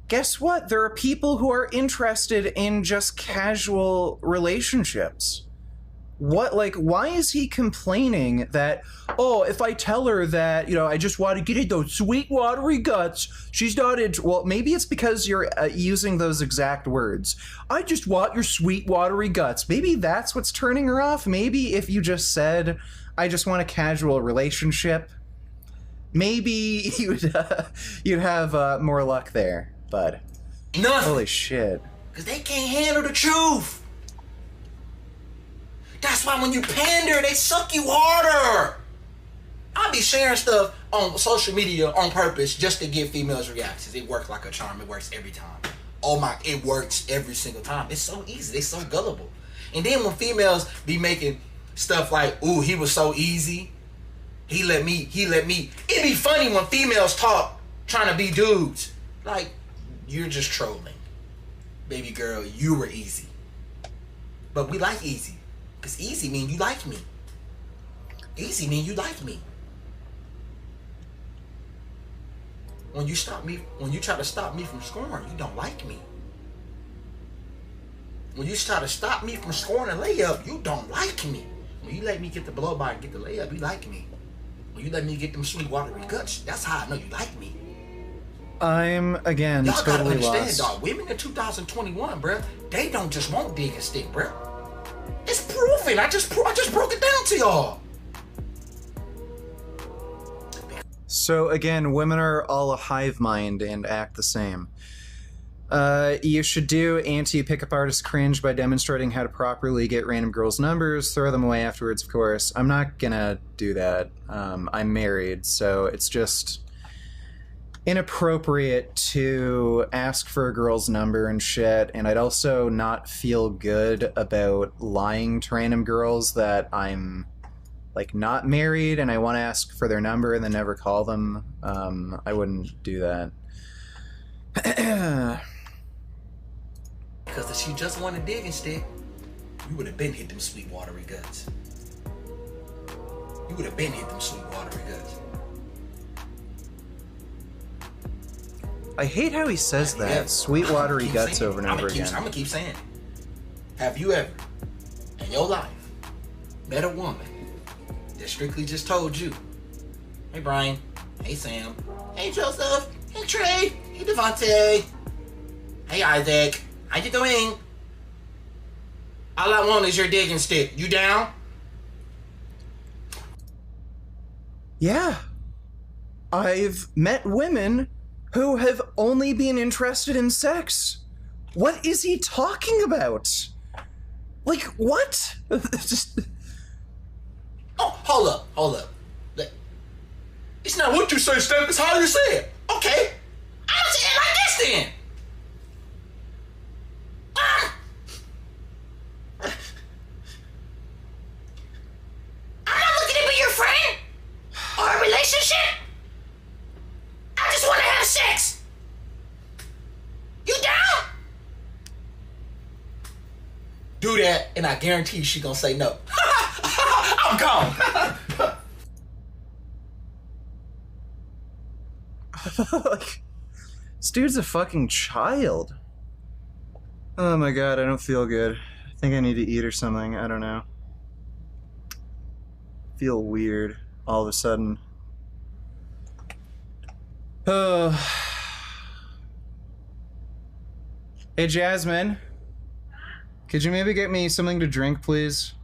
Speaker 1: Guess what? There are people who are interested in just casual relationships. What, like, why is he complaining that, oh, if I tell her that, you know, I just want to get into those sweet watery guts, she's not into, well, maybe it's because you're using those exact words. I just want your sweet watery guts. Maybe that's what's turning her off. Maybe if you just said, I just want a casual relationship, maybe you'd have more luck there. But
Speaker 7: nothing.
Speaker 1: Holy shit.
Speaker 7: Because they can't handle the truth. That's why when you pander, they suck you harder. I be sharing stuff on social media on purpose just to get females' reactions. It works like a charm. It works every time. Oh my, it works every single time. It's so easy. They so gullible. And then when females be making stuff like, ooh, he was so easy. He let me. It'd be funny when females talk trying to be dudes. Like, you're just trolling. Baby girl, you were easy. But we like easy. Because easy mean you like me. Easy mean you like me. When you try to stop me from scoring, you don't like me. When you try to stop me from scoring a layup, you don't like me. When you let me get the blow by and get the layup, you like me. When you let me get them sweet watery guts, that's how I know you like me.
Speaker 1: I'm, again,
Speaker 7: Y'all
Speaker 1: totally
Speaker 7: gotta understand,
Speaker 1: lost.
Speaker 7: dog. Women in 2021, bruh, they don't just want dig and stick, bruh. It's proven. I just broke it down to y'all.
Speaker 1: So again, women are all a hive mind and act the same. You should do anti-pickup artist cringe by demonstrating how to properly get random girls' numbers, throw them away afterwards, of course. I'm not gonna do that. I'm married, so it's just inappropriate to ask for a girl's number and shit, and I'd also not feel good about lying to random girls that I'm, like, not married and I want to ask for their number and then never call them. I wouldn't do that.
Speaker 7: Because if she just wanted dig and stick, you would have been hit them sweet watery guts. You would have been hit them sweet watery guts.
Speaker 1: I hate how he says that.
Speaker 7: Yeah.
Speaker 1: Sweet watery guts over and over again.
Speaker 7: I'm gonna keep saying it. Have you ever, in your life, met a woman that strictly just told you, hey Brian, hey Sam, hey Joseph, hey Trey, hey Devontae, hey Isaac, how you doing? All I want is your digging stick. You down?
Speaker 1: Yeah. I've met women who have only been interested in sex. What is he talking about? Like, what? Just...
Speaker 7: Oh, hold up. It's not what you say, Steph, it's how you say it. Okay. I'll say it like this then. I'm not looking to be your friend or a relationship. I just want to have sex. You down? Do that, and I guarantee she gonna say no. I'm gone.
Speaker 1: Like, this dude's a fucking child. Oh my god, I don't feel good. I think I need to eat or something. I don't know. Feel weird all of a sudden. Oh. Hey, Jasmine. Could you maybe get me something to drink, please?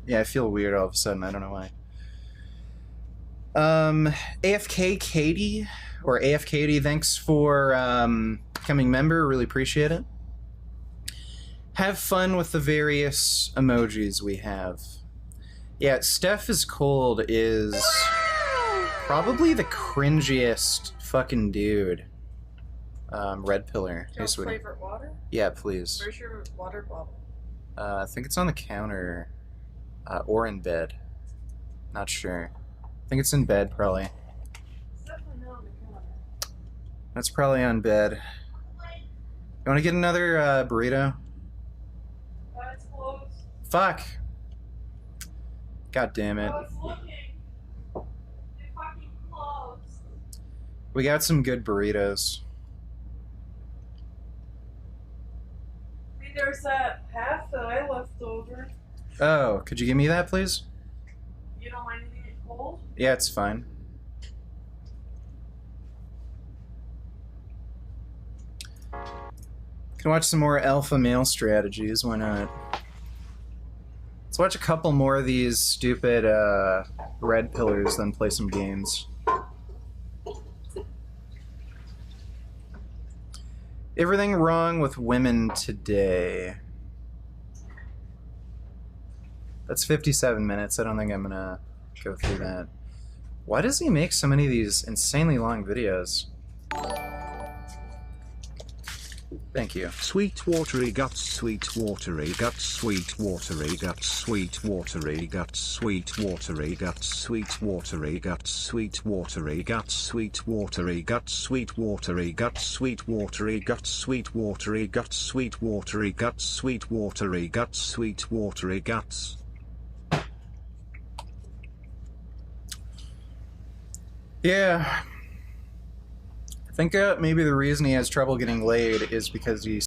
Speaker 1: Yeah, I feel weird all of a sudden. I don't know why. AFK Katie, or AF Katie, thanks for becoming member. Really appreciate it. Have fun with the various emojis we have. Yeah, Steph is Cold is probably the cringiest fucking dude. Red Pillar. Hey, sweetie.
Speaker 3: Favorite water?
Speaker 1: Yeah, please.
Speaker 3: Where's your water bottle?
Speaker 1: I think it's on the counter. Or in bed. Not sure. I think it's in bed, probably.
Speaker 3: It's definitely not on the counter.
Speaker 1: That's probably on bed. You want to get another burrito?
Speaker 3: It's closed.
Speaker 1: Fuck. God damn it.
Speaker 3: I was looking. They fucking closed.
Speaker 1: We got some good burritos.
Speaker 3: See, there's that half that I left over.
Speaker 1: Oh, could you give me that, please?
Speaker 3: You don't mind eating it cold?
Speaker 1: Yeah, it's fine. Can watch some more alpha male strategies, why not? Let's watch a couple more of these stupid red pillars, then play some games. Everything wrong with women today. That's 57 minutes. I don't think I'm gonna go through that. Why does he make so many of these insanely long videos? Thank you.
Speaker 2: Sweet watery guts, sweet watery guts, sweet watery guts, sweet watery guts, sweet watery guts, sweet watery guts, sweet watery guts, sweet watery guts, sweet watery guts, sweet watery guts, sweet watery guts, sweet watery guts, sweet watery guts, sweet watery guts.
Speaker 1: Yeah. I think maybe the reason he has trouble getting laid is because he